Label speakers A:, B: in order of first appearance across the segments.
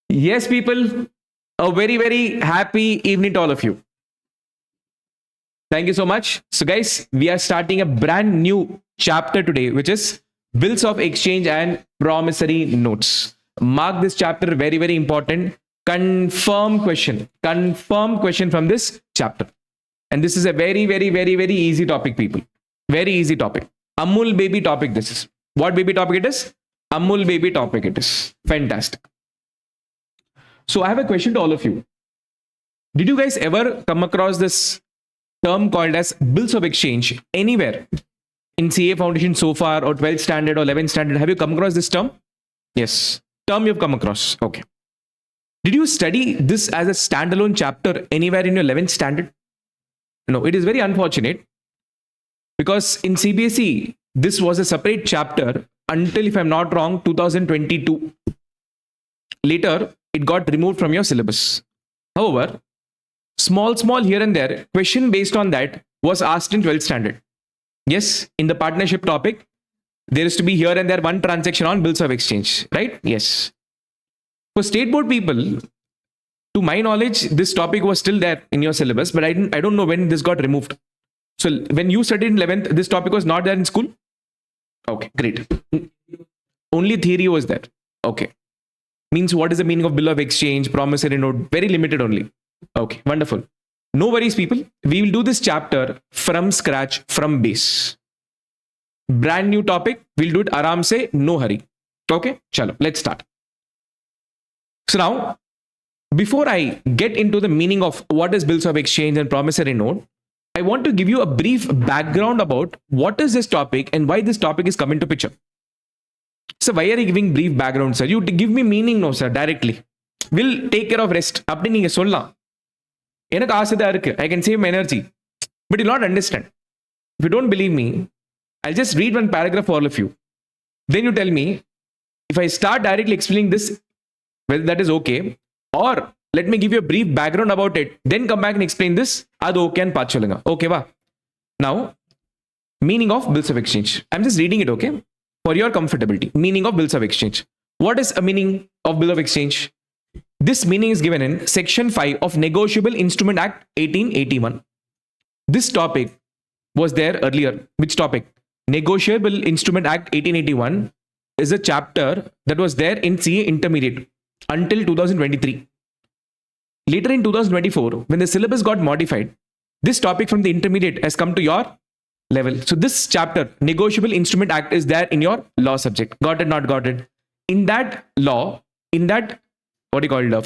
A: Yes, people, a very, very happy evening to all of you. Thank you so much. So, guys, we are starting a brand new chapter today, which is bills of exchange and promissory notes. Mark this chapter very, very important. Confirm question from this chapter. And this is a very, very, very, very easy topic, people. Very easy topic. Amul baby topic, this is. What baby topic it is? Amul baby topic it is. Fantastic. So I have a question to all of you. Did you guys ever come across this term called as bills of exchange anywhere in CA Foundation so far, or 12th standard or 11th standard? Have you come across this term? Yes. Term you've come across. Okay. Did you study this as a standalone chapter anywhere in your 11th standard? No, it is very unfortunate because in CBSE, this was a separate chapter until, if I'm not wrong, 2022. Later, it got removed from your syllabus. However, small here and there, question based on that was asked in 12th standard. Yes, in the partnership topic, there is to be here and there one transaction on bills of exchange, right? Yes. For state board people, to my knowledge, this topic was still there in your syllabus, but I don't know when this got removed. So when you studied in 11th, this topic was not there in school? Okay, great. Only theory was there. Okay. Means what is the meaning of bill of exchange, promissory note? Very limited only. Okay, wonderful. No worries, people. We will do this chapter from scratch, from base. Brand new topic. We'll do it aram se, no hurry. Okay, chalo, let's start. So now, before I get into the meaning of what is bills of exchange and promissory note, I want to give you a brief background about what is this topic and why this topic is come into picture. So why are you giving brief background, sir? You give me meaning, no, sir, directly. We'll take care of rest. அப்படி நீங்க சொல்லலாம். எனக்கு ஆசை தான் இருக்கு. I can save my energy. But you'll not understand. If you don't believe me, I'll just read one paragraph for all of you. Then you tell me, if I start directly explaining this, well, that is okay. Or let me give you a brief background about it. Then come back and explain this. Adu okay and paat solunga. Okay, va? Now, meaning of bills of exchange. I'm just reading it, okay? For your comfortability. Meaning of bills of exchange. What is a meaning of bill of exchange? This meaning is given in Section 5 of Negotiable Instrument Act 1881. This topic was there earlier. Which topic? Negotiable Instrument Act 1881 is a chapter that was there in CA Intermediate until 2023. Later in 2024, when the syllabus got modified, this topic from the intermediate has come to your level. So this chapter, Negotiable Instrument Act, is there in your law subject. Got it, not got it? In that law, in that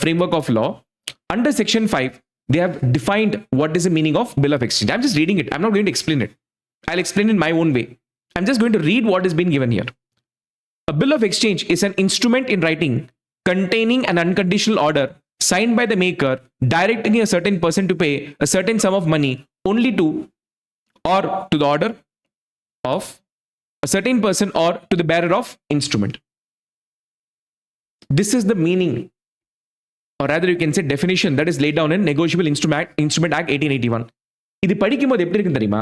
A: framework of law, under Section 5, they have defined what is the meaning of bill of exchange. I'm just reading it. I'm not going to explain it. I'll explain in my own way. I'm just going to read what is being given here. A bill of exchange is an instrument in writing containing an unconditional order signed by the maker directing a certain person to pay a certain sum of money only to or to the order of a certain person or to the bearer of instrument. This is the meaning, or rather you can say definition, that is laid down in Negotiable Instrument Act 1881. இது படிக்கும்போது எப்படி இருக்கு தெரியுமா?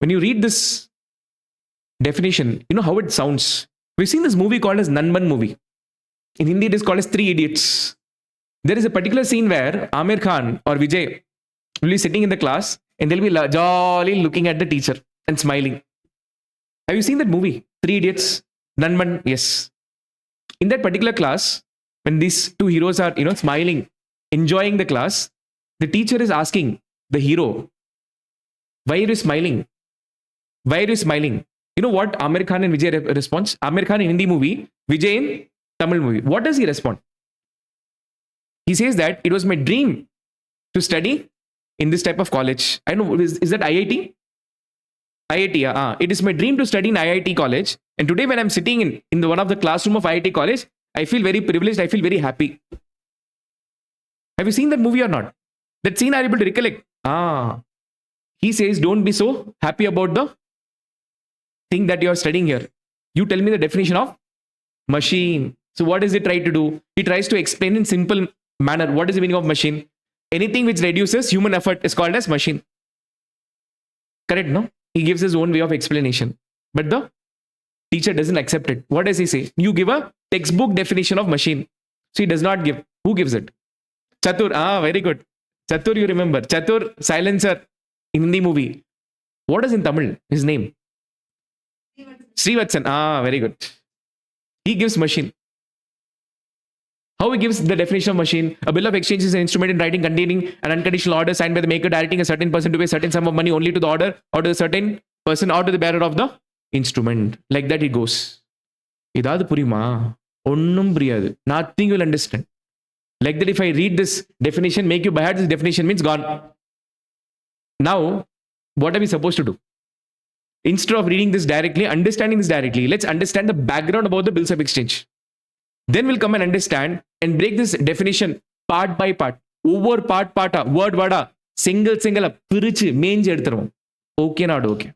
A: When you read this definition, you know how it sounds. We've seen this movie called as Nanban movie. In Hindi it is called as Three Idiots. There is a particular scene where Amir Khan or Vijay will be sitting in the class and they'll be jolly looking at the teacher and smiling. Have you seen that movie? Three Idiots? Nanban? Yes. In that particular class, when these two heroes are, smiling, enjoying the class, the teacher is asking the hero, why are you smiling? Why are you smiling? You know what Amir Khan and Vijay responds? Amir Khan in Hindi movie, Vijay in Tamil movie. What does he respond? He says that it was my dream to study in this type of college. I know, is that IIT? IIT, yeah. It is my dream to study in IIT college. And today when I'm sitting in one of the classroom of IIT college, I feel very privileged. I feel very happy. Have you seen that movie or not? That scene, are you able to recollect? He says, don't be so happy about the thing that you are studying here. You tell me the definition of machine. So what does it try to do? He tries to explain in simple manner. What is the meaning of machine? Anything which reduces human effort is called as machine. Correct, no? He gives his own way of explanation. But the teacher doesn't accept it. What does he say? You give a textbook definition of machine. So he does not give. Who gives it? Chatur. Very good. Chatur, you remember. Chatur, silencer in Hindi movie. What is in Tamil? His name? Srivatsan. Very good. He gives machine. How he gives the definition of machine? A bill of exchange is an instrument in writing containing an unconditional order signed by the maker directing a certain person to pay a certain sum of money only to the order or to a certain person or to the bearer of the instrument. Like that it goes. Idadu purima? Onnum puriyadu. Nothing you will understand. Like that if I read this definition, make you by heart, this definition means gone. Now, what are we supposed to do? Instead of reading this directly, understanding this directly, let's understand the background about the bills of exchange. Then we'll come and understand and break this definition part by part. Over part, word, single, pirichu, mange eduthurom. Okay, not okay.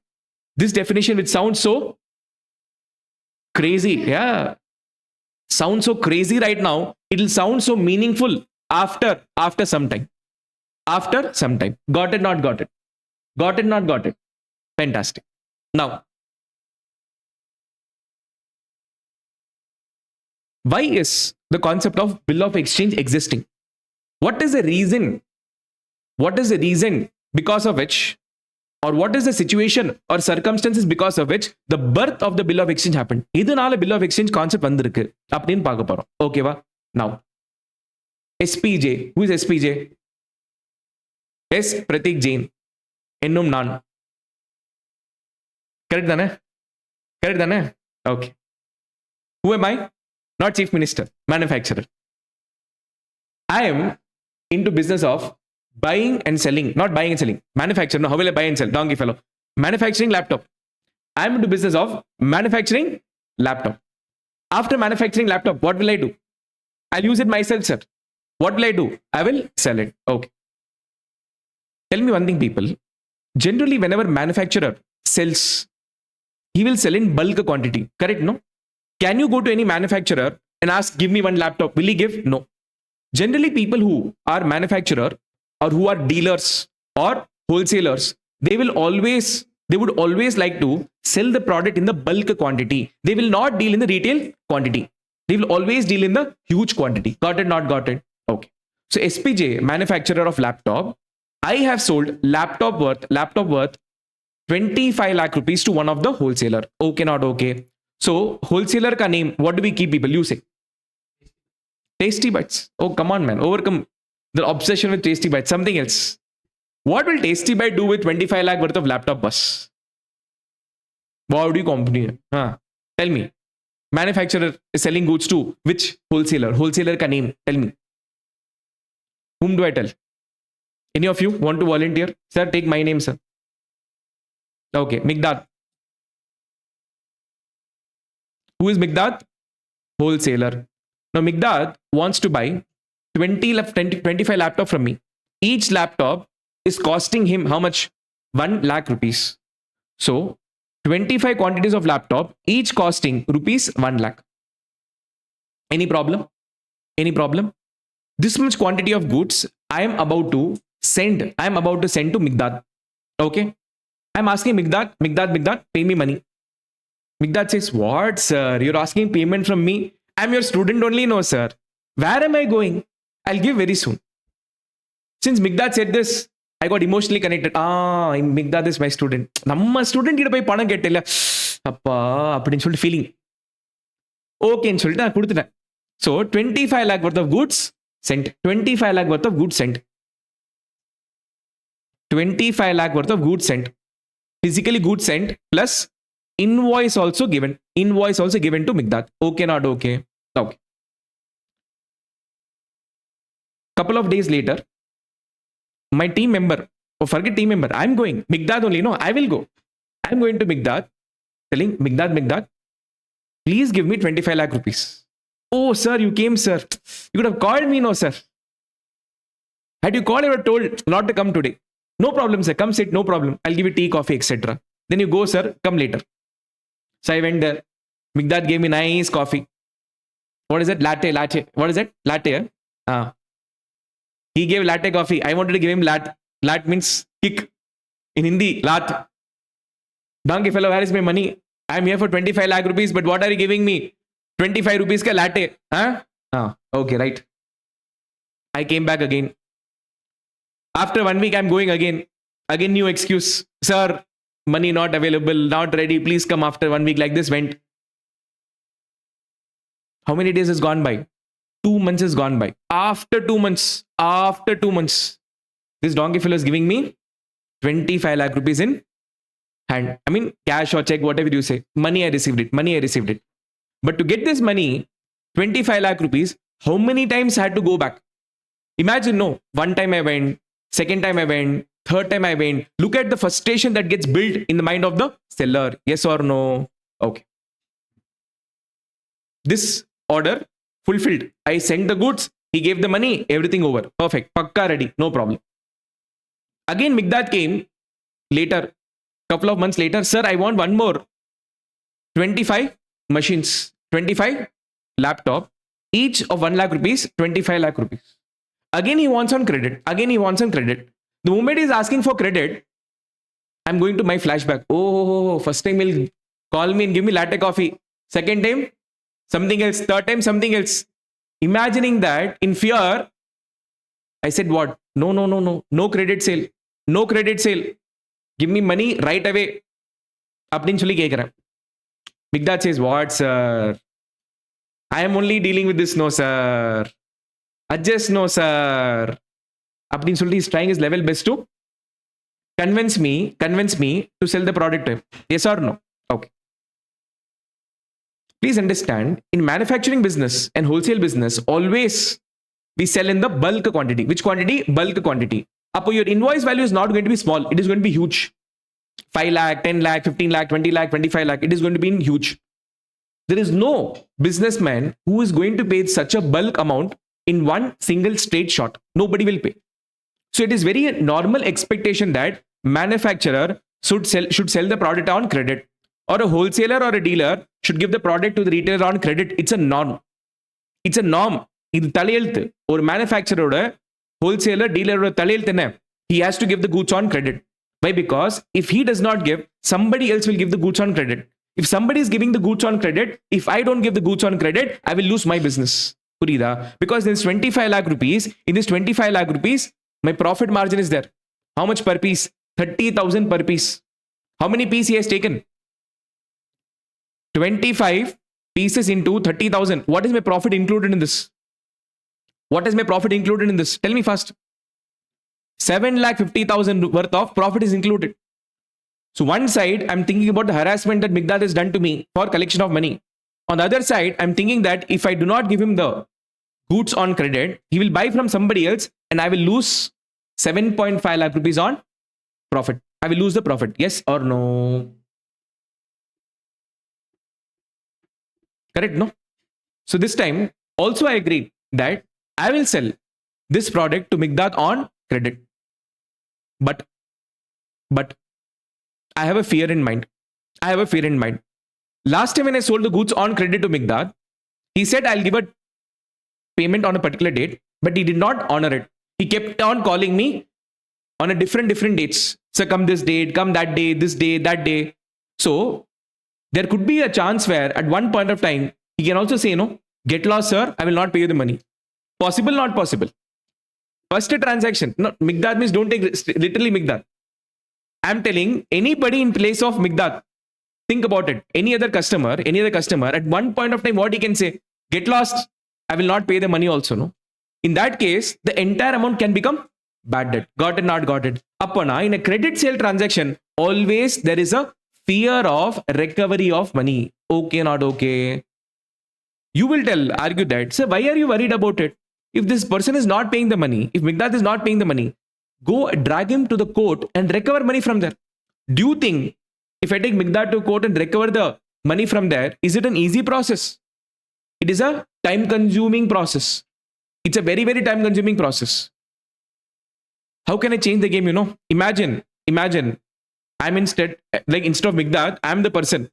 A: This definition which sounds so crazy, sounds so crazy right now, it'll sound so meaningful after some time. After some time. Got it, not got it? Got it, not got it? Fantastic. Now, why is the concept of bill of exchange existing? What is the reason? What is the reason because of which, or what is the situation or circumstances because of which the birth of the bill of exchange happened? இதனால bill of exchange concept வந்திருக்கு அப்படின்னு பார்க்க போறோம். ஓகேவா? Now, SPJ. Who is SPJ? S.Prathik Jain. என்னும் நான். Correct தானே? Correct தானே? Okay. Who am I? Not chief minister, manufacturer. I am into business of buying and selling, not buying and selling. Manufacturer, no, how will I buy and sell? Donkey fellow. Manufacturing laptop. I am into business of manufacturing laptop. After manufacturing laptop, what will I do? I'll use it myself, sir. What will I do? I will sell it. Okay. Tell me one thing, people. Generally, whenever manufacturer sells, he will sell in bulk quantity. Correct, no? Can you go to any manufacturer and ask, give me one laptop? Will he give? No. Generally, people who are manufacturer or who are dealers or wholesalers, they would always like to sell the product in the bulk quantity. They will not deal in the retail quantity. They will always deal in the huge quantity. Got it, not got it? Okay. So SPJ, manufacturer of laptop, I have sold laptop worth 25 lakh rupees to one of the wholesaler. Okay, not okay? So, wholesaler ka name, what do we keep, people? You say. Tasty Bites. Oh, come on, man. Overcome the obsession with Tasty Bites. Something else. What will Tasty Bite do with 25 lakh worth of laptop bus? What do you company? Tell me. Manufacturer is selling goods to which wholesaler? Wholesaler ka name. Tell me. Whom do I tell? Any of you want to volunteer? Sir, take my name, sir. Okay, Migdad. Who is Migdad? Wholesaler. Now, Migdad wants to buy 25 laptop from me. Each laptop is costing him how much? 1 lakh rupees. So, 25 quantities of laptop, each costing rupees 1 lakh. Any problem? Any problem? This much quantity of goods I am about to send to Migdad. Okay? I am asking Migdad, pay me money. Migdad says, what, sir? You're asking payment from me? I'm your student only. No, sir. Where am I going? I'll give very soon. Since Migdad said this, I got emotionally connected. Migdad is my student. Namma student கிட்ட போய் பணம் கேட்டல அப்பா அப்படின்னு சொல்லிட்டு feeling. ஓகேன்னு சொல்லிட்டு நான் கொடுத்துட்டேன். So 25 lakh worth of goods sent. 25 lakh worth of goods sent. 25 lakh worth of goods sent. Physically goods sent plus invoice also given to Migdad. Okay, not okay? Okay. Couple of days later, my team member, forget team member, I'm going. Migdad only, no, I will go. I'm going to Migdad, telling Migdad, please give me 25 lakh rupees. Oh, sir, you came, sir. You could have called me, no, sir. Had you called, I would have told not to come today. No problem, sir. Come sit, no problem. I'll give you tea, coffee, etc. Then you go, sir. Come later. So I went there. Migdad gave me nice coffee. What is it? Latte. What is it? Latte. He gave latte coffee. I wanted to give him lat. Lat means kick. In Hindi, lat. Donkey fellow, where is my money? I am here for 25 lakh rupees, but what are you giving me? 25 rupees ka latte. Okay, right. I came back again. After 1 week, I'm going again. Again, new excuse. Sir, money not available, not ready. Please come after 1 week. Like this went. How many days has gone by? 2 months has gone by. After 2 months, this donkey fellow is giving me 25 lakh rupees in hand. I mean, cash or check, whatever you say. Money, I received it. Money, I received it. But to get this money, 25 lakh rupees, how many times I had to go back? Imagine, no, one time I went, second time I went, third time I went. Look at the frustration that gets built in the mind of the seller. Yes or no? Okay. This order fulfilled. I sent the goods, he gave the money, everything over. Perfect. Pakka ready. No problem. Again, Migdad came later, couple of months later. Sir, I want one more 25 machines, 25 laptop, each of 1 lakh rupees, 25 lakh rupees. Again, he wants on credit. Again, he wants on credit. The moment he's asking for credit, I'm going to my flashback. Oh, first time he'll call me and give me latte coffee. Second time, something else. Third time, something else. Imagining that in fear, I said, what? No, no, no, no. No credit sale. No credit sale. Give me money right away. அப்படின்னு சொல்லி கேட்கிறேன். Migdad says, what, sir? I am only dealing with this. No, sir. Adjust, no, sir. அப்படின்னு சொல்லி he's trying his level best to convince me to sell the product to him. Yes or no? Okay. Please understand, in manufacturing business and wholesale business, always we sell in the bulk quantity. Which quantity? Bulk quantity. Up your invoice value is not going to be small. It is going to be huge. 5 lakh, 10 lakh, 15 lakh, 20 lakh, 25 lakh. It is going to be huge. There is no businessman who is going to pay such a bulk amount in one single straight shot. Nobody will pay. So it is very normal expectation that manufacturer should sell the product on credit, or a wholesaler or a dealer should give the product to the retailer on credit. It's a norm. It's a norm. இது தலையெழுத்து. ஒரு மேனுஃபேக்சரோட wholesaler dealer தலையெழுத்து என்ன? He has to give the goods on credit. Why? Because if he does not give, somebody else will give the goods on credit. If somebody is giving the goods on credit, if I don't give the goods on credit, I will lose my business. Purida? Because in this 25 lakh rupees, my profit margin is there. How much per piece? 30,000 per piece. How many pieces he has taken? 25 pieces into 30,000. What is my profit included in this? What is my profit included in this? Tell me fast. 7,50,000 worth of profit is included. So one side, I'm thinking about the harassment that Migdad has done to me for collection of money. On the other side, I'm thinking that if I do not give him the goods on credit, he will buy from somebody else and I will lose 7.5 lakh rupees on profit. I will lose the profit. Yes or no? Correct, no? So this time, also I agree that I will sell this product to Migdad on credit. But I have a fear in mind. Last time when I sold the goods on credit to Migdad, he said I'll give a payment on a particular date, but he did not honor it. He kept on calling me on a different dates. So come this date, come that day, this day, that day. So there could be a chance where at one point of time, he can also say, no, get lost, sir, I will not pay you the money. Possible, not possible. First transaction. No, Migdad means don't take literally Migdad. I'm telling anybody in place of Migdad, think about it. Any other customer, at one point of time, what he can say? Get lost, I will not pay the money also, no? In that case, the entire amount can become bad debt. Got it, not got it. Appana, in a credit sale transaction, always there is a fear of recovery of money. Okay, not okay. You will argue that, sir, why are you worried about it? If this person is not paying the money, if Migdad is not paying the money, go drag him to the court and recover money from there. Do you think if I take Migdad to court and recover the money from there, is it an easy process? It is a time-consuming process. It's a very, very time-consuming process. How can I change the game, you know? Imagine, I'm instead of Migdad, I'm the person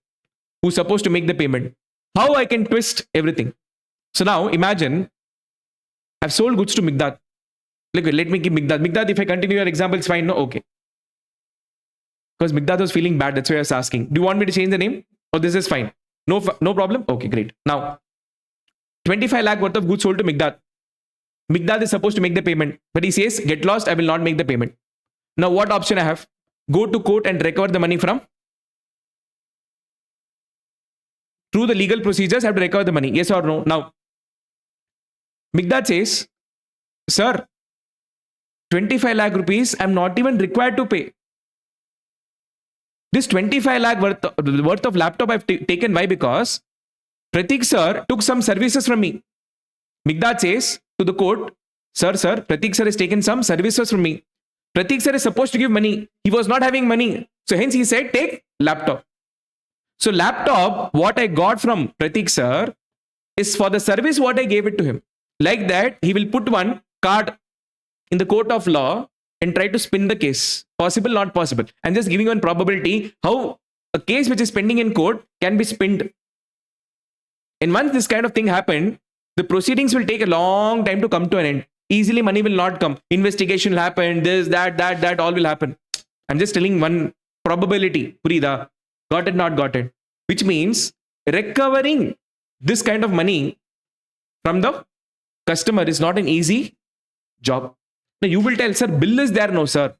A: who's supposed to make the payment. How I can twist everything? So now imagine I've sold goods to Migdad. Like, let me give Migdad. Migdad, if I continue your example, it's fine. No, okay. Because Migdad was feeling bad. That's why I was asking. Do you want me to change the name? Or this is fine? No problem? Okay, great. Now, 25 lakh worth of goods sold to Migdad. Migdad is supposed to make the payment, but he says, get lost, I will not make the payment. Now, what option I have? Go to court and recover the money from? Through the legal procedures, I have to recover the money. Yes or no? Now, Migdad says, sir, 25 lakh rupees, I'm not even required to pay. This 25 lakh worth of laptop I've taken. Why? Because Pratik sir took some services from me. Migdad says to the court, sir, Pratik sir has taken some services from me. Pratik sir is supposed to give money. He was not having money. So hence he said, take laptop. So laptop, what I got from Pratik sir is for the service what I gave it to him. Like that, he will put one card in the court of law and try to spin the case. Possible, not possible. I'm just giving one probability how a case which is pending in court can be spinned. And once this kind of thing happened, the proceedings will take a long time to come to an end. Easily money will not come. Investigation will happen. This, that, all will happen. I'm just telling one probability. Purida. Got it, not got it. Which means recovering this kind of money from the customer is not an easy job. Now you will tell, sir, bill is there? No, sir.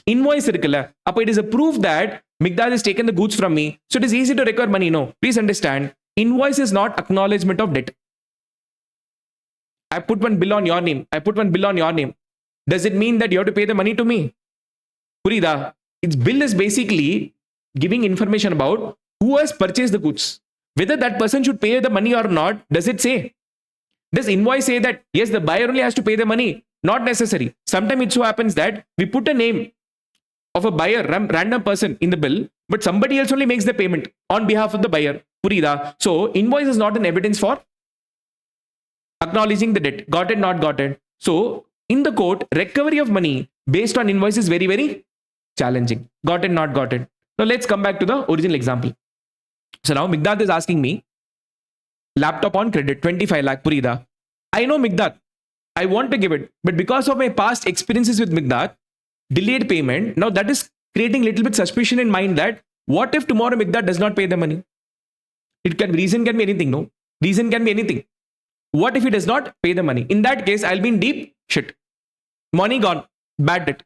A: Invoice irukalla. Appa it is a proof that Migdad has taken the goods from me. So it is easy to recover money. No, please understand. Invoice is not acknowledgement of debt. I put one bill on your name. I put one bill on your name. Does it mean that you have to pay the money to me? Purida, its bill is basically giving information about who has purchased the goods. Whether that person should pay the money or not, does it say? Does invoice say that, yes, the buyer only has to pay the money? Not necessary. Sometimes it so happens that we put a name of a buyer, random person in the bill, but somebody else only makes the payment on behalf of the buyer. Purida. So invoice is not an evidence for acknowledging the debt. Got it, not got it. So in the court, recovery of money based on invoice is very, very challenging. Got it, not got it. Now let's come back to the original example. So now Migdad is asking me, laptop on credit, 25 lakh, Purida. I know Migdad. I want to give it. But because of my past experiences with Migdad, delayed payment, now that is creating a little bit suspicion in mind that what if tomorrow Migdad does not pay the money? Reason can be anything, no? Reason can be anything. What if he does not pay the money? In that case, I'll be in deep shit. Money gone. Bad debt.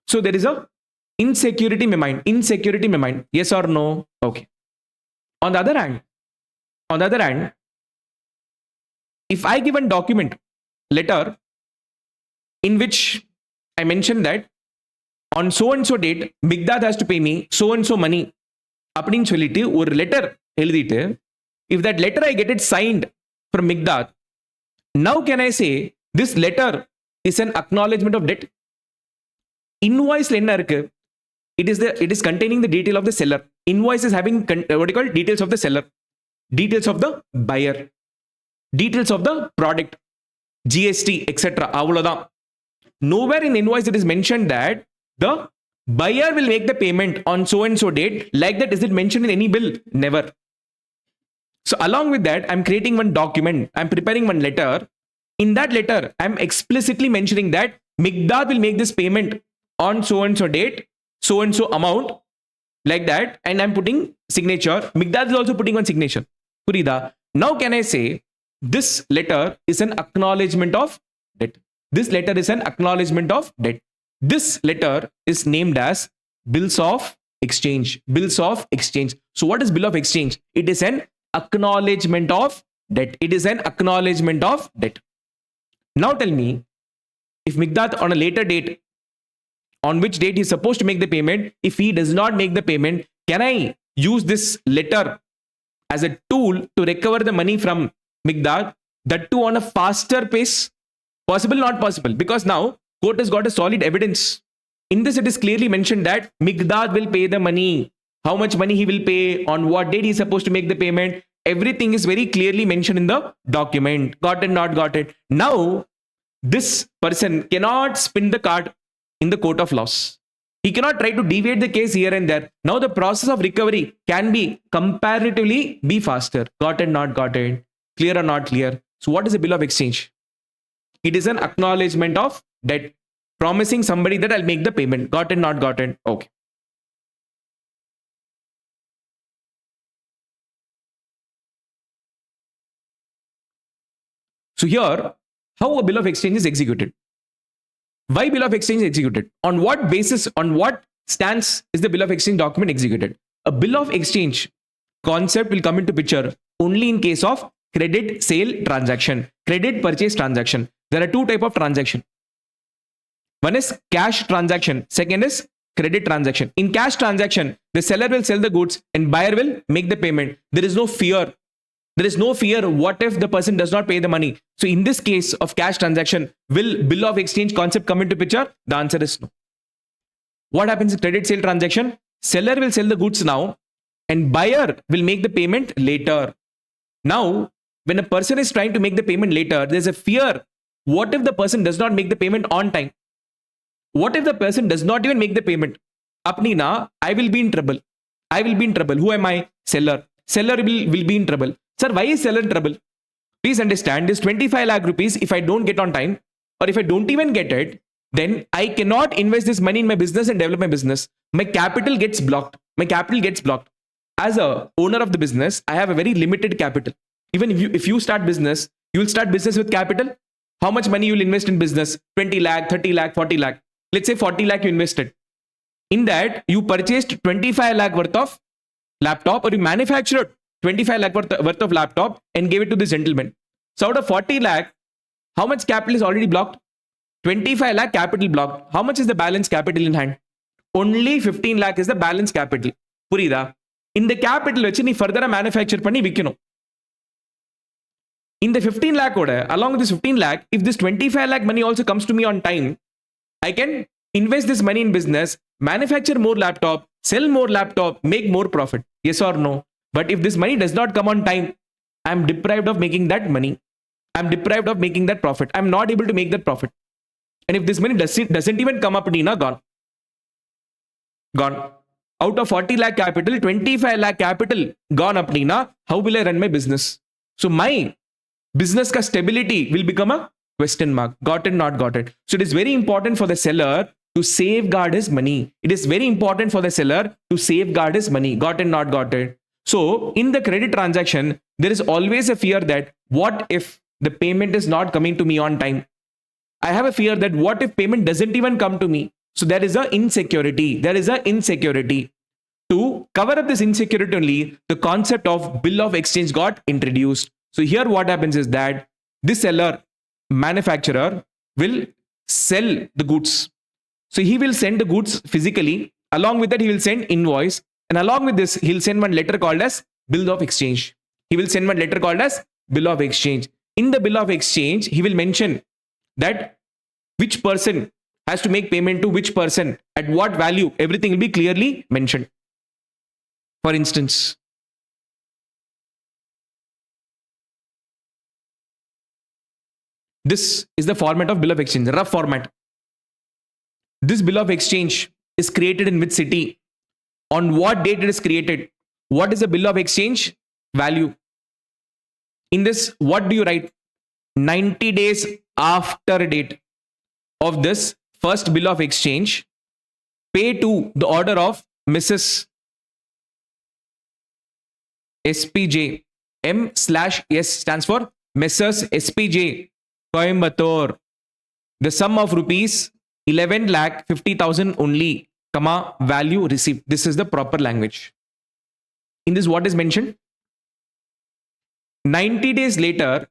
A: So there is a insecurity in my mind. Insecurity in my mind. Yes or no? Okay. On the other hand, if I give a document, letter, in which I mention that on so and so date, Migdad has to pay me so and so money. அப்படின்னு சொல்லிட்டு ஒரு letter எழுதிட்டு, if that letter I get it signed from Migdad, now can I say this letter is an acknowledgement of debt? Invoice என்ன இருக்கு? It is containing the detail of the seller. Invoice is having what you call details of the seller, details of the buyer, details of the product, GST, etc. அவ்வளவுதான். Nowhere in invoice it is mentioned that the buyer will make the payment on so and so date. Like that, is it mentioned in any bill? Never. So along with that, I'm creating one document. I'm preparing one letter. In that letter, I'm explicitly mentioning that Migdad will make this payment on so and so date, so and so amount, like that. And I'm putting signature. Migdad is also putting one signature. Purida. Now can I say this letter is an acknowledgement of debt? This letter is an acknowledgement of debt. This letter is named as bills of exchange. Bills of exchange. So what is bill of exchange? It is an acknowledgement of debt. It is an acknowledgement of debt. Now tell me, if Migdad on a later date, on which date he is supposed to make the payment, if he does not make the payment, can I use this letter as a tool to recover the money from Migdad? That too on a faster pace? Possible, not possible? Because now court has got a solid evidence. In this, it is clearly mentioned that Migdad will pay the money. How much money he will pay, on what date he is supposed to make the payment. Everything is very clearly mentioned in the document. Got it, not got it. Now, this person cannot spin the card in the court of laws. He cannot try to deviate the case here and there. Now, the process of recovery can be comparatively be faster. Got it, not got it. Clear or not clear? So what is a bill of exchange? It is an acknowledgement of debt, promising somebody that I'll make the payment. Got it, not got it? Okay. So here, how a bill of exchange is executed. Why bill of exchange is executed? On what basis, on what stance is the bill of exchange document executed? A bill of exchange concept will come into picture only in case of credit sale transaction, credit purchase transaction. There are two type of transaction. One is cash transaction. Second is credit transaction. In cash transaction, the seller will sell the goods and buyer will make the payment. There is no fear. There is no fear. What if the person does not pay the money? So in this case of cash transaction, will bill of exchange concept come into picture? The answer is no. What happens in credit sale transaction? Seller will sell the goods now and buyer will make the payment later. Now, when a person is trying to make the payment later, there's a fear. What if the person does not make the payment on time? What if the person does not even make the payment? Apni na, I will be in trouble. I will be in trouble. Who am I? Seller. Seller will be in trouble. Sir, why is seller in trouble? Please understand this 25 lakh rupees, if I don't get on time or if I don't even get it, then I cannot invest this money in my business and develop my business. My capital gets blocked. My capital gets blocked. As a owner of the business, I have a very limited capital. Even if you start business, you will start business with capital. How much money you will invest in business? 20 lakh, 30 lakh, 40 lakh. Let's say 40 lakh you invested. In that, you purchased 25 lakh worth of laptop or you manufactured 25 lakh worth of laptop and gave it to this gentleman. So out of 40 lakh, how much capital is already blocked? 25 lakh capital blocked. How much is the balance capital in hand? Only 15 lakh is the balance capital. Purida. In the capital, which you further manufacture panni vikino. In the 15 lakh order, along with this 15 lakh, if this 25 lakh money also comes to me on time, I can invest this money in business, manufacture more laptop, sell more laptop, make more profit. Yes or no? But if this money does not come on time, I'm deprived of making that money. I'm deprived of making that profit. I'm not able to make that profit. And if this money doesn't even come up, Nina, gone. Gone. Out of 40 lakh capital, 25 lakh capital gone up, Nina. How will I run my business? So my business ka stability will become a question mark. Got it, not got it. So it is very important for the seller to safeguard his money. It is very important for the seller to safeguard his money. Got it, not got it. So in the credit transaction, there is always a fear that what if the payment is not coming to me on time? I have a fear that what if payment doesn't even come to me? So there is a insecurity. There is a insecurity. To cover up this insecurity only, the concept of bill of exchange got introduced. So here what happens is that this seller, manufacturer will sell the goods. So he will send the goods physically. Along with that, he will send invoice. And along with this, he'll send one letter called as bill of exchange. He will send one letter called as bill of exchange. In the bill of exchange, he will mention that which person has to make payment to which person, at what value, everything will be clearly mentioned. For instance, this is the format of bill of exchange, rough format. This bill of exchange is created in which city? On what date it is created? What is the bill of exchange value? In this, what do you write? 90 days after date of this first bill of exchange, pay to the order of Mrs. SPJ. M/S stands for Messrs. SPJ Coimbatore. The sum of rupees 11,50,000 only, comma, value received. This is the proper language. In this, what is mentioned? 90 days later,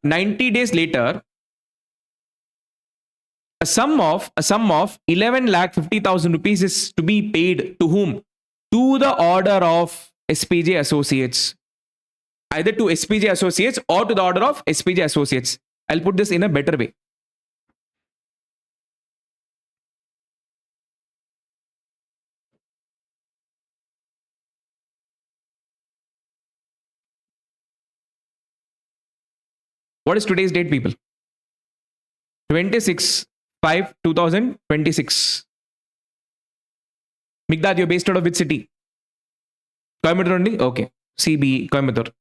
A: a sum of 11,50,000 rupees is to be paid to whom? To the order of SPJ Associates. Either to SPJ Associates or to the order of SPJ Associates. I'll put this in a better way. What is today's date, people? 26/5/2026. Migdad, you're based out of which city? Coimbatore only? Okay. CB, Coimbatore.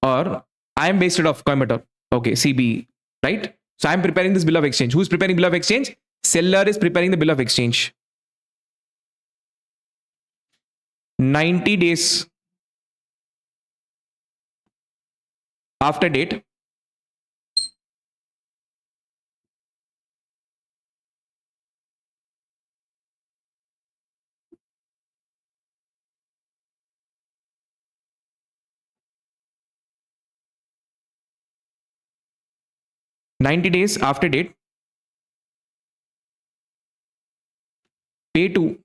A: Or I am based out of Coimbatore. Okay, CB, right? So I'm preparing this bill of exchange. Who's preparing bill of exchange? Seller is preparing the bill of exchange. 90 days after date, 90 days after date, pay to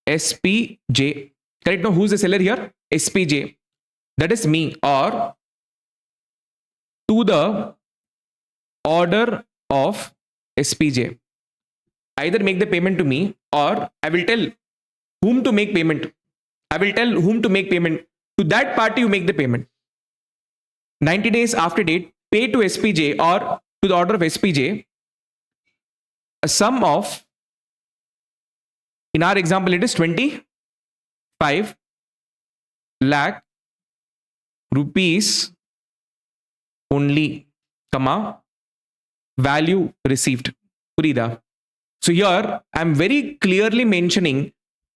A: SPJ. Correct? Now, who's the seller here? SPJ. That is me, or to the order of SPJ. Either make the payment to me, or I will tell whom to make payment. I will tell whom to make payment. To that party, you make the payment. 90 days after date, pay to SPJ or to the order of SPJ a sum of, in our example, it is 25 lakh rupees only, comma, value received. Purida. So here, I'm very clearly mentioning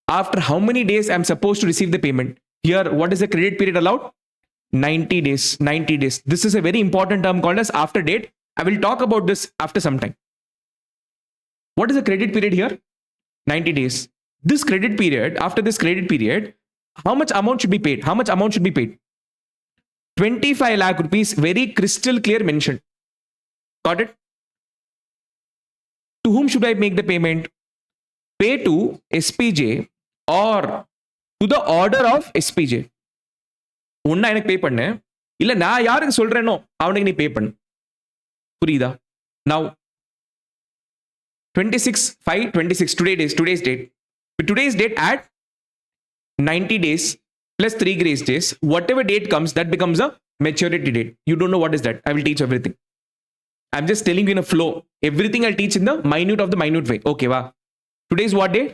A: after how many days I'm supposed to receive the payment. Here, what is the credit period allowed? 90 days. 90 days. This is a very important term called as after date. I will talk about this after some time. What is the credit period here? 90 days. This credit period, after this credit period, how much amount should be paid? How much amount should be paid? 25 lakh rupees, very crystal clear mentioned. Got it? To whom should I make the payment? Pay to SPJ or to the order of SPJ. ஒன்னா எனக்கு பே பண்ணு, இல்ல நான் யாருக்கு சொல்றேனோ அவனுக்கு நீ பே பண்ணு. புரியுதா? Now 26/5/26 today's date. With today's date, add 90 days plus 3 grace days. Whatever date comes, that becomes a maturity date. You don't know what is that. I will teach everything. I'm just telling you in a flow. Everything I'll teach in the minute of the minute way. Okay, wow. Today's what day?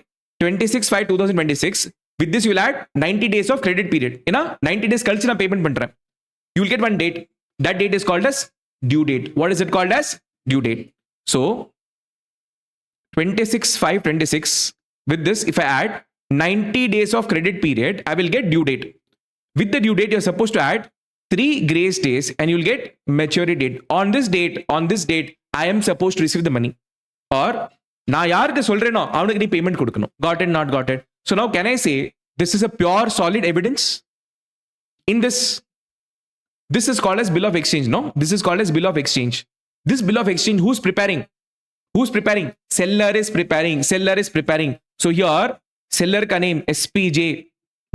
A: 26/5/2026. With this, you'll add 90 days of credit period. You know, 90 days kalchi na payment pandra. You'll get one date. That date is called as due date. What is it called as? Due date. So 26/5/26. With this, if I add 90 days of credit period, I will get due date. With the due date, you're supposed to add 3 grace days and you'll get maturity date. On this date, I am supposed to receive the money. Or நான் யாருக்கு சொல்றேனோ அவனுக்கு நீ payment கொடுக்கணும். Got it? Not got it? So now can I say this is a pure solid evidence? In this is called as bill of exchange, no? This is called as bill of exchange. This bill of exchange, who's preparing? Who's preparing? Seller is preparing. Seller is preparing. So here, seller ka name SPJ.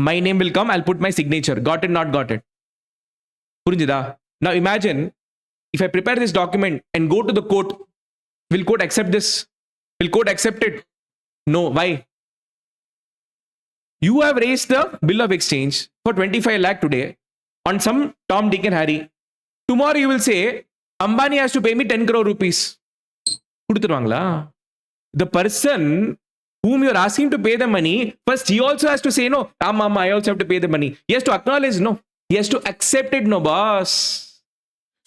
A: My name will come. I'll put my signature. Got it? Not got it? Purinjida? Now imagine if I prepare this document and go to the court. Will court accept this? Will court accept it? No. Why? You have raised the bill of exchange for 25 lakh today on some Tom, Dick and Harry. Tomorrow you will say, Ambani has to pay me 10 crore rupees. The person whom you're asking to pay the money, first he also has to say, no, mama, I also have to pay the money. He has to acknowledge, no. He has to accept it, no, boss.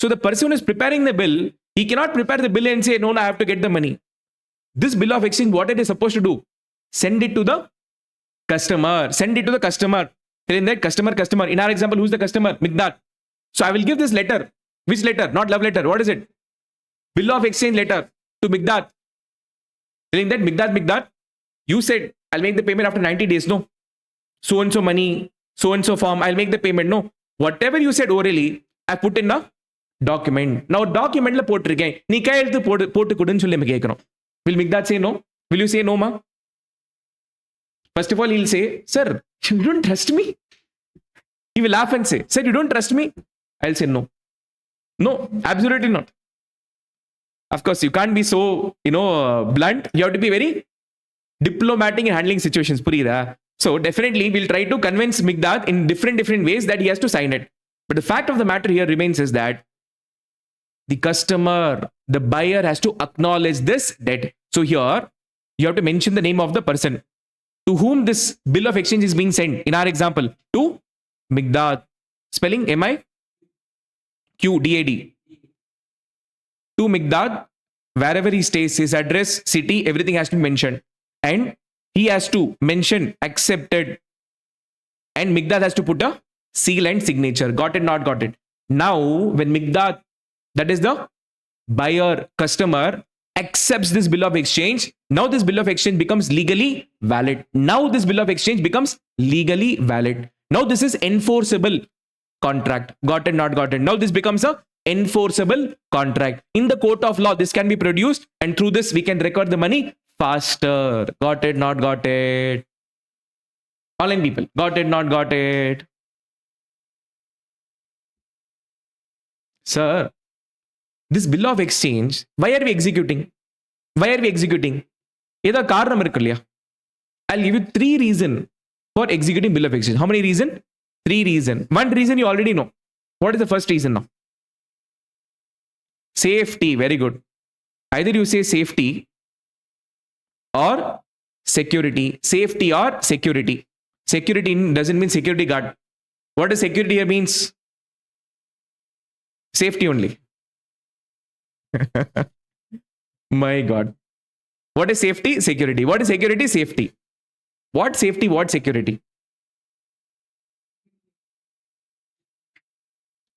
A: So the person who is preparing the bill, he cannot prepare the bill and say, no, I have to get the money. This bill of exchange, what it is supposed to do? Send it to the customer. Send it to the customer. Telling that customer. In our example, who's the customer? Migdad. So I will give this letter. Which letter? Not love letter. What is it? Bill of exchange letter to Migdad. Telling that Migdad, you said I'll make the payment after 90 days. No. So and so money, so and so form. I'll make the payment. No. Whatever you said orally, I put in a document. Now document la potirken. Nee kaiyelthu potu kudunu solli me kekrom. Will Migdad say no? Will you say no, ma? First of all, he'll say, sir, you don't trust me? He will laugh and say, sir, you don't trust me? I'll say no. No, absolutely not. Of course, you can't be so, blunt. You have to be very diplomatic in handling situations. Purida. So definitely, we'll try to convince Migdad in different ways that he has to sign it. But the fact of the matter here remains is that the customer, the buyer has to acknowledge this debt. So here, you have to mention the name of the person to whom this bill of exchange is being sent. In our example, to Migdad. Spelling MIQDAD. To Migdad, wherever he stays, his address, city, everything has to be mentioned. And he has to mention accepted. And Migdad has to put a seal and signature. Got it? Not got it? Now, when Migdad, that is the buyer, customer, accepts this bill of exchange, now this bill of exchange becomes legally valid. Now this bill of exchange becomes legally valid. Now this is enforceable contract. Got it? Not got it? Now this becomes a enforceable contract. In the court of law, this can be produced, and through this, we can record the money faster. Got it? Not got it? Online people, got it? Not got it? Sir, this bill of exchange, why are we executing? Why are we executing? ஏதோ காரணம் இருக்கு இல்லையா? I'll give you 3 reasons for executing bill of exchange. How many reasons? 3 reasons. One reason you already know. What is the first reason now? Safety. Very good. Either you say safety or security. Safety or security. Security doesn't mean security guard. What does security here means? Safety only. My God. What is safety? Security. What is security? Safety. What safety? What security?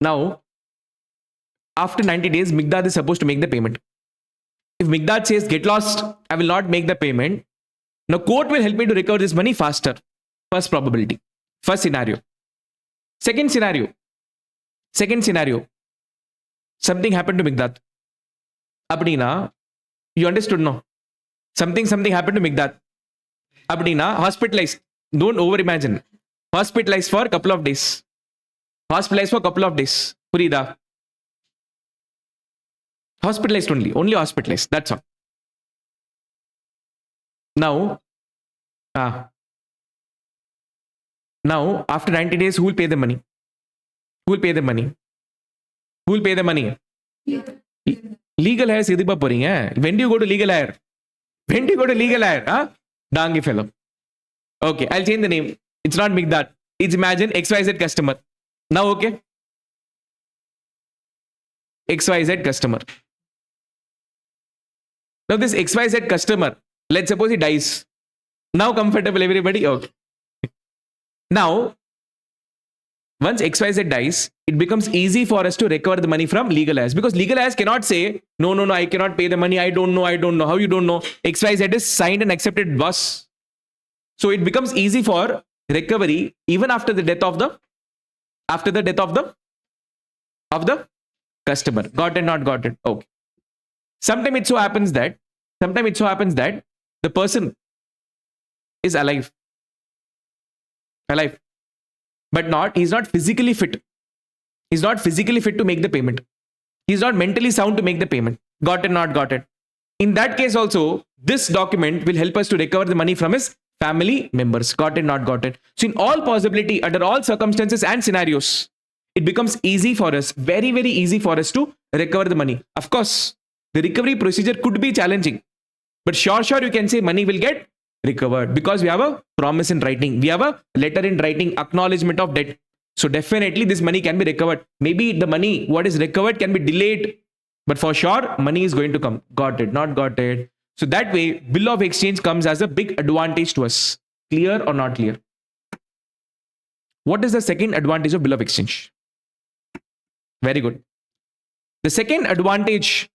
A: Now, after 90 days, Migdad is supposed to make the payment. If Migdad says, get lost, I will not make the payment. Now, court will help me to recover this money faster. First probability. First scenario. Second scenario. Something happened to Migdad. Abdina, you understood, no? Something happened to Migdad. Abdina, hospitalized. Don't over imagine. Hospitalized for a couple of days. Purida. Hospitalized only hospitalized. That's all. Now, after 90 days, who will pay the money? Legal heirs எதுப்பா போறீங்க? When do you go to legal heir? Dangi fellow. Okay, I'll change the name. It's not Migdad. It's imagine XYZ customer. Now okay? XYZ customer. Now this XYZ customer, let's suppose he dies. Now comfortable everybody? Okay. Now, once XYZ dies, it becomes easy for us to recover the money from legal heirs, because legal heirs cannot say, no, I cannot pay the money. I don't know. How you don't know? XYZ is signed and accepted boss. So it becomes easy for recovery even after the death of the customer. Got it? Not got it? Okay. Sometimes it so happens that the person is alive, but he's not physically fit. He's not physically fit to make the payment. He's not mentally sound to make the payment. Got it? Not got it? In that case also, this document will help us to recover the money from his family members. Got it? Not got it? So in all possibility, under all circumstances and scenarios, it becomes easy for us, very, very easy for us to recover the money. Of course, the recovery procedure could be challenging, but sure, you can say money will get recovered because we have a promise in writing. We have a letter in writing, acknowledgement of debt. So definitely this money can be recovered. Maybe the money, what is recovered, can be delayed, but for sure, money is going to come. Got it? Not got it? So that way, bill of exchange comes as a big advantage to us. Clear or not clear? What is the second advantage of bill of exchange? Very good. The second advantage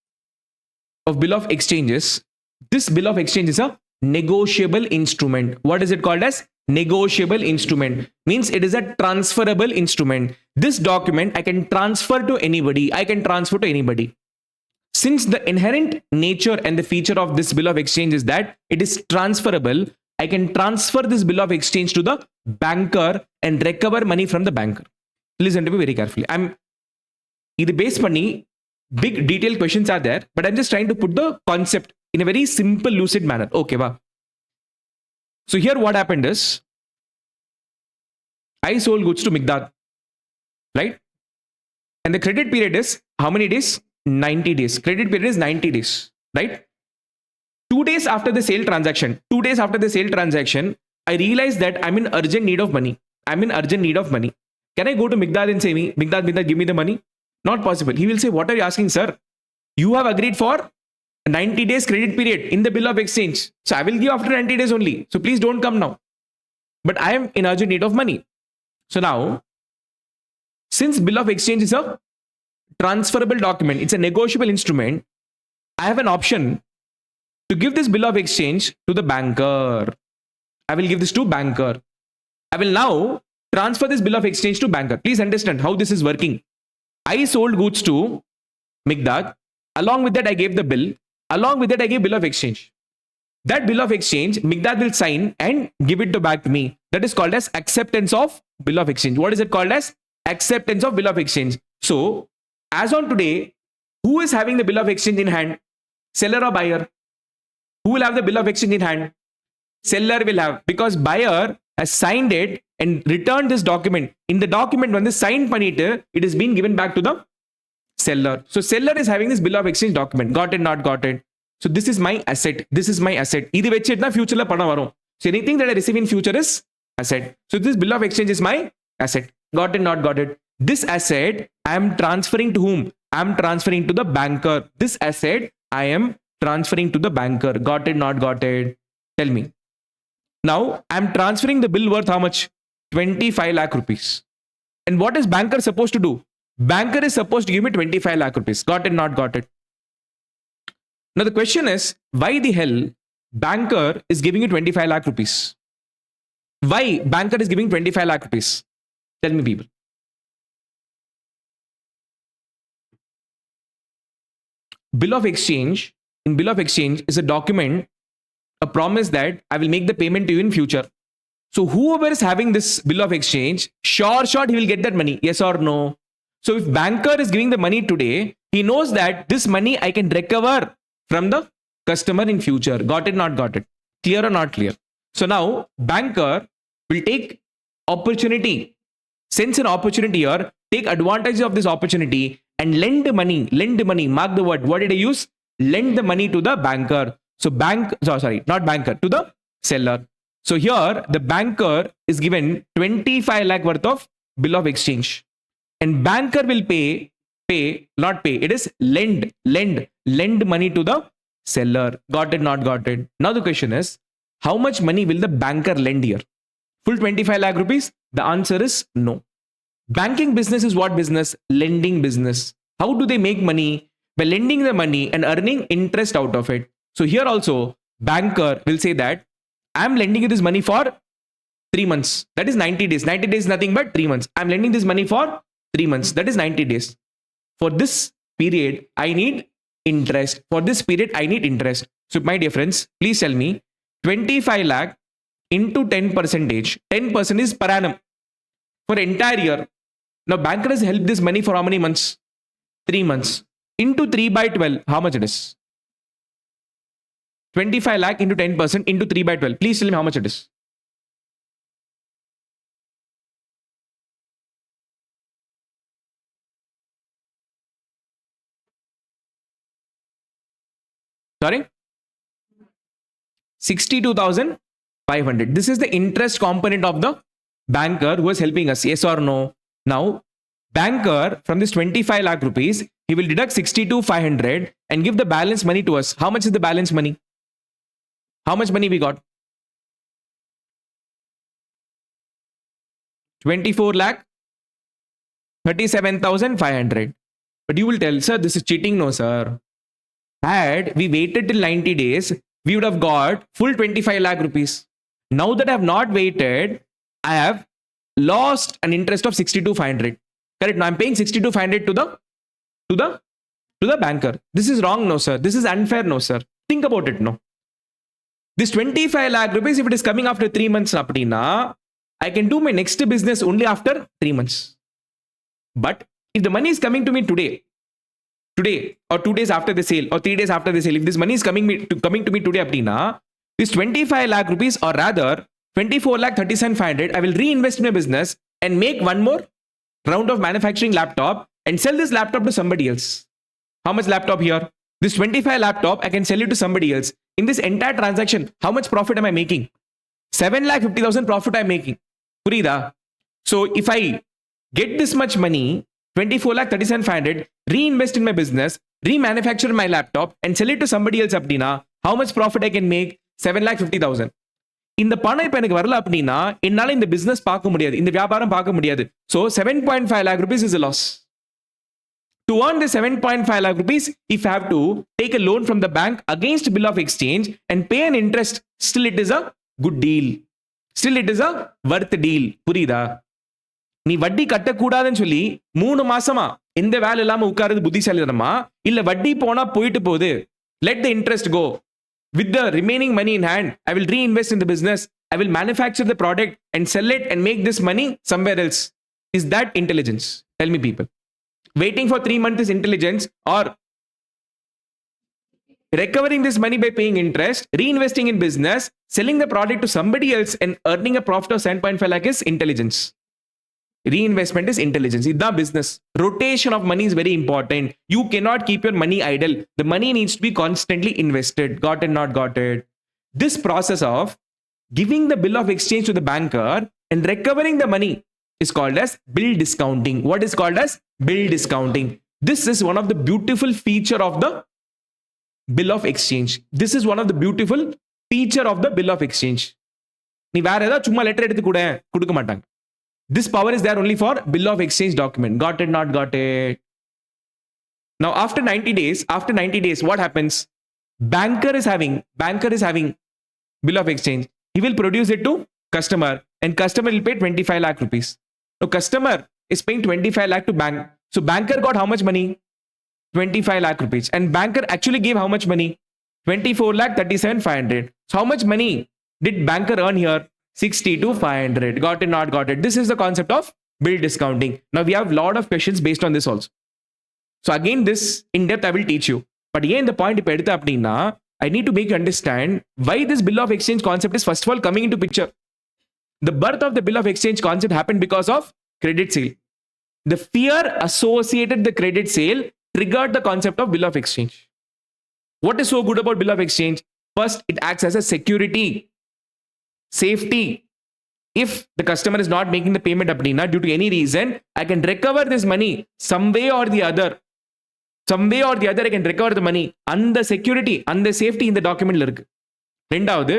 A: of bill of exchange is, this bill of exchange is a negotiable instrument. What is it called as? Negotiable instrument. Means it is a transferable instrument. This document I can transfer to anybody. Since the inherent nature and the feature of this bill of exchange is that it is transferable, I can transfer this bill of exchange to the banker and recover money from the banker. Listen to me very carefully. This based panni big detailed questions are there, but I'm just trying to put the concept in a very simple, lucid manner. Okay, wow. So here what happened is, I sold goods to Migdad, right? And the credit period is how many days? 90 days. Credit period is 90 days, right? 2 days after the sale transaction, I realized that I'm in urgent need of money. Can I go to Migdad and say, Migdad, give me the money? Not possible. He will say, what are you asking, sir? You have agreed for 90 days credit period in the bill of exchange. So I will give after 90 days only. So please don't come now. But I am in urgent need of money. So now, since bill of exchange is a transferable document, it's a negotiable instrument, I have an option to give this bill of exchange to the banker. I will give this to banker. I will now transfer this bill of exchange to banker. Please understand how this is working. I sold goods to Mikdad. Along with that, I gave the bill. Along with that, I gave bill of exchange. That bill of exchange, Mikdad will sign and give it back to me. That is called as acceptance of bill of exchange. What is it called as? Acceptance of bill of exchange. So, as on today, who is having the bill of exchange in hand? Seller or buyer? Who will have the bill of exchange in hand? Seller will have, because buyer has signed it and returned this document. In the document, when the signed panite, it is being given back to the seller. So seller is having this bill of exchange document. Got it, not got it. So this is my asset. This is my asset. Idu vechitna future la pana varum. So anything that I receive in future is asset. So this bill of exchange is my asset. Got it, not got it. This asset I am transferring to whom? I am transferring to the banker. This asset I am transferring to the banker. Got it, not got it. Tell me. Now I am transferring the bill worth how much? 25 lakh rupees. And what is banker supposed to do? Banker is supposed to give me 25 lakh rupees. Got it, not got it. Now the question is, why the hell banker is giving you 25 lakh rupees? Why banker is giving 25 lakh rupees? Tell me, people. Bill of exchange, in bill of exchange is a document, a promise that I will make the payment to you in future. So whoever is having this bill of exchange, sure he will get that money. Yes or no? So if banker is giving the money today, he knows that this money I can recover from the customer in future. Got it, not got it? Clear or not clear? So now banker will take opportunity, sense an opportunity here, take advantage of this opportunity and lend money, mark the word. What did I use? Lend the money to the banker. So not banker, to the seller. So here the banker is given 25 lakh worth of bill of exchange. And banker will not pay. It is lend money to the seller. Got it, not got it? Now the question is, how much money will the banker lend here? Full 25 lakh rupees? The answer is no. Banking business is what business? Lending business. How do they make money? By lending the money and earning interest out of it. So here also, banker will say that I'm lending you this money for 3 months. That is 90 days. 90 days is nothing but 3 months. I'm lending this money for 3 months. That is 90 days. For this period, I need interest. For this period, I need interest. So my dear friends, please tell me 25 lakh into 10%. 10% is per annum for entire year. Now banker has helped this money for how many months? 3 months. Into 3 by 12, how much it is? 25 lakh into 10% into 3 by 12. Please tell me how much it is. Sorry? 62,500. This is the interest component of the banker who is helping us. Yes or no? Now, banker from this 25 lakh rupees, he will deduct 62,500 and give the balance money to us. How much is the balance money? How much money we got? 24 lakh 37,500. But you will tell, sir, this is cheating. No, sir. Had we waited till 90 days, we would have got full 25 lakh rupees. Now that I have not waited, I have lost an interest of 62,500. Correct? Now I'm paying 62,500 to the banker. This is wrong, no, sir. This is unfair, no, sir. Think about it, no. This 25 lakh rupees, if it is coming after 3 months, I can do my next business only after 3 months. But if the money is coming to me today, or 2 days after the sale, or 3 days after the sale, if this money is coming to me today, this 25 lakh rupees, or rather 24 lakh 37,500, I will reinvest in my business and make one more round of manufacturing laptop and sell this laptop to somebody else. How much laptop here? This 25 laptop, I can sell it to somebody else. In this entire transaction, how much profit am I making? 7,50,000 profit I'm making. Purida. So if I get this much money, 24 lakh 37,500, reinvest in my business, remanufacture my laptop and sell it to somebody else, how much profit I can make? 7,50,000. இந்த பணம் இப்ப எனக்கு வரல அப்படின்னா என்னால இந்த business பார்க்க முடியாது, இந்த வியாபாரம் பார்க்க முடியாது. So 7.5 lakh rupees is a loss. To earn the 7.5 lakh rupees, if I have to take a loan from the bank against bill of exchange and pay an interest, still it is a good deal. Still it is a worth deal. புரியுதா? நீ வட்டி கட்டக்கூடாதுன்னு சொல்லி 3 மாசமா எந்த வேலை இல்லாம உட்கார்றது புத்திசாலித்தனமா இல்ல வட்டி போனா போயிட்டு போகுது, let the interest go, with the remaining money in hand I will reinvest in the business, I will manufacture the product and sell it and make this money somewhere else. Is that intelligence? Tell me, people. Waiting for 3 months is intelligence, or recovering this money by paying interest, reinvesting in business, selling the product to somebody else and earning a profit of 7.5 lakh is intelligence. Reinvestment is intelligence. It's the business. Rotation of money is very important. You cannot keep your money idle. The money needs to be constantly invested. Got it, not got it. This process of giving the bill of exchange to the banker and recovering the money is called as bill discounting. What is called as bill discounting? This is one of the beautiful feature of the bill of exchange. This is one of the beautiful feature of the bill of exchange. நீ வேற ஏதாவது சும்மா letter எடுத்து கொடுக்க மாட்டாங்க. This power is there only for bill of exchange document. Got it, not got it. Now after 90 days, what happens? Banker is having bill of exchange. He will produce it to customer and customer will pay 25 lakh rupees. Now customer is paying 25 lakh to bank. So banker got how much money? 25 lakh rupees. And banker actually gave how much money? 24 lakh 37,500. So how much money did banker earn here? 62,500. Got it, not got it. This is the concept of bill discounting. Now we have a lot of questions based on this also. So again, this in depth I will teach you. But here in the point I need to make you understand why this bill of exchange concept is first of all coming into picture. The birth of the bill of exchange concept happened because of credit sale. The fear associated with the credit sale triggered the concept of bill of exchange. What is so good about bill of exchange? First, it acts as a security, safety. If the customer is not making the payment due to any reason, I can recover this money some way or the other. I can recover the money. And the security and the safety in the document la irukku. Rendavathu,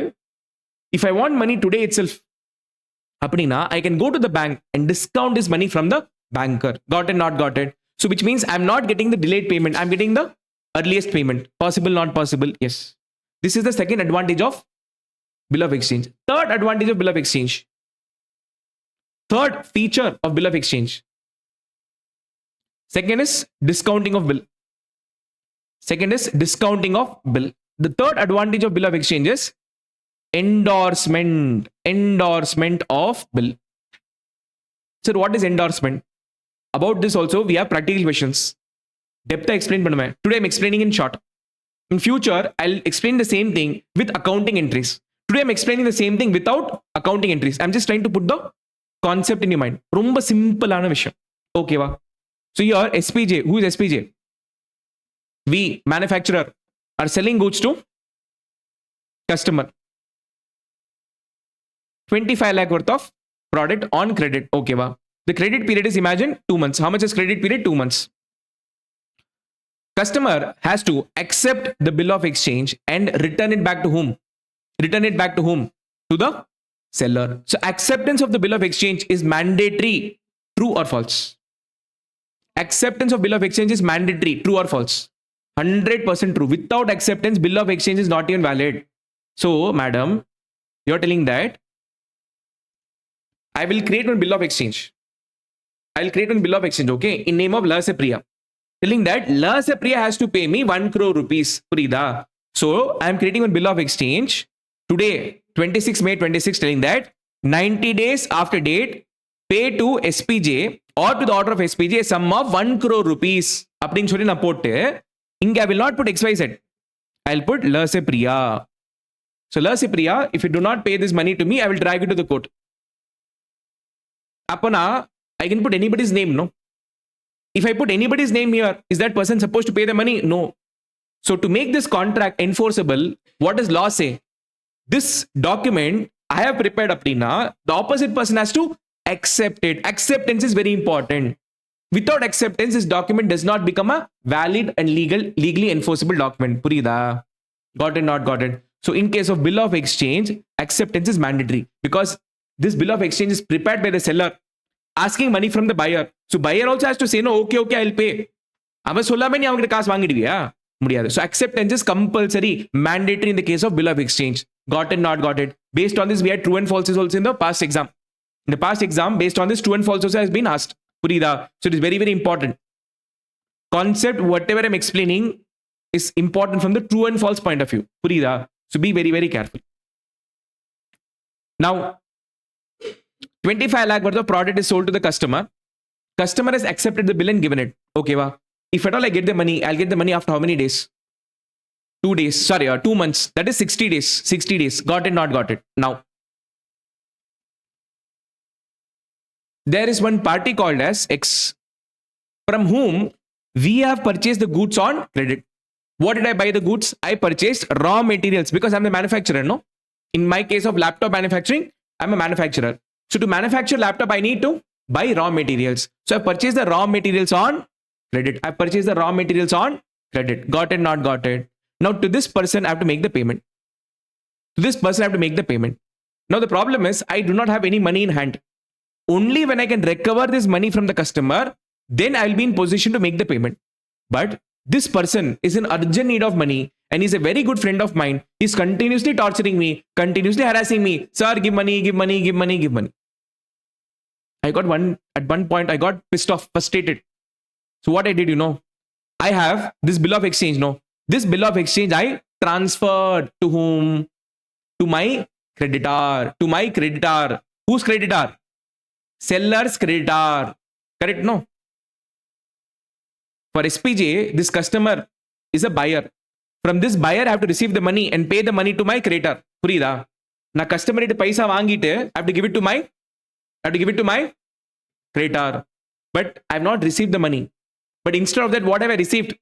A: if I want money today itself, I can go to the bank and discount this money from the banker. Got it, not got it. So which means I'm not getting the delayed payment. I'm getting the earliest payment. Possible, not possible? Yes. This is the second advantage of bill of exchange. Third advantage of bill of exchange. Third feature of bill of exchange. Second is discounting of bill. The third advantage of bill of exchange is endorsement of bill. Sir, what is endorsement? About this also we have practical questions. Depth I explain பண்ணுவேன். Today I'm explaining in short. In future I'll explain the same thing with accounting entries. Today I'm explaining the same thing without accounting entries. I'm just trying to put the concept in your mind. ரொம்ப சிம்பிளான விஷயம். ஓகேவா? So here SPJ, who is SPJ? We, manufacturer, are selling goods to customer. 25 lakh worth of product on credit. Okay, the credit period is, imagine, 2 months. How much is credit period? 2 months. Customer has to accept the bill of exchange and return it back to whom? To the seller. So acceptance of the bill of exchange is mandatory. True or false? Acceptance of bill of exchange is mandatory. True or false? 100% true. Without acceptance, bill of exchange is not even valid. So, madam, you're telling that I will create one bill of exchange. Okay, in name of La Se Priya. Telling that La Se Priya has to pay me 1 crore rupees. Purida. So, I'm creating one bill of exchange today, 26 May 26, telling that 90 days after date, pay to SPJ or to the order of SPJ a sum of 1 crore rupees. அப்படின்னு சொல்லி நான் போட்டு இங்க I will not put XYZ. I'll put La Se Priya. So La Se Priya, if you do not pay this money to me, I will drag you to the court. அப்பனா I can put anybody's name, no? If I put anybody's name here, is that person supposed to pay the money? No. So to make this contract enforceable, what does law say? This document I have prepared appadina, the opposite person has to accept it. Acceptance is very important. Without acceptance, this document does not become a valid and legally enforceable document. Purida? Got it, not got it? So in case of bill of exchange, acceptance is mandatory because this bill of exchange is prepared by the seller asking money from the buyer. So buyer also has to say, no, okay, I'll pay. அவன் சொல்லாம நீ அவங்ககிட்ட காசு வாங்கிடுவியா? முடியாது. So acceptance is compulsory, mandatory in the case of bill of exchange. Got it, not got it? Based on this, we had true and false is also in the past exam. In the past exam, based on this, true and false also has been asked. Purida. So it is very, very important. Concept, whatever I'm explaining, is important from the true and false point of view. Purida. So be very, very careful. Now, 25 lakh worth of product is sold to the customer. Customer has accepted the bill and given it. Okay, wow. If at all I get the money, I'll get the money after how many days? 2 days. Sorry, 2 months. That is 60 days. 60 days. Got it, not got it. Now, there is one party called as X, from whom we have purchased the goods on credit. What did I buy the goods? I purchased raw materials because I'm the manufacturer, no? In my case of laptop manufacturing, I'm a manufacturer. So to manufacture laptop, I need to buy raw materials. So I purchased the raw materials on credit. I purchased the raw materials on credit. Got it, not got it. Now to this person, I have to make the payment. To this person, I have to make the payment. Now the problem is, I do not have any money in hand. Only when I can recover this money from the customer, then I will be in position to make the payment. But this person is in urgent need of money and he's a very good friend of mine. He's continuously torturing me, continuously harassing me. Sir, give money, give money, give money, give money. At one point, I got pissed off, frustrated. So what I did, I have this bill of exchange, This bill of exchange I transferred to whom? To my creditor. To my creditor. Whose creditor? Seller's creditor. Correct, no? For SPJ, this customer is a buyer. From this buyer, I have to receive the money and pay the money to my creditor. Purida. Na customer ite paisa vaangite, I have to give it to my creditor. But I have not received the money. But instead of that, what have I received?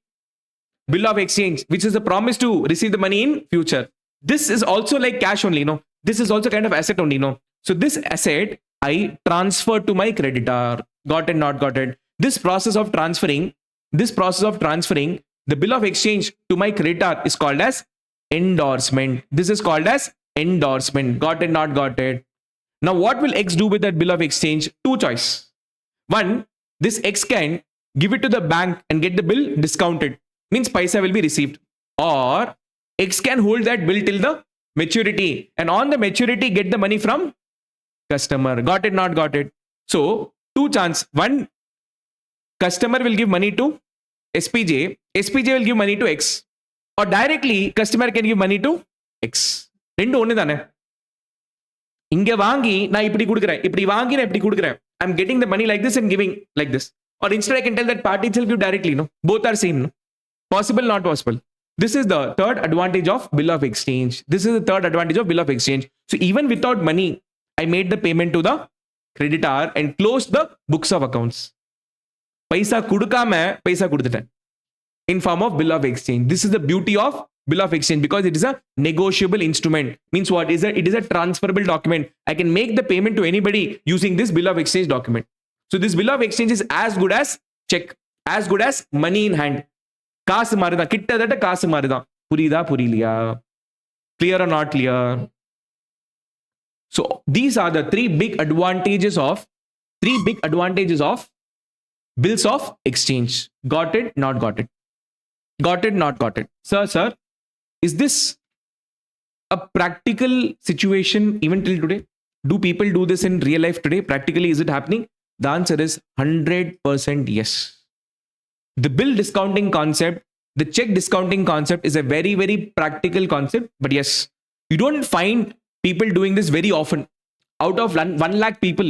A: Bill of exchange, which is a promise to receive the money in future. This is also like cash only, This is also kind of asset only, So this asset, I transfer to my creditor. Got it, not got it. This process of transferring the bill of exchange to my creditor is called as endorsement. This is called as endorsement. Got it, not got it. Now, what will X do with that bill of exchange? Two choice. One, this X can give it to the bank and get the bill discounted. Means paisa will be received. Or X can hold that bill till the maturity. And on the maturity, get the money from customer. Got it, not got it. So, two chances. One, customer will give money to SPJ. SPJ will give money to X. Or directly, customer can give money to X. ரெண்டு ஒன்று தானே. இங்க வாங்கி நான் இப்படி கொடுக்குறேன், இப்படி வாங்கி நான் இப்படி கொடுக்குறேன். I'm getting the money like this and giving like this. Or instead I can tell that party itself give directly. Both are same. Possible, not possible. This is the third advantage of bill of exchange. So even without money, I made the payment to the creditor and closed the books of accounts. Paisa kudukama, paisa kudutten. In form of bill of exchange. This is the beauty of bill of exchange because it is a negotiable instrument. Means what? It is a transferable document. I can make the payment to anybody using this bill of exchange document. So this bill of exchange is as good as check, as good as money in hand. காசு மாதிரிதான், கிட்டத்தட்ட காசு மாதிரிதான். புரியுதா புரியலையா? Clear or not clear? So these are the three big advantages of bills of exchange. Got it, not got it. Got it, not got it. Sir, is this a practical situation even till today? Do people do this in real life today? Practically, is it happening? The answer is 100% yes. The bill discounting concept, the check discounting concept is a very, very practical concept. But yes, you don't find people doing this very often. Out of 1 lakh people,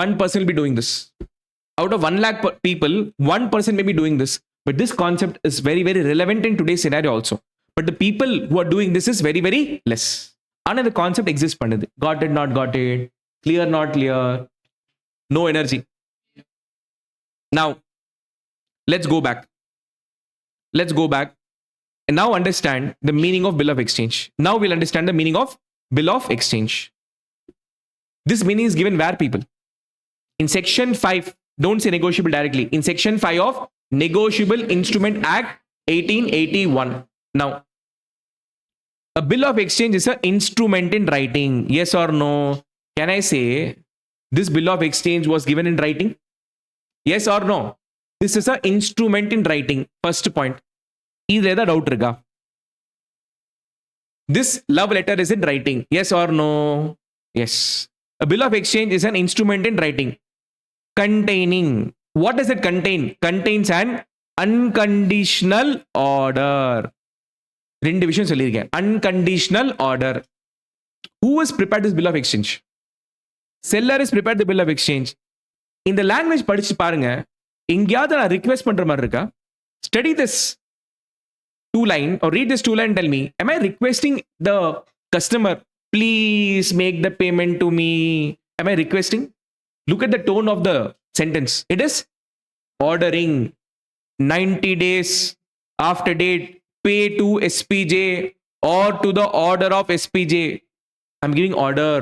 A: one person will be doing this. Out of 1 lakh people, one person may be doing this. But this concept is very, very relevant in today's scenario also. But the people who are doing this is very, very less. Another concept exists. Got it, not got it. Clear, not clear. No energy. Now, let's go back and now understand the meaning of bill of exchange. Now we'll understand the meaning of bill of exchange. This meaning is given where, people? In section 5, don't say negotiable directly. In section 5 of Negotiable Instrument Act 1881. Now, a bill of exchange is an instrument in writing. Yes or no? Can I say this bill of exchange was given in writing? Yes or no? This is an instrument in writing. First point. Either doubt riga. This love letter is in writing. Yes or no? Yes. A bill of exchange is an instrument in writing containing. What does it contain? Contains an unconditional order. ரெண்டு விஷயம் சொல்லியிருக்கேன். Unconditional order. Who has prepared this bill of exchange? Seller has prepared the bill of exchange. இந்த language படிச்சு பாருங்க. எங்கேயாவது நான் request பண்ற மாதிரி இருக்கா? Study this two line or read this two line and tell me, am I requesting the customer, please make the payment to me? Am I requesting? Look at the tone of the sentence. It is ordering 90 days after date, pay to SPJ or to the order of SPJ. I'm giving order.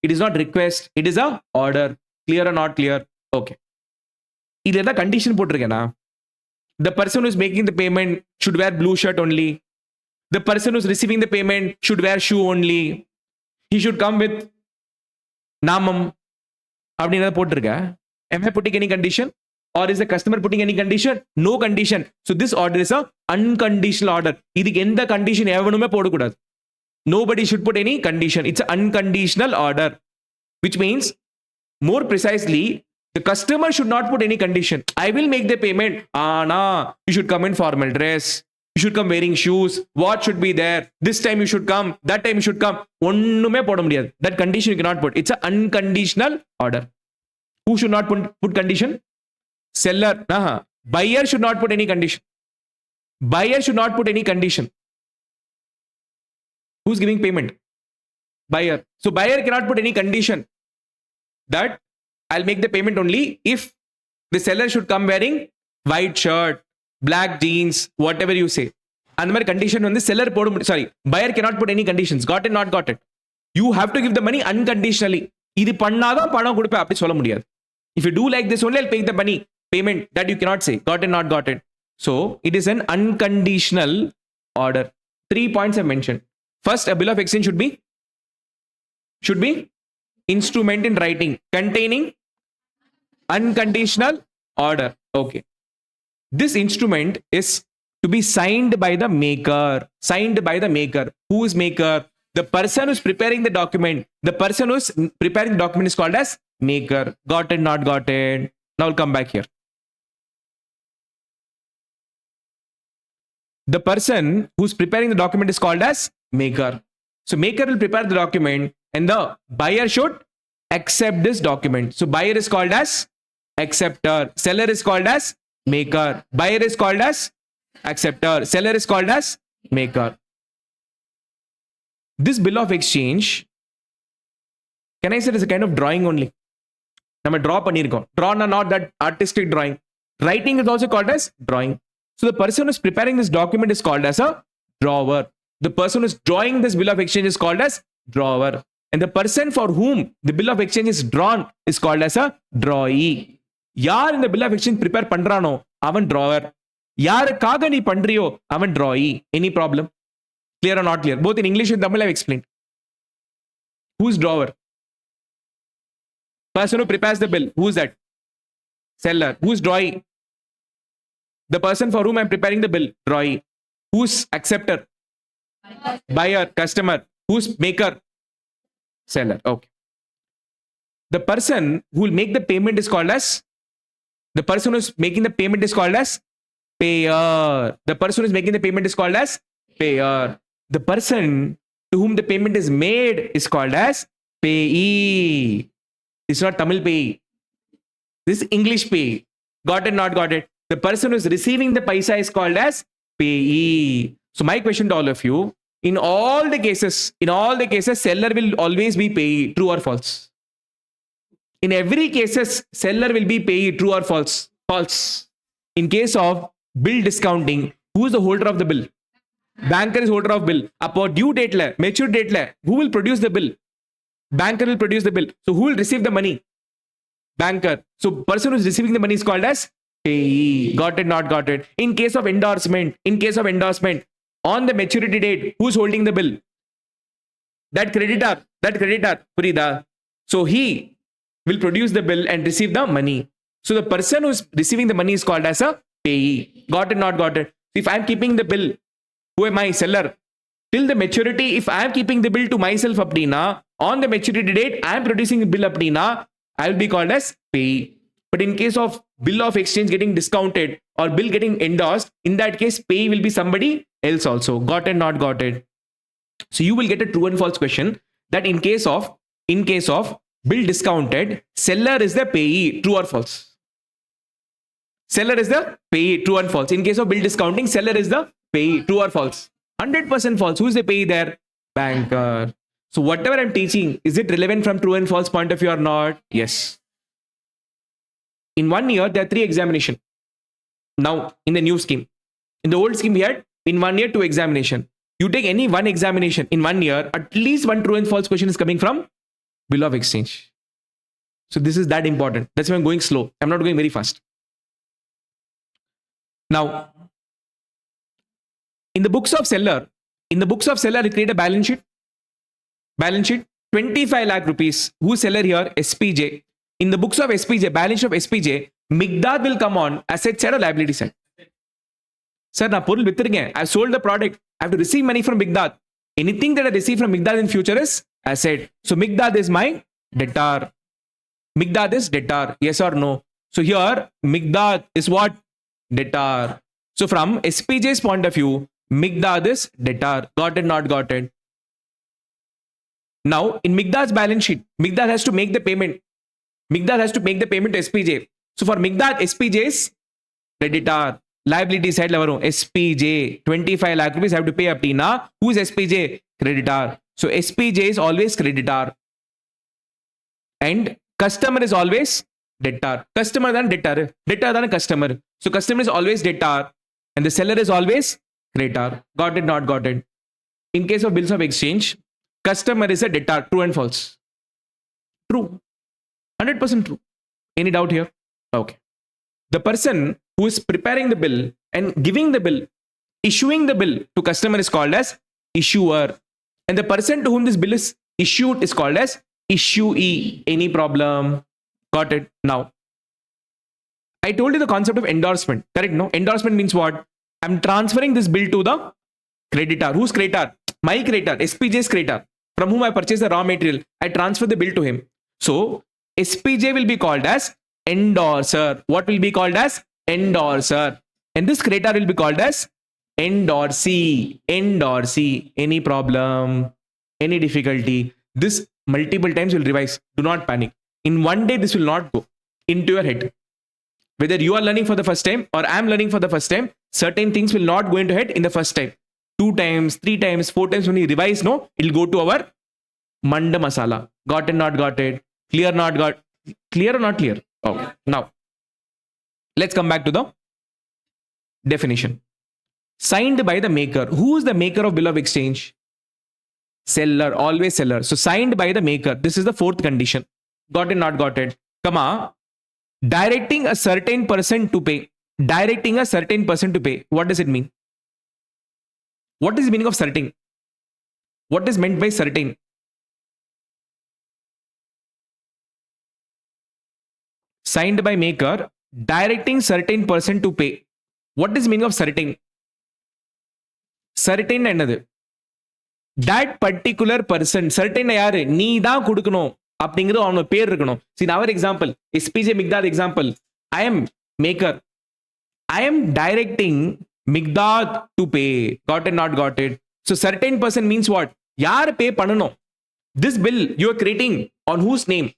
A: It is not request. It is a order. Clear or not clear? Okay. இதுல ஏதாவது condition போட்டிருக்கேனா? The person who is making the payment should wear blue shirt only. The person who is receiving the payment should wear shoe only. He should come with namam. அப்படின்னு போட்டிருக்க. Am I putting any condition? Or is the customer putting any condition? No condition. So this order is a unconditional order. இதுக்கு எந்த condition எவனுமே போடக்கூடாது. Nobody should put any condition. It's an unconditional order. Which means, more precisely, the customer should not put any condition. I will make the payment. You should come in formal dress. You should come wearing shoes. What should be there? This time you should come. That time you should come. ஒண்ணுமே போட முடியாது. That condition you cannot put. It's an unconditional order. Who should not put condition? Seller. Buyer should not put any condition. Buyer should not put any condition. Who's giving payment? Buyer. So buyer cannot put any condition that I'll make the payment only if the seller should come wearing white shirt, black jeans, whatever you say. And the condition on the seller, buyer cannot put any conditions. Got it, not got it. You have to give the money unconditionally. இது பண்ணாதான் பணம் கொடுப்பேன் அப்படி சொல்ல முடியாது. If you do like this only, I'll pay the money. Payment, that you cannot say. Got it, not got it. So it is an unconditional order. 3 points I mentioned. First, a bill of exchange should be instrument in writing containing unconditional order. Okay. This instrument is to be signed by the maker. Signed by the maker. Who is maker? The person who's preparing the document. The person who's preparing the document is called as maker. Got it, not got it. Now I'll come back here. The person who's preparing the document is called as maker. So maker will prepare the document and the buyer should accept this document. So buyer is called as acceptor. Seller is called as maker. Buyer is called as acceptor. Seller is called as maker. This bill of exchange, can I say, is a kind of drawing only. நம்ம draw பண்ணிருக்கோம். Draw not that artistic drawing. Writing is also called as drawing. So the person who is preparing this document is called as a drawer. The person who is drawing this bill of exchange is called as drawer. And the person for whom the bill of exchange is drawn is called as a drawee. யார் இந்த bill of exchange prepare பண்றானோ அவன் drawer. யாருக்காக நீ பண்றியோ அவன் drawee. Any problem? Clear or not clear? Both in English and Tamil I've explained. Who's drawer? Person who prepares the bill. Who's that? Seller. Who's drawee? The person for whom I'm preparing the bill. Drawee. Who's acceptor? Buyer. Customer. Who's maker? Seller. Okay. The person who will make the payment is called as, the person who's making the payment is called as payer. The person who's making the payment is called as payer. The person to whom the payment is made is called as payee. It's not Tamil payee. This is English payee. Got it, not got it? The person who is receiving the paisa is called as payee. So my question to all of you, in all the cases, seller will always be payee. True or false? In every cases, seller will be payee. True or false? False. In case of bill discounting, who is the holder of the bill? Banker is holder of bill. Upon due date, mature date, who will produce the bill? Banker will produce the bill. So who will receive the money? Banker. So person who is receiving the money is called as payee. Got it, not got it? In case of endorsement, on the maturity date, who's holding the bill? That creditor. Purida. So he will produce the bill and receive the money. So the person who's receiving the money is called as a payee. Got it, not got it? If I'm keeping the bill, who am I? Seller. till the maturity, if I am keeping the bill to myself apdina, on the maturity date, I am producing the bill apdina, I will be called as payee. But in case of bill of exchange getting discounted or bill getting endorsed, in that case, payee will be somebody else also. Got it, not got it. So you will get a true and false question that in case of bill discounted, seller is the payee, true or false? Seller is the payee, true and false. In case of bill discounting, seller is the payee, true or false? 100% false. Who is the payee there? Banker. So whatever I'm teaching, is it relevant from true and false point of view or not? Yes. In 1 year, there are 3 examinations. Now, in the new scheme. In the old scheme, we had in 1 year, 2 examination. You take any one examination in 1 year, at least one true and false question is coming from bill of exchange. So this is that important. That's why I'm going slow. I'm not going very fast. Now, in the books of seller, I create a balance sheet. 25 lakh rupees. Who's seller here? SPJ. In the books of SPJ, balance sheet of SPJ, Migdad will come on asset side or liability side. Sir, I've sold the product. I have to receive money from Migdad. Anything that I receive from Migdad in future is asset. So Migdad is my debtor. Migdad is debtor. Yes or no? So here, Migdad is what? Debtor. So from SPJ's point of view, Migdad is debtor. Got it, not got it? Now, in Migdad's balance sheet, Migdad has to make the payment. Migdad has to make the payment to SPJ. So for Migdad, SPJ is creditor. Liability side level, SPJ, 25 lakh rupees have to pay aptina. Who is SPJ? Creditor. So SPJ is always creditor. And customer is always debtor. Customer than debtor. Debtor than customer. So customer is always debtor. And the seller is always creditor. Got it, not got it? In case of bills of exchange, customer is a debtor. True and false? True. 100% true. Any doubt here? Okay. The person who is preparing the bill and giving the bill, issuing the bill to customer is called as issuer. And the person to whom this bill is issued is called as issuee. Any problem? Got it? Now, I told you the concept of endorsement. Correct? No? Endorsement means what? I'm transferring this bill to the creditor. Who's creditor? My creditor. SPJ's creditor. From whom I purchased the raw material. I transfer the bill to him. So, SPJ will be called as endorser. What will be called as? Endorser. And this creditor will be called as endorsee. Endorsee. Any problem? Any difficulty? This multiple times will revise. Do not panic. In one day, this will not go into your head. Whether you are learning for the first time or I am learning for the first time, certain things will not go into head in the first time. 2 times, 3 times, 4 times when we revise, no, it will go to our manda masala. Got it, not got it? Clear, not got? Clear or not clear? Okay. Now, let's come back to the definition. Signed by the maker. Who is the maker of bill of exchange? Seller, always seller. So signed by the maker. This is the 4th condition. Got it, not got it? Comma, directing a certain person to pay. Directing a certain person to pay. What does it mean? What is the meaning of certain? What is meant by certain? Signed by maker, directing certain person to pay. What is the meaning of certain? Certain another. That particular person, certain yaar, nee da kudukano. அப்படிங்கிறது அவனோட பேர் இருக்கணும். See, in our example, SPJ Migdad example, I am maker. I am directing Migdad to pay. Got it, not got it? So certain person means what? Yaar pay பண்ணணும். This bill you are creating on whose name?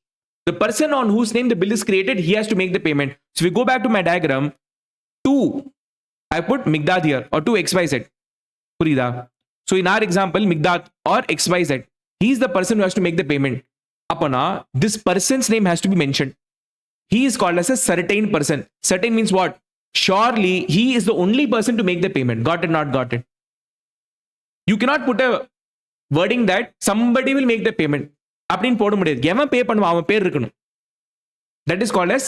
A: The person on whose name the bill is created, he has to make the payment. So we go back to my diagram. 2, I put Migdad here or 2 XYZ. Purida. So in our example, Migdad or XYZ, he is the person who has to make the payment. Apana, this person's name has to be mentioned. He is called as a certain person. Certain means what? Surely he is the only person to make the payment. Got it, not got it? You cannot put a wording that somebody will make the payment. அப்படின்னு போட முடியாது. எவன் பே பண்ணுவான் அவன் பேர் இருக்கணும். That is called as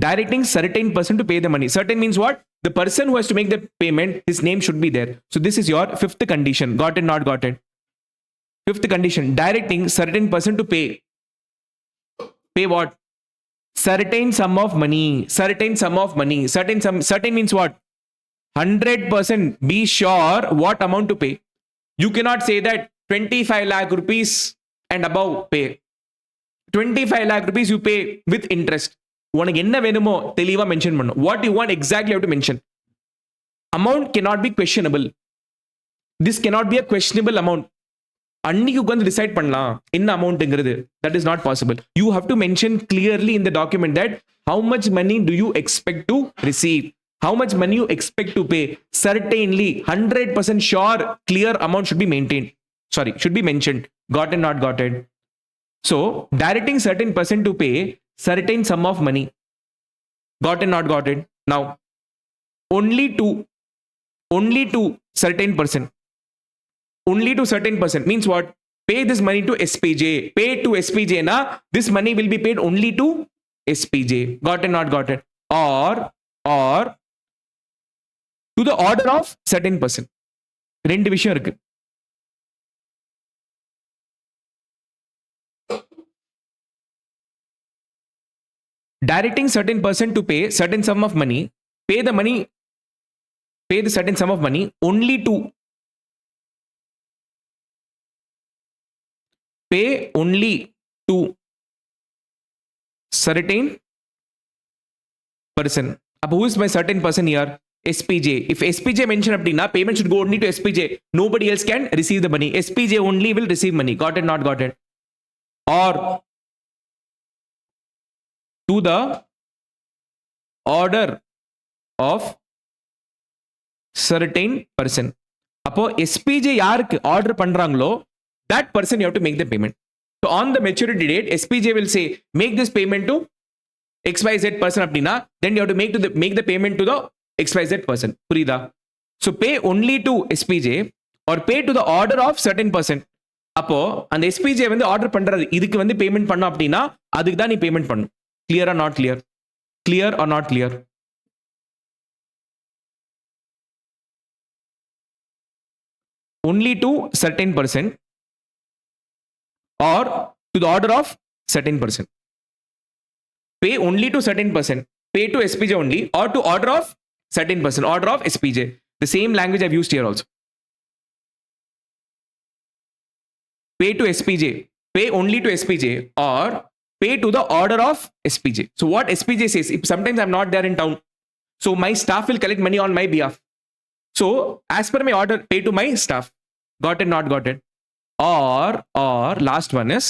A: directing certain person to pay the money. Certain means what? The person who has to make the payment, his name should be there. So this is your 5th condition. Got it, not got it? 5th condition, directing certain person to pay. Pay what? Certain sum of money. Certain sum of money. Certain means what? 100%. Be sure what amount to pay. You cannot say that 25 lakh rupees and above pay. 25 lakh rupees you pay with interest. உனக்கு என்ன வேணுமோ தெளிவா mention பண்ணும். What you want exactly have to mention. Amount cannot be questionable. This cannot be a questionable amount. அன்னைக்கு உட்காந்து decide பண்ணலாம் என்ன அமௌண்ட்ங்கிறது. That is not possible. You have to mention clearly in the document that how much money do you expect to receive, how much money you expect to pay. Certainly 100% sure clear amount should be maintained. Sorry, should be mentioned. Got it, not got it. So directing certain person to pay certain sum of money. Got it, not got it. Now only to certain person. Only to certain person means what? Pay this money to SPJ. Pay to SPJ na. This money will be paid only to SPJ. Got it, not got it. Or to the order of certain person. ரெண்டு விஷயம் இருக்கு. Directing certain person to pay certain sum of money, pay the certain sum of money only to pay only to certain person. Who is my certain person here? SPJ. If SPJ mention appadina, payment should go only to SPJ. Nobody else can receive the money. SPJ only will receive money. Got it, not got it. Or to the order of certain person. அப்போ SPJ யாருக்கு order பண்றாங்களோ that person you have to make the payment. So on the maturity date, SPJ will say make this payment to XYZ person அப்படின்னா then you have to make the payment to the XYZ person. புரியுதா? So pay only to SPJ or pay to the order of certain person. அப்போ அந்த SPJ வந்து order பண்றது இதுக்கு வந்து payment பண்ணோம் அப்படின்னா அதுக்கு தான் நீ பேமெண்ட் பண்ணும். Clear or not clear? Clear or not clear? Only to certain person or to the order of certain person. Pay only to certain person. Pay to SPJ only or to order of certain person. Order of SPJ. The same language I've used here also. Pay to SPJ. Pay only to SPJ or pay to the order of SPJ. So what SPJ says, if sometimes I'm not there in town, so my staff will collect money on my behalf. So as per my order, pay to my staff. Got it, not got it. Or last one is,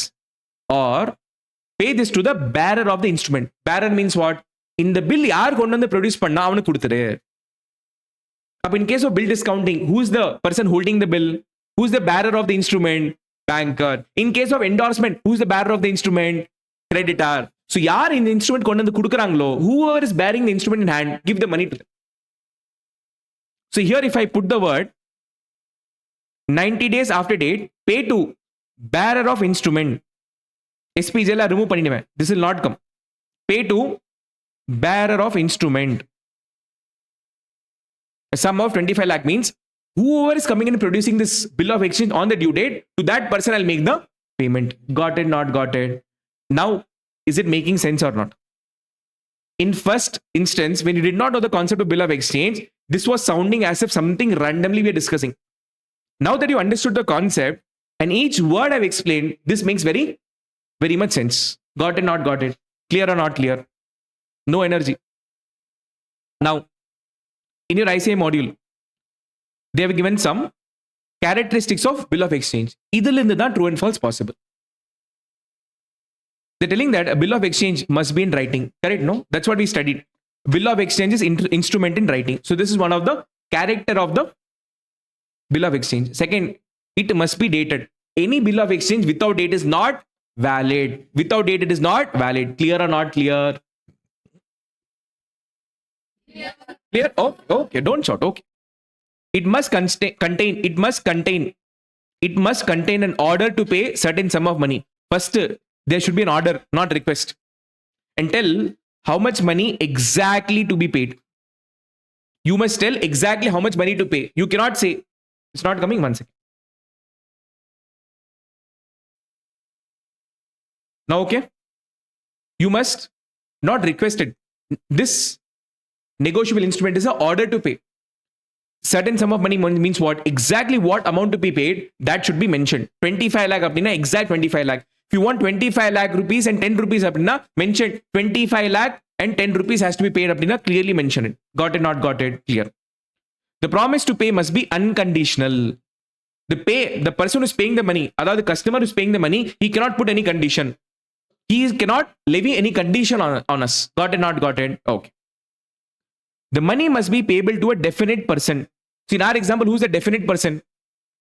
A: or pay this to the bearer of the instrument. Bearer means what? In the bill, yaar kondu vandu produce panna avanu kuduthuru. Up in case of bill discounting, who is the person holding the bill? Who is the bearer of the instrument? Banker. In case of endorsement, who is the bearer of the instrument? Creditor. So yaar in the instrument kondu vandu kudukrangalo, whoever is bearing the instrument in hand, give the money to them. So here if I put the word 90 days after date, pay to bearer of instrument. SPJ la remove பண்ணிடுவேன். This will not come. Pay to bearer of instrument. A sum of 25 lakh means whoever is coming in and producing this bill of exchange on the due date, to that person I'll make the payment. Got it, not got it. Now, is it making sense or not? In first instance, when you did not know the concept of bill of exchange, this was sounding as if something randomly we are discussing. Now that you understood the concept and each word I've explained, this makes very, very much sense. Got it, not got it. Clear or not clear? No energy. Now, in your ICA module, they have given some characteristics of bill of exchange. Idhilinde da true and false possible. They're telling that a bill of exchange must be in writing. Correct? No? That's what we studied. Bill of exchange is instrument in writing. So this is one of the character of the bill of exchange. Second, it must be dated. Any bill of exchange without date is not valid. Without date, it is not valid. Clear or not clear? Clear? Oh, okay. Don't shout. Okay. It must contain an order to pay certain sum of money. First, there should be an order, not request. And tell how much money exactly to be paid. You must tell exactly how much money to pay. You cannot say, it's not coming, 1 second. Now, okay. You must not request it. This negotiable instrument is an order to pay. certain sum of money means what? Exactly what amount to be paid, that should be mentioned. 25 lakh appadina, exact 25 lakh. If you want 25 lakh rupees and 10 rupees appadina, mention 25 lakh and 10 rupees has to be paid appadina, clearly mention it. Got it, not got it? Clear. The promise to pay must be unconditional. The person who's paying the money, the customer who's paying the money, he cannot put any condition. He cannot levy any condition on us. Got it, not got it? Okay. The money must be payable to a definite person. So in our example, who's the definite person?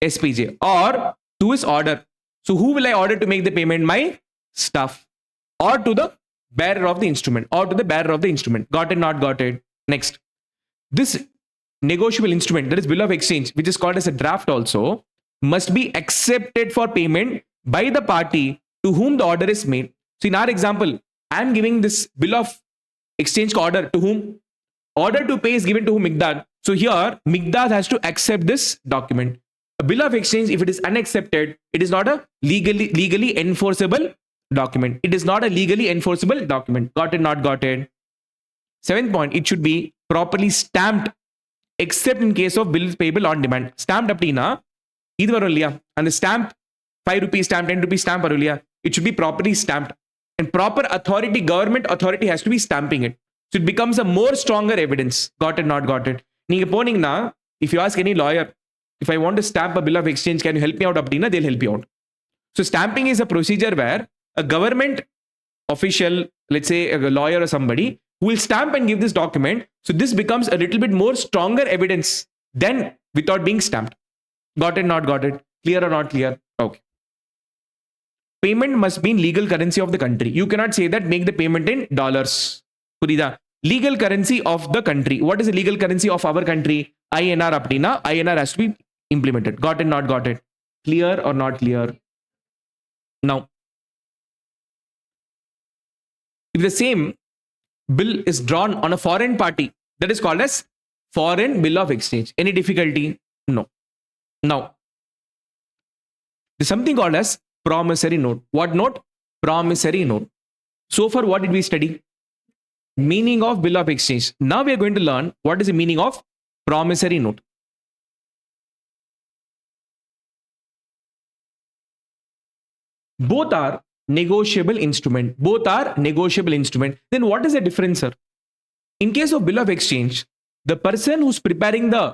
A: SPJ. Or to his order. So who will I order to make the payment? My staff. Or to the bearer of the instrument. Or to the bearer of the instrument. Got it, not got it? Next. This negotiable instrument, that is bill of exchange, which is called as a draft also, must be accepted for payment by the party to whom the order is made. So in our example, I am giving this bill of exchange order to whom? Order to pay is given to whom? Migdad. So here, Migdad has to accept this document. A bill of exchange, if it is unaccepted, it is not a legally enforceable document. It is not a legally enforceable document. Got it, not got it? Seventh point, it should be properly stamped except in case of bills payable on demand. Stamped அப்படின்னா இது வரும் இல்லையா, அந்த stamp 5 rupees stamp, 10 rupees stamp வரும் இல்லையா, it should be properly stamped. And proper authority, government authority has to be stamping it. So it becomes a more stronger evidence. Got it, not got it? நீங்க போனீங்கன்னா, if you ask any lawyer, if I want to stamp a bill of exchange, can you help me out அப்படின்னா, they'll help you out. So stamping is a procedure where a government official, let's say a lawyer or somebody, who will stamp and give this document. So this becomes a little bit more stronger evidence than without being stamped. Got it, not got it? Clear or not clear? Okay. Payment must be in legal currency of the country. You cannot say that make the payment in dollars. Purida. Legal currency of the country. What is the legal currency of our country? INR apdina. INR has to be implemented. Got it, not got it? Clear or not clear? Now, if the same bill is drawn on a foreign party, that is called as foreign bill of exchange. Any difficulty? No. Now, there's something called as promissory note. What note? Promissory note. So far, what did we study? Meaning of bill of exchange. Now we are going to learn what is the meaning of promissory note. Both are negotiable instrument. Both are negotiable instrument. Then what is the difference, sir? In case of bill of exchange, the person who's preparing the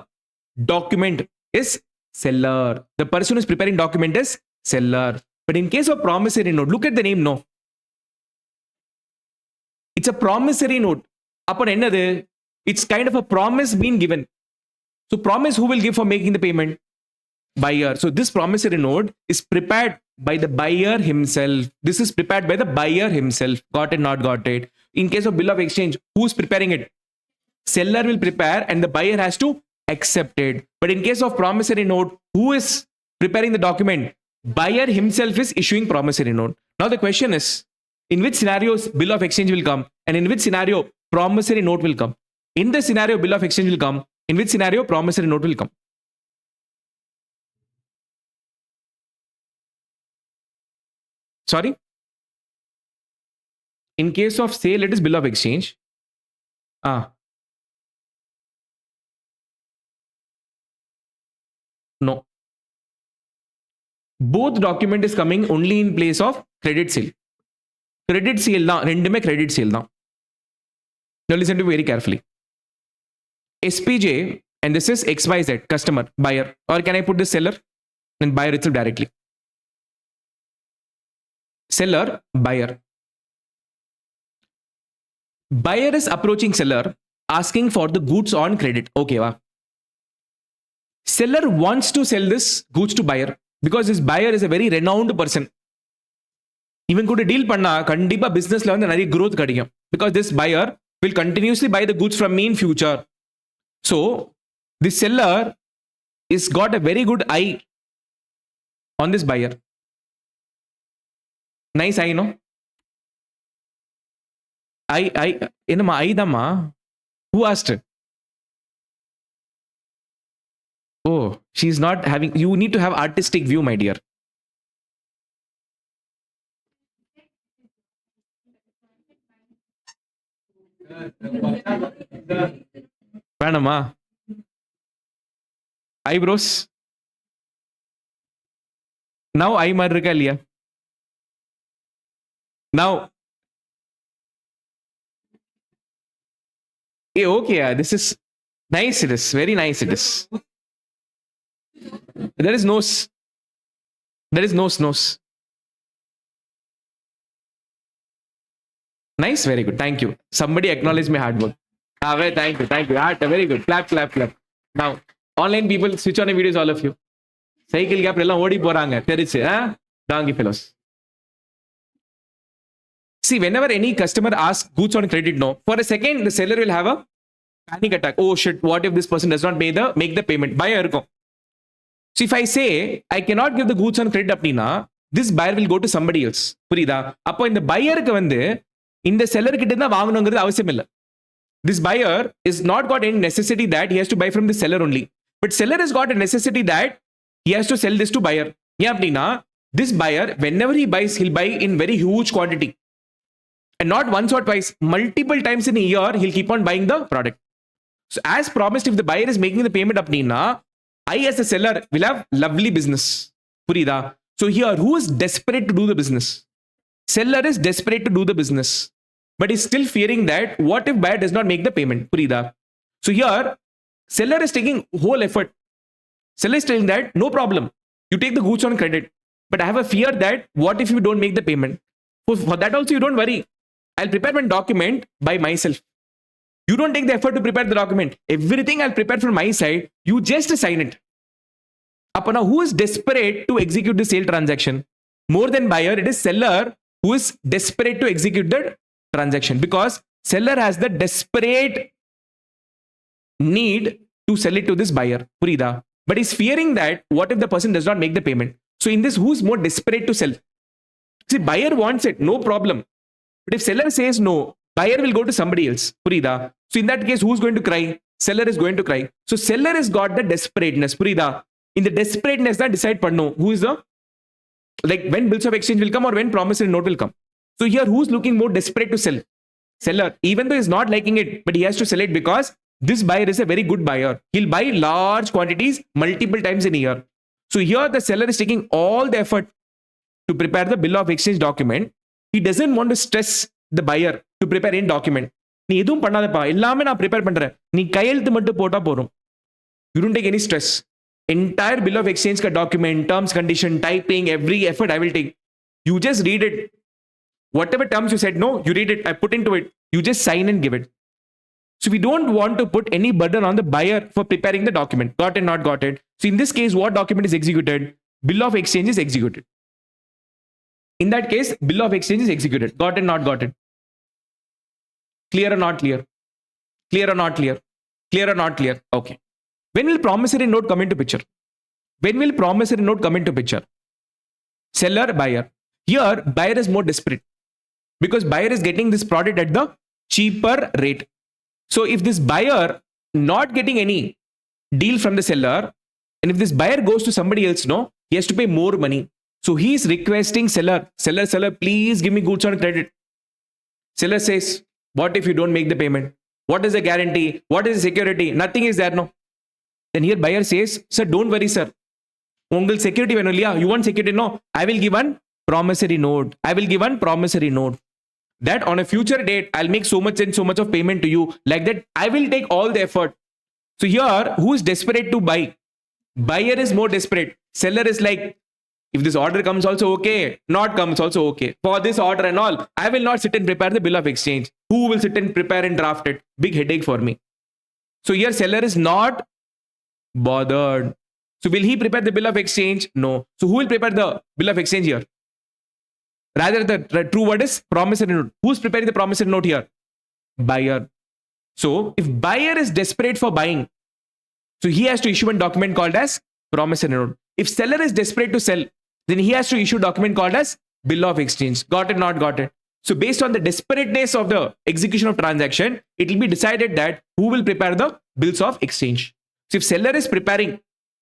A: document is seller. The person who's preparing document is seller. But in case of promissory note, look at the name, no. It's a promissory note. Upon another, it's kind of a promise being given. So promise who will give for making the payment? Buyer. So this promissory note is prepared by the buyer himself. This is prepared by the buyer himself. Got it, not got it? In case of bill of exchange, who's preparing it? Seller will prepare and the buyer has to accept it. But in case of promissory note, who is preparing the document? Buyer himself is issuing promissory note. Now the question is, in which scenarios bill of exchange will come and in which scenario promissory note will come? In the scenario bill of exchange will come, in which scenario promissory note will come? Sorry? In case of sale, it is bill of exchange. No. Both document is coming only in place of credit sale. Credit sale na, rendume credit sale na. Now listen to me very carefully. SPJ, and this is XYZ, customer, buyer. Or can I put this seller? And buyer itself directly. Seller, buyer. Buyer is approaching seller, asking for the goods on credit. Okay, wow. Seller wants to sell this goods to buyer because this buyer is a very renowned person. இவன் கூட deal பண்ணா கண்டிப்பா பிசினஸ்ல வந்து நிறைய growth கிடைக்கும் because this buyer will continuously buy the goods from me in future. So this seller is got a very good eye on this buyer. Nice eye, no? என்னம்மா ஐ தாம்மா? Who asked it? Oh, she's not having, you need to have artistic view, my dear. வேணாமா? eyebrows. Now I mar irukka illaya? Now okay, this is nice. It is very nice. It is. There is nose. There is nose. Nice, very good. Thank you. Somebody acknowledge my hard work. Thank you. Thank you. Very good. Clap. Now, online people, switch on the videos, all of you. Cycle gap எல்லாம் ஓடி போறாங்க தெரிச்சு donkey fellows. See, whenever any customer asks goods on credit, no, for a second the seller will have a panic attack. Oh shit, what if this person does not make the payment? Buyer இருக்கும். So if I say I cannot give the goods on credit அப்படினா, this buyer will go to somebody else. புரியுதா? அப்போ இந்த பையருக்கு வந்து இந்த seller கிட்ட தான் வாங்கணும்ங்கிறது அவசியம் இல்ல. This buyer is not got any necessity that he has to buy from the seller only. But seller has got a necessity that he has to sell this to buyer. ஏன் அப்படின்னா this buyer whenever he buys he'll buy in very huge quantity. And not once or twice, multiple times in a year he'll keep on buying the product. So as promised, if the buyer is making the payment அப்படின்னா I as a seller will have lovely business. புரியுதா? So here who is desperate to do the business? Seller is desperate to do the business. But he's still fearing that what if buyer does not make the payment? Purida. So here, seller is taking whole effort. Seller is telling that no problem. You take the goods on credit. But I have a fear that what if you don't make the payment? For that also you don't worry. I'll prepare my document by myself. You don't take the effort to prepare the document. Everything I'll prepare from my side. You just sign it. Now who is desperate to execute the sale transaction? More than buyer, it is seller who is desperate to execute the transaction because seller has the desperate need to sell it to this buyer. Purida. But he's fearing that what if the person does not make the payment? So in this, who's more desperate to sell? See, buyer wants it, no problem. But if seller says no, buyer will go to somebody else. Purida. So in that case, who's going to cry? Seller is going to cry. So seller has got the desperateness. Purida. In the desperateness that decide panno, who is the like when bills of exchange will come or when promissory note will come. So here, who's looking more desperate to sell? Seller. Even though he's not liking it, but he has to sell it because this buyer is a very good buyer. He'll buy large quantities multiple times in a year. So here, the seller is taking all the effort to prepare the bill of exchange document. He doesn't want to stress the buyer to prepare any document. நீ எதுவும் பண்ணாதப்பா, எல்லாமே நான் prepare பண்றேன். நீ கையெழுத்து மட்டும் போட்டா போறோம். You don't take any stress. Entire bill of exchange ka document, terms, condition, typing, every effort I will take. You just read it. Whatever terms you said no, you read it, I put into it. You just sign and give it. So we don't want to put any burden on the buyer for preparing the document. Got it, not got it. So in this case, what document is executed? Bill of exchange is executed. In that case, bill of exchange is executed. Got it, not got it. Clear or not clear? Clear or not clear? Clear or not clear? Okay. When will promissory note come into picture? When will promissory note come into picture? Seller, buyer. Here, buyer is more desperate because buyer is getting this product at the cheaper rate. So if this buyer not getting any deal from the seller, and if this buyer goes to somebody else, no, he has to pay more money. So he is requesting seller, please give me goods on credit. Seller says, what if you don't make the payment? What is the guarantee? What is the security? Nothing is there, no. Then here buyer says, sir, don't worry, sir. Ungal security venum illaya? You want security? No. I will give one promissory note. I will give one promissory note. That on a future date, I'll make so much and so much of payment to you. Like that, I will take all the effort. So here, who is desperate to buy? Buyer is more desperate. Seller is like, if this order comes also okay, not comes also okay. For this order and all, I will not sit and prepare the bill of exchange. Who will sit and prepare and draft it? Big headache for me. So here, seller is not bothered. So will he prepare the bill of exchange? No. So who will prepare the bill of exchange here? Rather, the true word is promissory note. Who's preparing the promissory note here? Buyer. So if buyer is desperate for buying, so he has to issue a document called as promissory note. If seller is desperate to sell, then he has to issue a document called as bill of exchange. Got it, not got it. So based on the desperateness of the execution of transaction, it will be decided that who will prepare the bills of exchange. So if seller is preparing,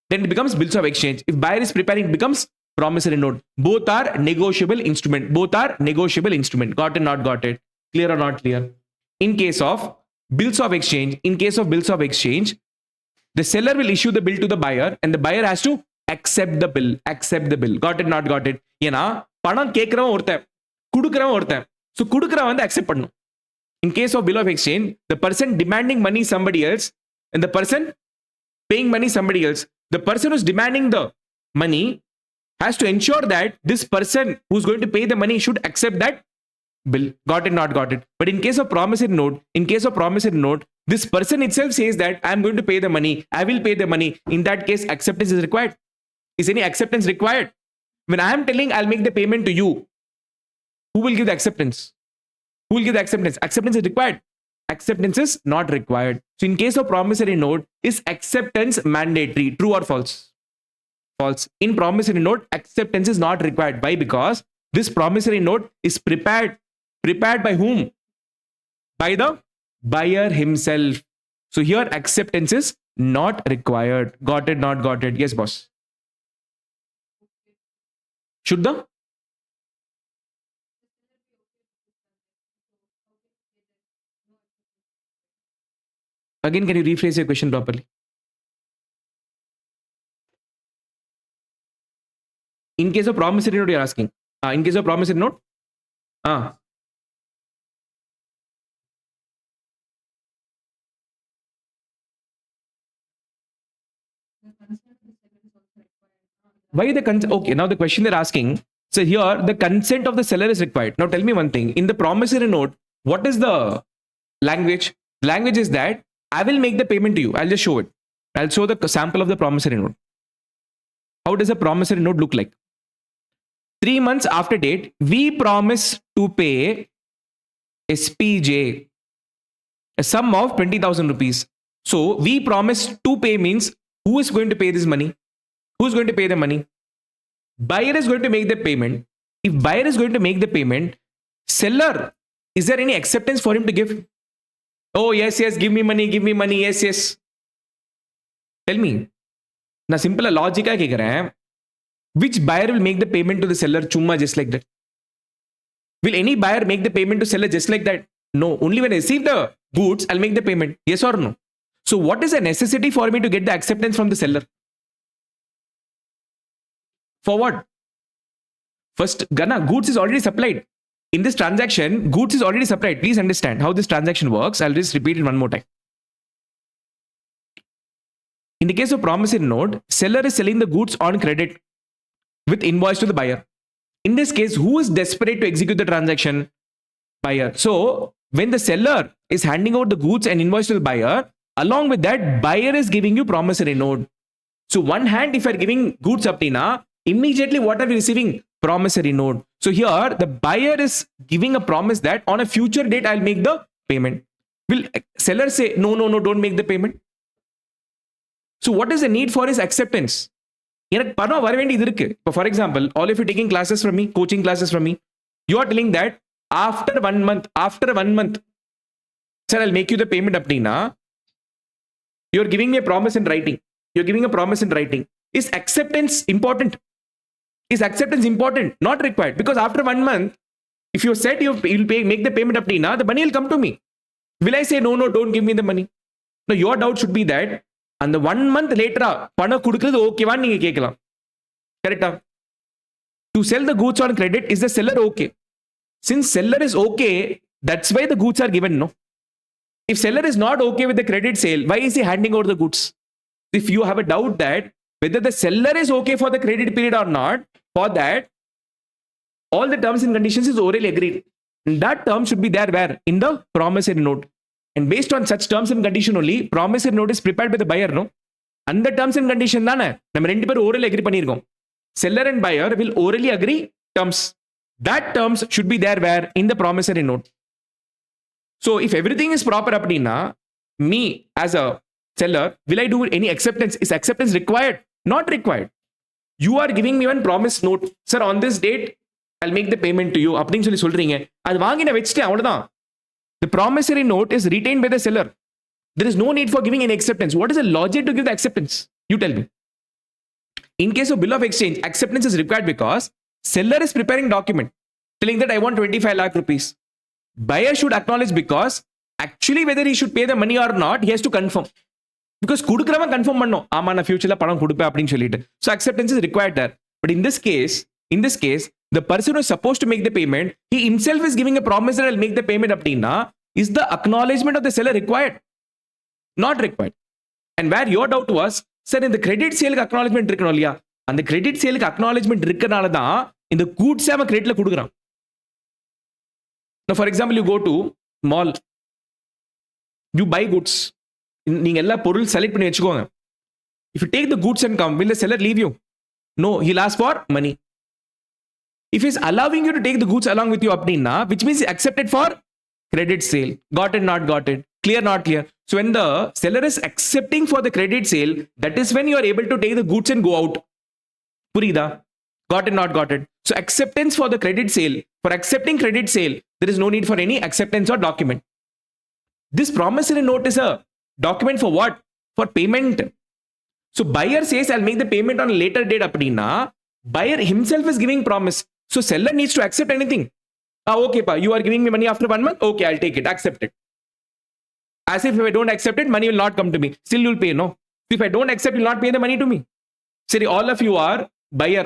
A: then it becomes bills of exchange. If buyer is preparing, it becomes promissory note. Both are negotiable instrument. Both are negotiable instrument. Got it, not got it. Clear or not clear? In case of bills of exchange, The seller will issue the bill to the buyer and the buyer has to accept the bill. Accept the bill. Got it? Not got it? ஏன்னா பணம் கேட்கிறவன் ஒருத்தன், குடுக்கிறவன் ஒருத்தன். So குடுக்கிறவன் வந்து accept பண்ணணும். In case of bill of exchange, the person demanding money is somebody else and the person paying money is somebody else. The person who's demanding the money has to ensure that this person who's going to pay the money should accept that bill. Got it? Not got it? But in case of promissory note, this person itself says that I'm going to pay the money. I will pay the money. In that case, acceptance is required. Is any acceptance required? When I am telling I'll make the payment to you, who will give the acceptance? Who will give the acceptance? Acceptance is required. Acceptance is not required. So in case of promissory note, is acceptance mandatory? True or false? False. In promissory note, acceptance is not required. Why? Because this promissory note is prepared. Prepared by whom? By the buyer himself. So here acceptance is not required. Got it? Not got it? Yes, boss. Should the? Again, can you rephrase your question properly? In case of promissory note, you're asking. In case of promissory note? Why the consent? Okay, now the question they're asking. So here, the consent of the seller is required. Now tell me one thing. In the promissory note, what is the language? The language is that I will make the payment to you. I'll just show it. I'll show the sample of the promissory note. How does a promissory note look like? 3 months after date, we promise to pay SPJ a sum of 20,000 rupees. So we promise to pay means who is going to pay this money? Who's going to pay the money? Buyer is going to make the payment. If buyer is going to make the payment, seller, is there any acceptance for him to give? Oh, yes, give me money, yes. Tell me. Now, simple logic I kekra. Which buyer will make the payment to the seller chumma just like that? Will any buyer make the payment to seller just like that? No. Only when I receive the goods, I'll make the payment. Yes or no? So what is the necessity for me to get the acceptance from the seller? For what? First, goods is already supplied. In this transaction, goods is already supplied. Please understand how this transaction works. I'll just repeat it one more time. In the case of promissory note, seller is selling the goods on credit with invoice to the buyer. In this case, who is desperate to execute the transaction? Buyer. So, when the seller is handing out the goods and invoice to the buyer, along with that, buyer is giving you promissory note. So, one hand, if you are giving goods up, immediately what are we receiving? Promissory note. So, here, the buyer is giving a promise that on a future date, I'll make the payment. Will seller say, no, don't make the payment? So, what is the need for his acceptance? For example, all of you taking classes from me, coaching classes from me, you are telling that after one month, sir, I'll make you the payment apnina. You're giving me a promise in writing. Is acceptance important? Is acceptance important? Not required. Because after 1 month, if you said you'll make the payment apnina, the money will come to me. Will I say, no, don't give me the money? Now, your doubt should be that and the 1 month later, pana kudukradhu okay va neenga kekkalam. Correct? To sell the goods on credit, is the seller okay? Since seller is okay, that's why the goods are given, no? If seller is not okay with the credit sale, why is he handing over the goods? If you have a doubt that whether the seller is okay for the credit period or not, for that, all the terms and conditions is orally agreed. And that term should be there where? In the promissory note. And based on such terms and condition only, promissory note is prepared by the buyer, no? And the terms and condition dana, நம்ம ரெண்டு பேரும் orally agree பண்ணிருக்கோம். Seller and buyer will orally agree terms. That terms should be there where? In the promissory note. So if everything is proper appadina, me as a seller, will I do any acceptance? Is acceptance required? Not required. You are giving me one promise note. Sir, on this date, I'll make the payment to you. அப்படின்னு சொல்லி சொல்றீங்க. அது வாங்கி நான் வச்சிட்டேன் அவ்வளவுதான். The promissory note is retained by the seller. There is no need for giving any acceptance. What is the logic to give the acceptance? You tell me. In case of bill of exchange, acceptance is required because seller is preparing document telling that I want 25 lakh rupees. Buyer should acknowledge because actually whether he should pay the money or not, he has to confirm. Because kudukrava confirm pannom ஆமா நான் ஃபியூச்சர்ல பணம் கொடுப்பேன் அப்படினு சொல்லிட்டு. So acceptance is required there. But in this case the person who is supposed to make the payment, he himself is giving a promise that I'll make the payment அப்படினா, is the acknowledgement of the seller required? Not required. And where your doubt was, sir, in the credit sale acknowledgement இருக்கணும் இல்லையா, அந்த credit sale acknowledgement இருக்கனால தான் இந்த goods அவன் creditல கொடுக்குறான். Now for example, you go to mall, you buy goods, நீங்க எல்லா பொருள் செலக்ட் பண்ணி வச்சுக்கோங்க. If you take the goods and come, will the seller leave you? No, he'll ask for money. If he's allowing you to take the goods along with you அப்படின்னா, which means accepted for credit sale. Got it, not got it. Clear, not clear. So when the seller is accepting for the credit sale, that is when you are able to take the goods and go out. புரியுதா? Got it, not got it. So acceptance for the credit sale. For accepting credit sale, there is no need for any acceptance or document. This promissory note is a document for what? For payment. So buyer says, I'll make the payment on a later date அப்படின்னா, buyer himself is giving promise. So seller needs to accept anything. Okay, pa, you are giving me money after 1 month? Okay, I'll take it, accept it. As if I don't accept it, money will not come to me. Still you'll pay, no? If I don't accept, you'll not pay the money to me. See, all of you are buyer.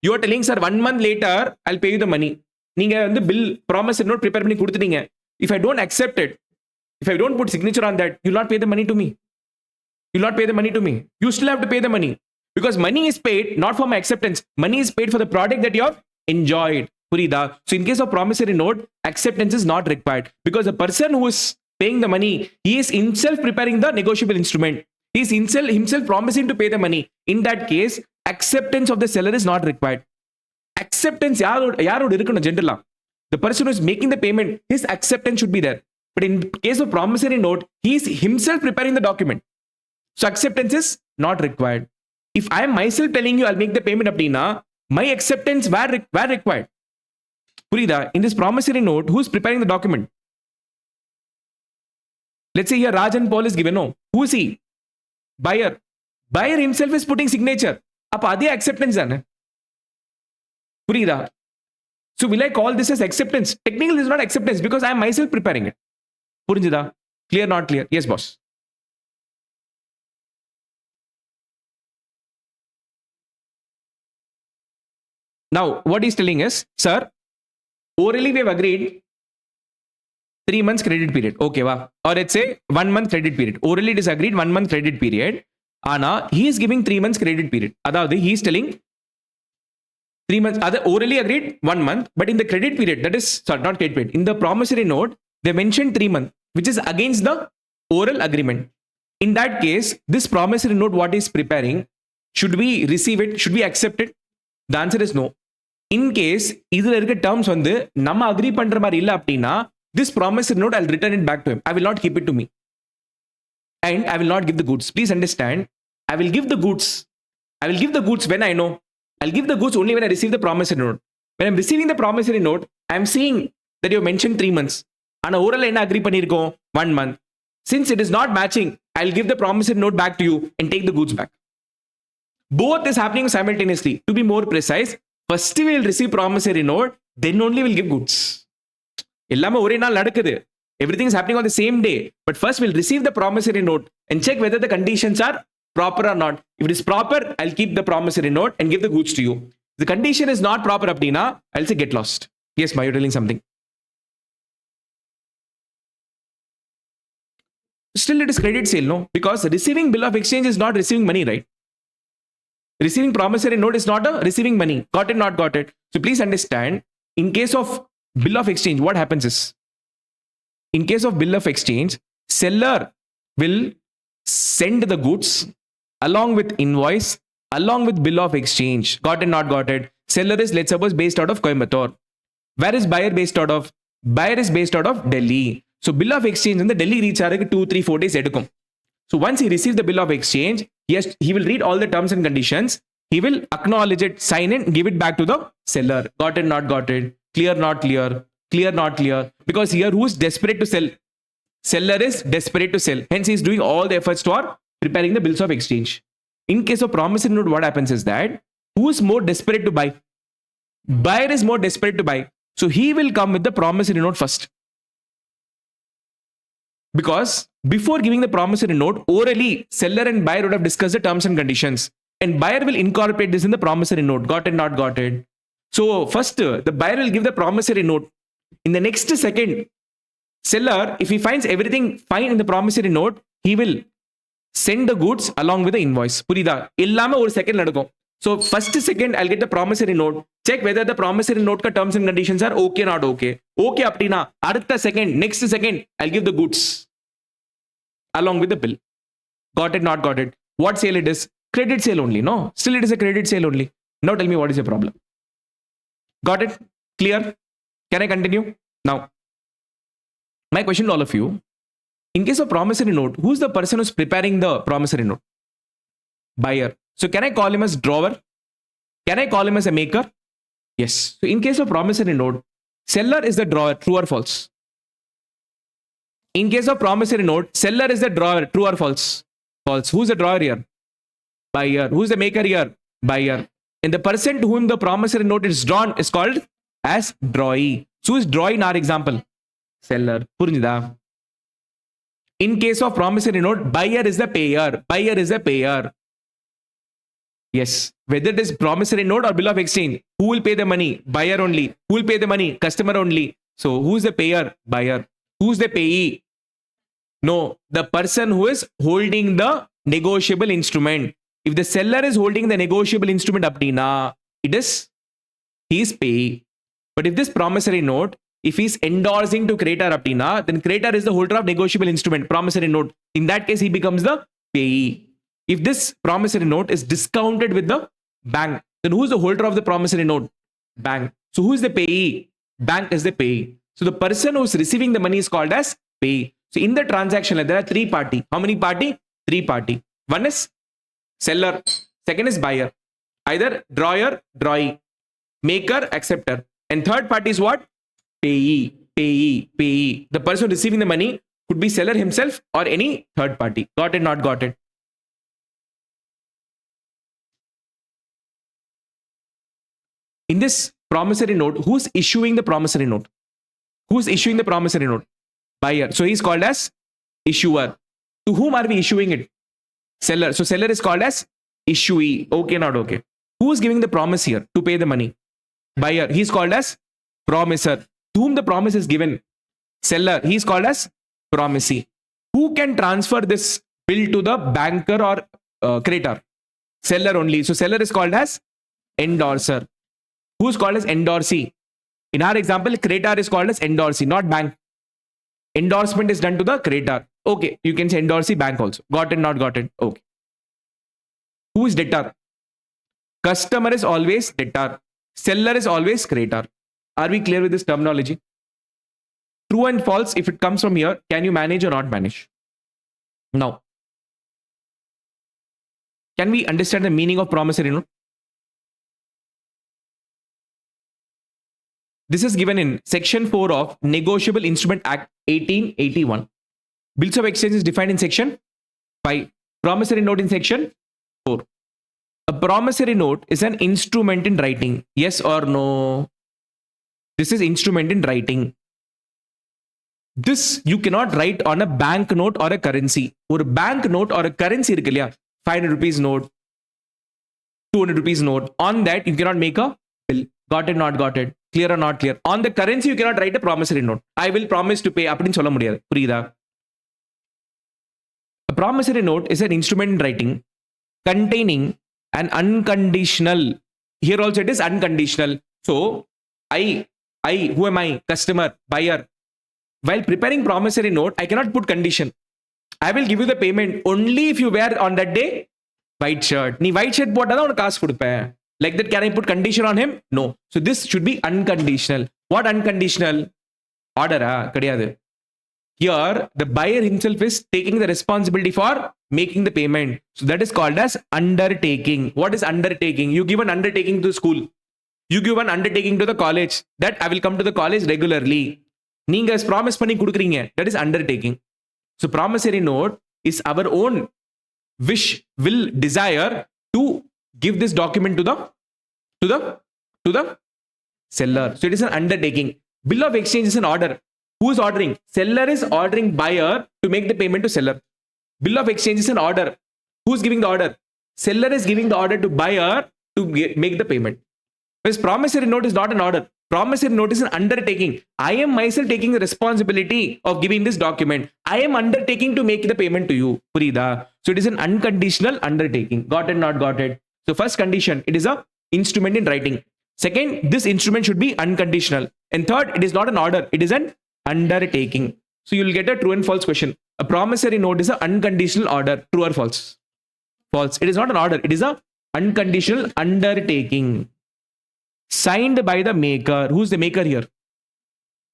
A: You are telling, sir, 1 month later, I'll pay you the money. நீங்க வந்து bill promise note prepare பண்ணி கொடுத்துட்டீங்க. If I don't accept it, if I don't put signature on that, you'll not pay the money to me. You'll not pay the money to me. You still have to pay the money. Because money is paid not for my acceptance. Money is paid for the product that you have enjoyed. Purida. So in case of promissory note, acceptance is not required. Because the person who is paying the money, he is himself preparing the negotiable instrument. He is himself promising to pay the money. In that case, acceptance of the seller is not required. Acceptance, yarodu irukonu generally. The person who is making the payment, his acceptance should be there. But in case of promissory note, he is himself preparing the document. So acceptance is not required. If I am myself telling you I'll make the payment அப்படின்னா, my acceptance were required. புரியுதா? In this promissory note, who is preparing the document? Let's say here Rajan Paul is given. No. Who is he? Buyer. Buyer himself is putting signature. அப்ப அதே acceptance தானே? புரியுதா? So will I call this as acceptance? Technically this is not acceptance because I am myself preparing it. புரிஞ்சுதா? Clear, not clear? Yes, boss. Now, what he's telling is, sir, orally we have agreed 3 months credit period. Okay, wow. Or let's say 1 month credit period. Orally it is agreed 1 month credit period. Ana, he is giving 3 months credit period. Adavadhu, he is telling 3 months. Orally agreed 1 month, but in the credit period, that is, sorry, not credit period. In the promissory note, they mentioned 3 months, which is against the oral agreement. In that case, this promissory note, what is preparing, should we receive it? Should we accept it? The answer is no. In case இதுல இருக்க terms வந்து நம்ம agree பண்ற மாதிரி இல்ல அப்படின்னா, this promissory note I'll return it back to him. I will not keep it to me. And I will not give the goods. Please understand, I will give the goods. I will give the goods when I know. I'll give the goods only when I receive the promissory note. When I'm receiving the promissory note, I'm seeing that you mentioned 3 months. ஆனா oral என்ன agree பண்ணிருக்கோம்? 1 month. Since it is not matching, I'll give the promissory note back to you and take the goods back. Both is happening simultaneously. To be more precise, first we will receive promissory note, then only we'll give goods. எல்லாமே ஒரே நாள் நடக்குது. Everything is happening on the same day. But first we'll receive the promissory note and check whether the conditions are proper or not. If it is proper, I'll keep the promissory note and give the goods to you. If the condition is not proper அப்படின்னா, I'll say get lost. Yes, Ma, you're telling something. Still it is credit sale, no? Because receiving bill of exchange is not receiving money, right? Receiving promissory note is not a receiving money. Got it, not got it. So please understand, in case of bill of exchange, what happens is, in case of bill of exchange, seller will send the goods along with invoice, along with bill of exchange. Got it, not got it. Seller is, let's suppose, based out of Coimbatore. Where is buyer based out of? Buyer is based out of Delhi. So bill of exchange in the Delhi reach 2, 3, 4 days edukum. So once he receives the bill of exchange, he will read all the terms and conditions. He will acknowledge it, sign it, give it back to the seller. Got it, not got it. Clear, not clear. Clear, not clear. Because here who is desperate to sell? Seller is desperate to sell. Hence he is doing all the efforts toward preparing the bills of exchange. In case of promissory note, what happens is that who is more desperate to buy? Buyer is more desperate to buy. So he will come with the promissory note first. Because Before giving the promissory note, orally, seller and buyer would have discussed the terms and conditions. And buyer will incorporate this in the promissory note. Got it, not got it. So first, the buyer will give the promissory note. In the next second, seller, if he finds everything fine in the promissory note, he will send the goods along with the invoice. புரியுதா? எல்லாமே ஒரு second நடக்கும். So first second, I'll get the promissory note. Check whether the promissory note ka terms and conditions are okay, not okay. Okay அப்படினா அடுத்த second, next second, I'll give the goods along with the bill. Got it, not got it. What sale it is? Credit sale only, no? Still it is a credit sale only. Now tell me what is your problem. Got it? Clear? Can I continue? Now, my question to all of you, in case of promissory note, who's the person who's preparing the promissory note? Buyer. So can I call him as drawer? Can I call him as a maker? Yes. So in case of promissory note, seller is the drawer, true or false? In case of promissory note, seller is the drawer, true or false? False. Who's the drawer here? Buyer. Who's the maker here? Buyer. And the person to whom the promissory note is drawn is called as drawee. So who is drawee in our example? Seller. புரிஞ்சுதா? In case of promissory note, buyer is the payer. Buyer is the payer. Yes. Whether it is promissory note or bill of exchange, who will pay the money? Buyer only. Who will pay the money? Customer only. So who's the payer? Buyer. Who's the payee? No, the person who is holding the negotiable instrument. If the seller is holding the negotiable instrument apdina, he is payee. But if this promissory note, if he's endorsing to creator apdina, then creator is the holder of negotiable instrument, promissory note. In that case, he becomes the payee. If this promissory note is discounted with the bank, then who is the holder of the promissory note? Bank. So who is the payee? Bank is the payee. So the person who is receiving the money is called as payee. So in the transaction, there are three party. How many party? Three party. One is seller. Second is buyer. Either drawer, drawee, maker, acceptor. And third party is what? Payee. Payee. Payee. The person receiving the money could be seller himself or any third party. Got it, not got it. In this promissory note, who's issuing the promissory note? Who's issuing the promissory note? Buyer. So he's called as issuer. To whom are we issuing it? Seller. So seller is called as issuee. Okay, not okay. Who is giving the promise here to pay the money? Buyer. He's called as promisor. To whom the promise is given? Seller. He's called as promisee. Who can transfer this bill to the banker or creditor? Seller only. So seller is called as endorser. Who's called as endorsee? In our example, creditor is called as endorsee, not bank. Endorsement is done to the creditor. Okay, you can say endorsee, bank also. Got it, not got it. Okay. Who is debtor? Customer is always debtor. Seller is always creditor. Are we clear with this terminology? True and false, if it comes from here, can you manage or not manage? Now, can we understand the meaning of promissory note? This is given in Section 4 of Negotiable Instrument Act 1881. Bills of exchange is defined in Section 5. Promissory note in Section 4. A promissory note is an instrument in writing. Yes or no? This is instrument in writing. This you cannot write on a bank note or a currency. Or a bank note or a currency irukku illaya, 500 rupees note, 200 rupees note. On that, you cannot make a bill. Got it, not got it. Clear or not clear? On the currency, you cannot write a promissory note. I will promise to pay. அப்படின்னு சொல்ல முடியாது. புரியுதா? A promissory note is an instrument in writing containing an unconditional. Here also it is unconditional. So, who am I? Customer, buyer. While preparing promissory note, I cannot put condition. I will give you the payment only if you wear on that day white shirt. நீ white shirt போட்டாதான் உனக்கு காசு கொடுப்பேன். Like that, can I put condition on him? No. So this should be unconditional. What unconditional? Order, kadiyadu. Here, the buyer himself is taking the responsibility for making the payment. So that is called as undertaking. What is undertaking? You give an undertaking to school. You give an undertaking to the college that I will come to the college regularly. நீங்க promise பண்ணி கொடுக்குறீங்க. That is undertaking. So promissory note is our own wish, will, desire to give this document to the seller. So it is an undertaking. Bill of exchange is an order. Who is ordering? Seller is ordering buyer to make the payment to seller. Bill of exchange is an order. Who's giving the order? Seller is giving the order to buyer to make the payment. Whereas promissory note is not an order. Promissory note is an undertaking. I am myself taking the responsibility of giving this document. I am undertaking to make the payment to you. Purida. So it is an unconditional undertaking. Got it, not got it. So first condition, it is a instrument in writing. Second, this instrument should be unconditional. And third, it is not an order. It is an undertaking. So you'll get a true and false question. A promissory note is an unconditional order. True or false? False. It is not an order. It is a unconditional undertaking. Signed by the maker. Who's the maker here?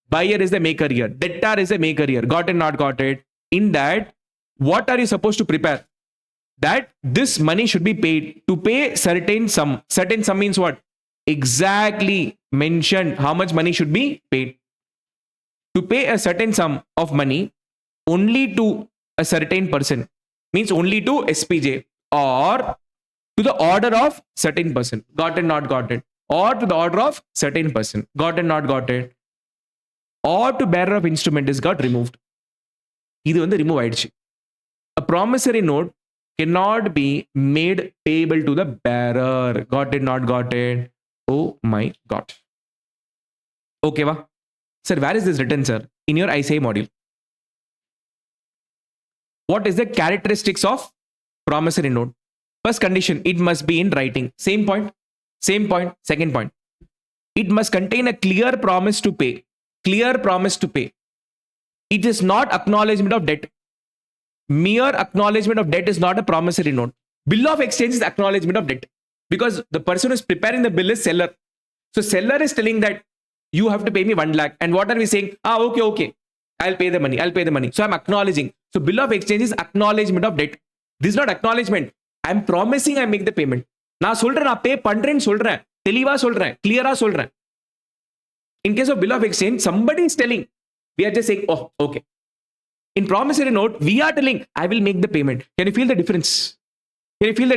A: Buyer is the maker here. Debtor is the maker here. Got it, not got it. In that, what are you supposed to prepare? That this money should be paid. To pay certain sum. Certain sum means what? Exactly mentioned how much money should be paid. To pay a certain sum of money only to a certain person means only to SPJ or to the order of certain person. Got it, not got it. Or to the order of certain person. Got it, not got it. Or to bearer of instrument is got removed. இது வந்து remove ஆயிடுச்சு. A promissory note cannot be made payable to the bearer. Got it, not got it. Oh my God. Okay, va? Sir, where is this written, sir? In your ICA module. What is the characteristics of promissory note? First condition, it must be in writing. Same point. Same point. Second point. It must contain a clear promise to pay. Clear promise to pay. It is not acknowledgement of debt. Mere acknowledgement of debt is not a promissory note. Bill of exchange is acknowledgement of debt. Because the person who is preparing the bill is seller. So seller is telling that you have to pay me 1 lakh. And what are we saying? Okay. I'll pay the money. So I'm acknowledging. So bill of exchange is acknowledgement of debt. This is not acknowledgement. I'm promising I make the payment. நான் சொல்றேன் நான் பே பண்றேன்னு சொல்றேன் தெளிவா சொல்றேன் கிளியரா சொல்றேன் in case of bill of exchange somebody is telling we are just saying oh okay in promissory note we are telling I will make the payment. Can you feel the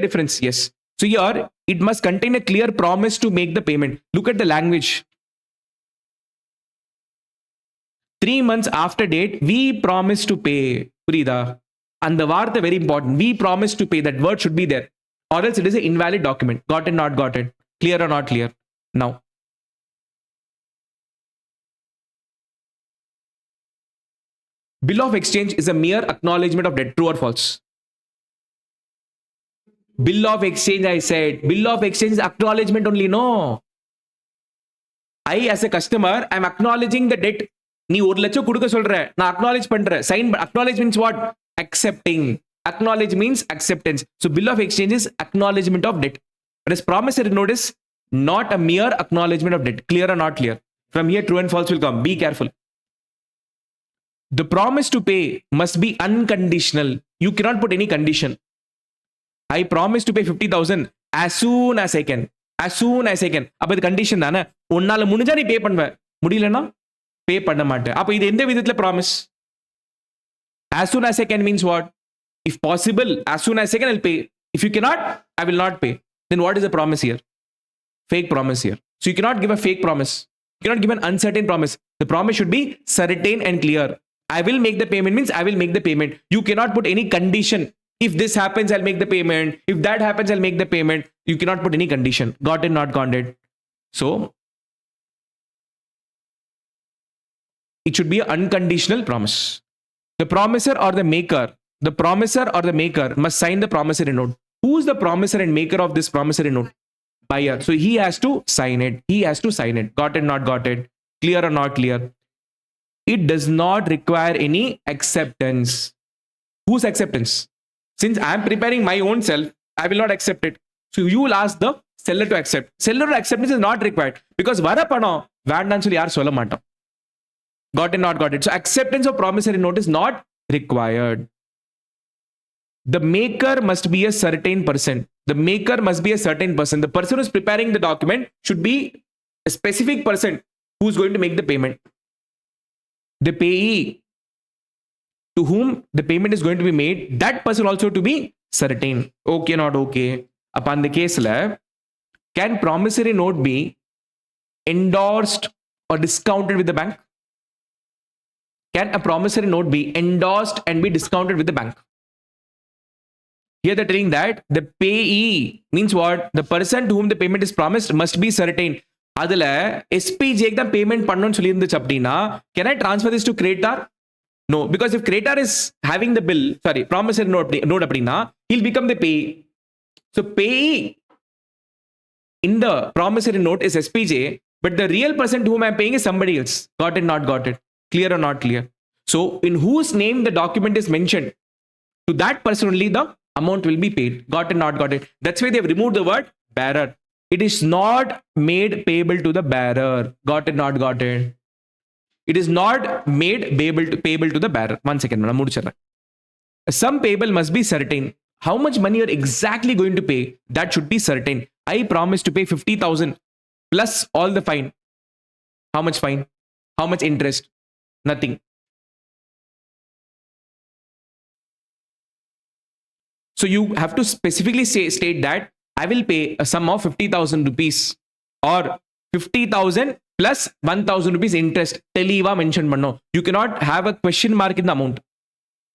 A: difference? Yes. So here it must contain a clear promise to make the payment. Look at the language. 3 months after date we promise to pay. புரியுதா அந்த வார்த்தை very important. We promise to pay. That word should be there. Or else it is an invalid document. Got it, not got it. Clear or not clear? Now, bill of exchange is a mere acknowledgement of debt. True or false? Bill of exchange, I said. Bill of exchange is acknowledgement only. No. I as a customer, I'm acknowledging the debt. நீ 1 லட்சம் கொடுக்க சொல்ற நான் acknowledge பண்றேன். Sign acknowledge means what? Accepting. Acknowledge means acceptance. So bill of exchange is acknowledgement of debt. Whereas promissory note is not a mere acknowledgement of debt. Clear or not clear? From here true and false will come. Be careful. The promise to pay must be unconditional. You cannot put any condition. I promise to pay 50,000 as soon as I can. As soon as I can. அப்ப இது condition தானே உன்னால முடிஞ்சா நீ பே பண்ணுவ முடியலனா பே பண்ண மாட்டே அப்ப இது எந்த விதத்துல promise as soon as I can means what? If possible, as soon as I can, I'll pay. If you cannot, I will not pay. Then what is the promise here? Fake promise here. So you cannot give a fake promise. You cannot give an uncertain promise. The promise should be certain and clear. I will make the payment means I will make the payment. You cannot put any condition. If this happens, I'll make the payment. If that happens, I'll make the payment. You cannot put any condition. Got it, not got it. So it should be an unconditional promise. The promisor or the maker must sign the promissory note. Who is the promisor and maker of this promissory note? Buyer. So he has to sign it. Got it, not got it. Clear or not clear? It does not require any acceptance. Whose acceptance? Since I am preparing my own self, I will not accept it. So you will ask the seller to accept. Seller acceptance is not required because vara panam வேண்டாம்னு சொல்லி யார் சொல்ல மாட்டோம். Got it, not got it. So acceptance of promissory note is not required. The maker must be a certain person. The person who is preparing the document should be a specific person who is going to make the payment. The payee to whom the payment is going to be made, that person also to be certain. Okay, not okay. Upon the case, can promissory note be endorsed or discounted with the bank? can a promissory note be endorsed and be discounted with the bank? Here they're telling that the payee means what? The person to whom the payment is promised must be certain. அதுல SPJ தான் payment பண்ணணும்னு சொல்லி இருந்துச்சு அப்படின்னா can I transfer this to creditor? No, because if creditor is having the bill, sorry, promissory note அப்படின்னா he'll become the payee. So payee in the promissory note is SPJ, but the real person to whom I'm paying is somebody else. Got it, not got it? Clear or not clear? So in whose name the document is mentioned, to that person only the amount will be paid. Got it, not got it? That's why they've removed the word bearer. It is not made payable to the bearer. Got it, not got it? It is not made payable to the bearer. One second, I'm mudichara. Some payable must be certain. How much money you're exactly going to pay, that should be certain. I promise to pay 50,000 plus all the fine. How much fine? How much interest? Nothing. So you have to specifically state that I will pay a sum of 50,000 rupees or 50,000 plus 1,000 rupees interest. Teliva mention manno. You cannot have a question mark in the amount.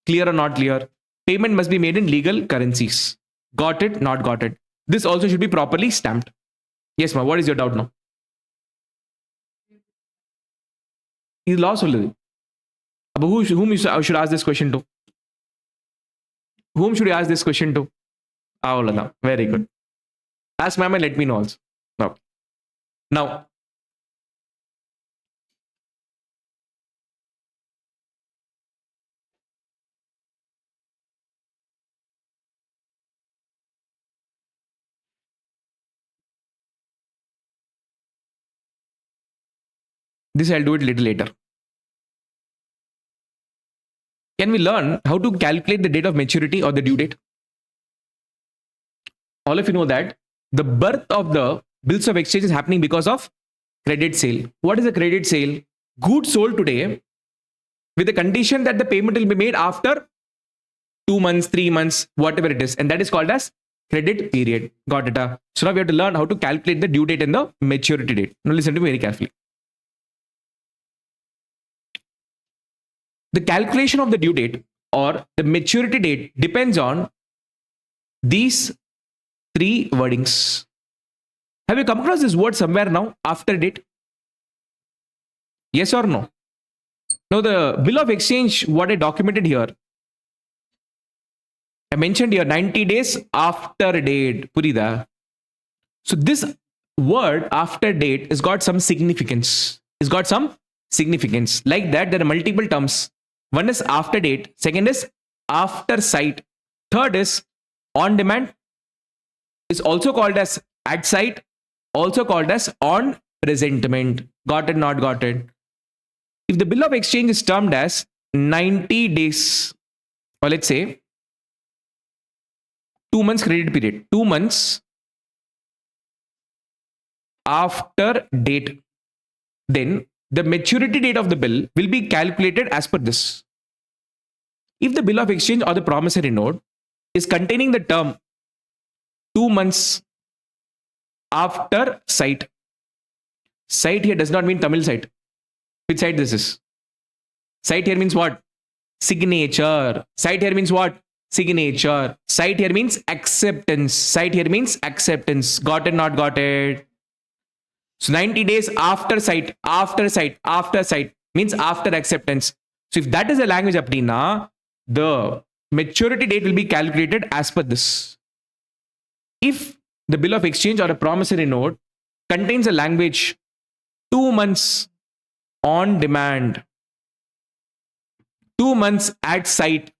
A: Clear or not clear? Payment must be made in legal currencies. Got it? Not got it? This also should be properly stamped. Yes, ma. What is your doubt now? Is law solludu. Whom you should ask this question to? Whom should you ask this question to? Avladha. Very good. Ask ma'am and let me know also. Okay. Now, this I'll do it a little later. Can we learn how to calculate the date of maturity or the due date? All of you know that the birth of the bills of exchange is happening because of credit sale. What is a credit sale? Goods sold today with the condition that the payment will be made after 2 months, 3 months, whatever it is. And that is called as credit period. Got it? So now we have to learn how to calculate the due date and the maturity date. Now listen to me very carefully. The calculation of the due date or the maturity date depends on these 3 wordings. Have you come across this word somewhere now? After date? Yes or no? Now the bill of exchange, what I documented here, I mentioned here 90 days after date. Purida. So this word after date has got some significance. It's got some significance. Like that, there are multiple terms. One is after date. Second is after sight. Third is on demand. Is also called as at sight. Also called as on presentment. Got it, not got it? If the bill of exchange is termed as 90 days, or let's say 2 months credit period, 2 months after date, then the maturity date of the bill will be calculated as per this. If the bill of exchange or the promissory note is containing the term 2 months after sight. Sight here does not mean Tamil sight. Which site this is? Sight here means what? Signature. Sight here means what? Signature. Sight here means acceptance. Sight here means acceptance. Got it, not got it? So 90 days after sight, after sight, after sight means after acceptance. So if that is a language apdina, the maturity date will be calculated as per this. If the bill of exchange or a promissory note contains a language 2 months on demand, 2 months at sight,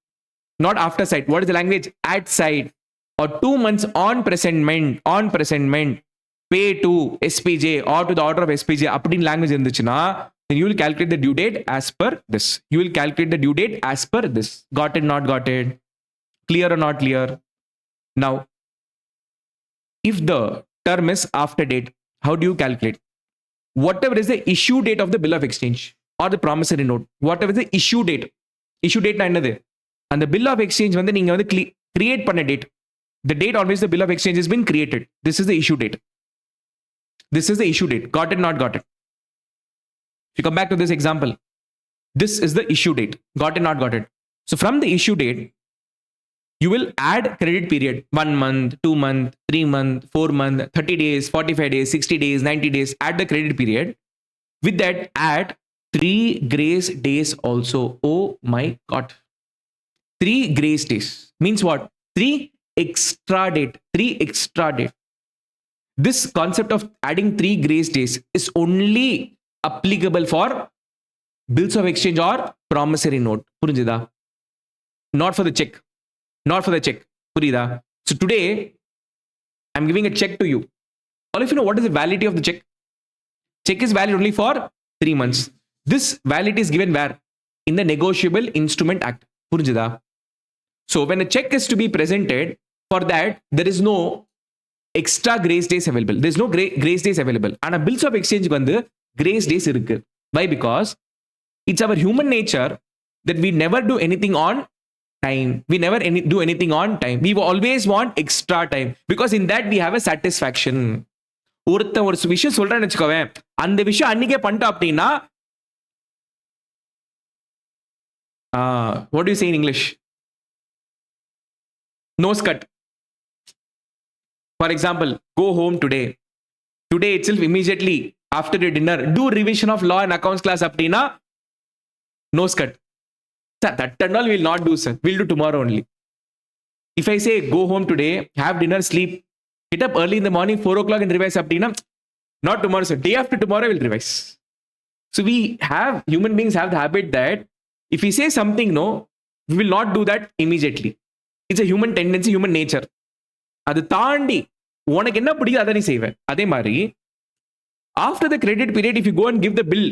A: not after sight. What is the language? At sight. Or 2 months on presentment, pay to SPJ or to the order of SPJ, appadin language irunduchina, then you will calculate the due date as per this. You will calculate the due date as per this. Got it, not got it? Clear or not clear? Now, if the term is after date, how do you calculate? Whatever is the issue date of the bill of exchange or the promissory note, whatever is the issue date na enadhu? And the bill of exchange வந்து நீங்க வந்து create பண்ண date, the date on which the bill of exchange has been created, this is the issue date. This is the issue date. Got it, not got it? If you come back to this example, This is the issue date. Got it, not got it. So from the issue date, you will add credit period 1 month, 2 month, 3 month, 4 month, 30 days, 45 days, 60 days, 90 days. Add the credit period. With that, add 3 grace days also. Oh my God. 3 grace days means what? 3 extra date. 3 extra date. This concept of adding 3 grace days is only applicable for bills of exchange or promissory note. Purinjida? Not for the check. Not for the check. Purida. So today, I'm giving a check to you. All of you know what is the validity of the check? Check is valid only for 3 months. This validity is given where? In the Negotiable Instrument Act. Purinjida? So when a check is to be presented, for that, there is no extra grace days available. There is no grace days available. And a bills of exchange vandu grace days irukku. Why? Because it's our human nature that we never do anything on time. We never do anything on time. We always want extra time because in that we have a satisfaction. ஒருத்தன் ஒரு விஷயம் சொல்றேன்னு வச்சுக்கோவேன், அந்த விஷயம் அன்னைக்கே பண்ணிட்டோம் அப்படின்னா, what do you say in English? Nose cut. For example, go home today. Today itself, immediately after your dinner, do revision of law and accounts class அப்படின்னா, nose cut. Sir, that and all we will not do, sir. We'll do tomorrow only. If I say go home today, have dinner, sleep, get up early in the morning, 4 o'clock and revise அப்படின்னா, not tomorrow, sir. Day after tomorrow we'll revise. So human beings have the habit that if we say something, no, we will not do that immediately. It's a human tendency, human nature. அது தாண்டி உனக்கு என்ன பிடிக்கும் அதை நீ செய்வேன். அதே மாதிரி after the credit period, if you go and give the bill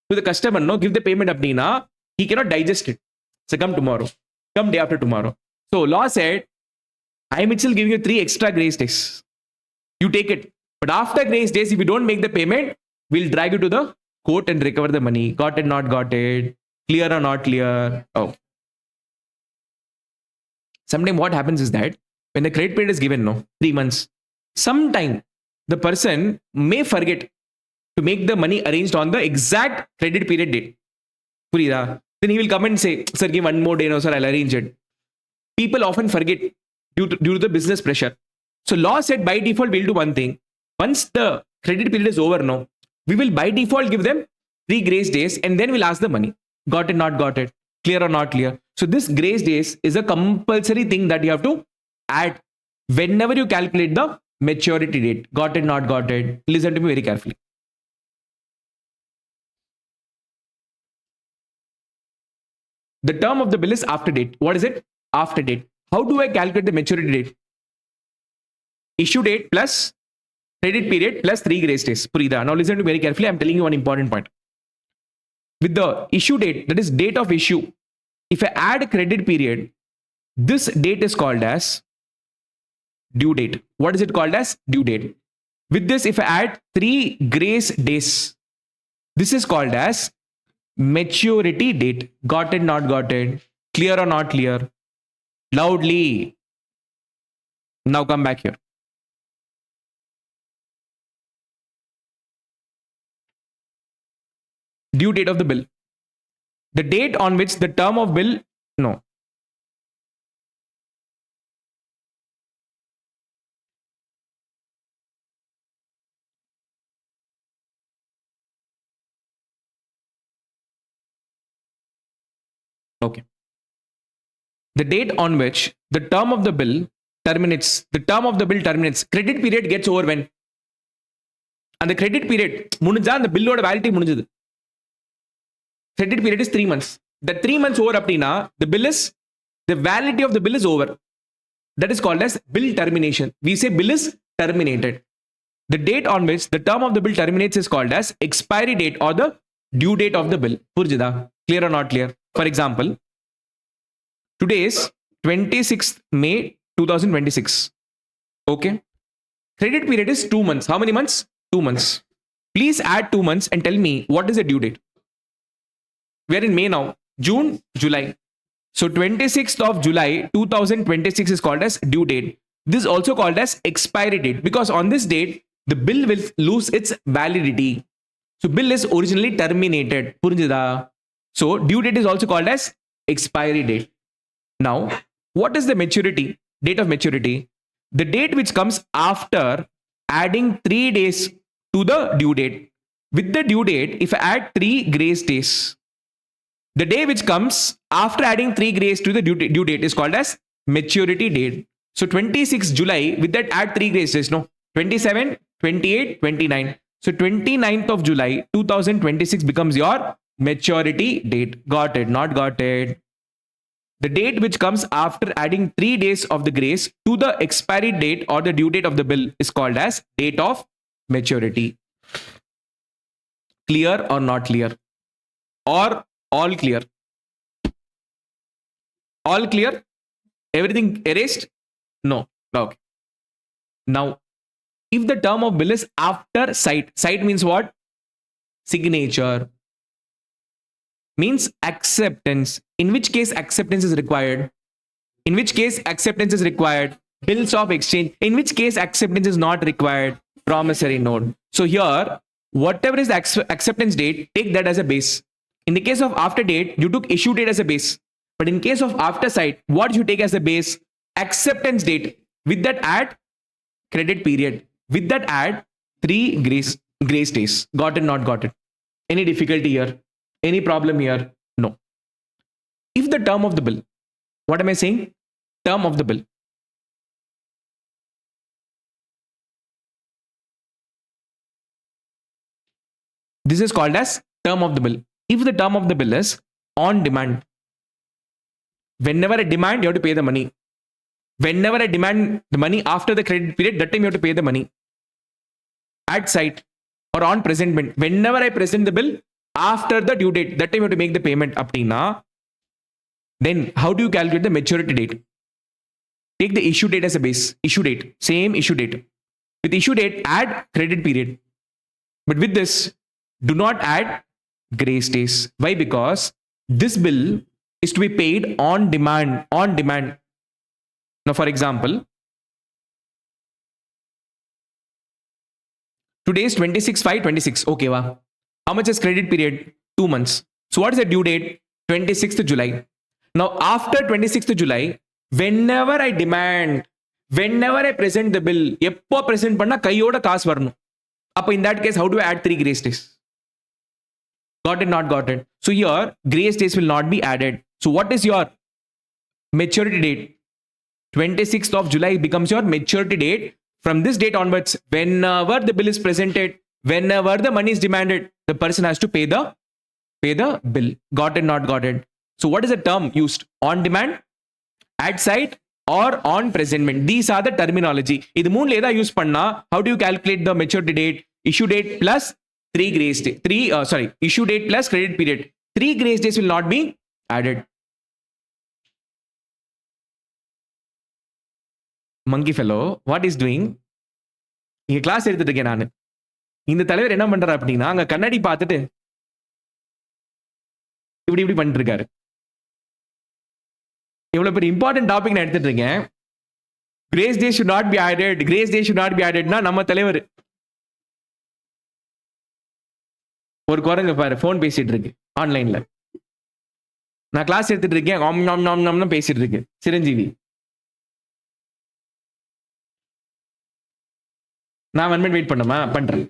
A: to the customer, no, give the payment அப்படின்னா, he cannot digest it. So come tomorrow, come day after tomorrow. So law said, I am still giving you 3 extra grace days. You take it. But after grace days, if you don't make the payment, we'll drag you to the court and recover the money. Got it, not got it? Clear or not clear? Oh. Sometimes what happens is that when the credit period is given, no, 3 months, sometime the person may forget to make the money arranged on the exact credit period date. Purida? Then he will come and say, sir, give 1 more day, no, sir, I'll arrange it. People often forget due to the business pressure. So law said by default, we'll do one thing. Once the credit period is over, no, we will by default give them 3 grace days and then we'll ask the money. Got it, not got it? Clear or not clear? So this grace days is a compulsory thing that you have to add whenever you calculate the maturity date. Got it, not got it? Listen to me very carefully. The term of the bill is after date. What is it? After date. How do I calculate the maturity date? Issue date plus credit period plus 3 grace days. Purida. Now listen to me very carefully. I'm telling you one important point. With the issue date, that is date of issue, if I add credit period, this date is called as due date. What is it called as? Due date. With this, if I add 3 grace days, this is called as maturity date. Got it, not got it? Clear or not clear? Loudly. Now come back here. Due date of the bill. The date on which the term of bill, no. Okay. The date on which the term of the bill terminates. The term of the bill terminates. Credit period gets over when? And the credit period, முடிஞ்சா அந்த பில்லோட validity முடிஞ்சது. Credit period is 3 months. The 3 months over அப்படின்னா, the validity of the bill is over. That is called as bill termination. We say bill is terminated. The date on which the term of the bill terminates is called as expiry date or the due date of the bill. Purjida? Clear or not clear? For example, today is 26th May 2026. Okay. Credit period is 2 months. How many months? 2 months. Please add 2 months and tell me what is the due date. We are in May now. June, July. So 26th of July 2026 is called as due date. This is also called as expiry date because on this date, the bill will lose its validity. So bill is originally terminated. Purinjada? So due date is also called as expiry date. Now, what is the maturity? Date of maturity? The date which comes after adding 3 days to the due date. With the due date, if I add 3 grace days, the day which comes after adding 3 grace to the due date is called as maturity date. So 26 July, with that add 3 grace days, no? 27, 28, 29. So 29th of July 2026 becomes your maturity date. Got it? Not got it? The date which comes after adding 3 days of the grace to the expiry date or the due date of the bill is called as date of maturity. Clear or not clear? Or all clear? All clear? Everything erased? No. Okay. Now, if the term of bill is after sight means what? Signature. Means acceptance. In which case acceptance is required? In which case acceptance is required? Bills of exchange. In which case acceptance is not required? Promissory note. So here, whatever is the acceptance date, take that as a base. In the case of after date, you took issue date as a base. But in case of after sight, what you take as a base? Acceptance date. With that add credit period. With that add 3 grace days. Got it, not got it? Any difficulty here? Any problem here? No. If the term of the bill, what am I saying? Term of the bill. This is called as term of the bill. If the term of the bill is on demand, whenever I demand, you have to pay the money. Whenever I demand the money after the credit period, that time you have to pay the money. At sight or on presentment, whenever I present the bill after the due date, that time you have to make the payment. Aptina. Then how do you calculate the maturity date? Take the issue date as a base. Issue date, same issue date. With issue date, add credit period. But with this, do not add grace days. Why? Because this bill is to be paid on demand. On demand. Now, for example, today is 26/5/26. Okay, wow. How much is credit period? 2 months. So what is the due date? 26th July. Now, after 26th July, whenever I demand, whenever I present the bill, எப்போ present பண்ணா கையோட காசு வரணும். அப்போ in that case, how do I add 3 grace days? Got it, not got it? So here, grace days will not be added. So what is your maturity date? 26th of July becomes your maturity date. From this date onwards, whenever the bill is presented, whenever the money is demanded, the person has to pay the bill. Got it, not got it? So what is the term used? On demand, at sight, or on presentment. These are the terminology. இது மூணுல ஏதா use பண்ணா, how do you calculate the maturity date? Issue date plus 3 grace days. Issue date plus credit period. 3 grace days will not be added. Monkey fellow, what is doing? இங்க class எடுத்துட்டு இருக்கேன் நான். இந்த தலைவர் என்ன பண்றாரு அப்படின்னா, அங்க கண்ணாடி பார்த்துட்டு இப்படி பண்ணிட்டு இருக்காரு. எவ்வளவு பெரிய இம்பார்ட்டன்ட் டாபிக் நான் எடுத்துட்டு இருக்கேன். Grace day should not be added, grace day should not be ஆடட்னா நம்ம தலைவர் ஒரு குரங்கு பாரு போன் பேசிட்டு இருக்கு ஆன்லைன்ல. நான் கிளாஸ் எடுத்துட்டு இருக்கேன், பேசிட்டு இருக்கு சிரஞ்சீவி. நான் 1 minute வெயிட் பண்ணுமா? பண்றேன்.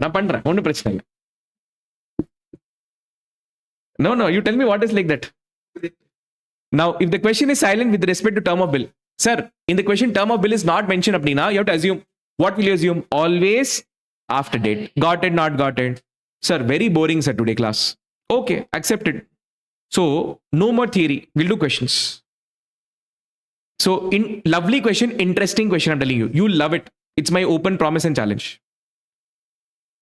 A: நான் பண்றேன். ஒன்னும் பிரச்சனை இல்லை. No, you tell me what is like that. Now, if the question is silent with respect to term of bill, sir, in the question term of bill is not mentioned appadina, you have to assume. What will you assume? Always after date. Got it, not got it? Sir, very boring sir today class. Okay, accepted. So, no more theory. We'll do questions. So, lovely question, interesting question I'm telling you. You'll love it. It's my open promise and challenge.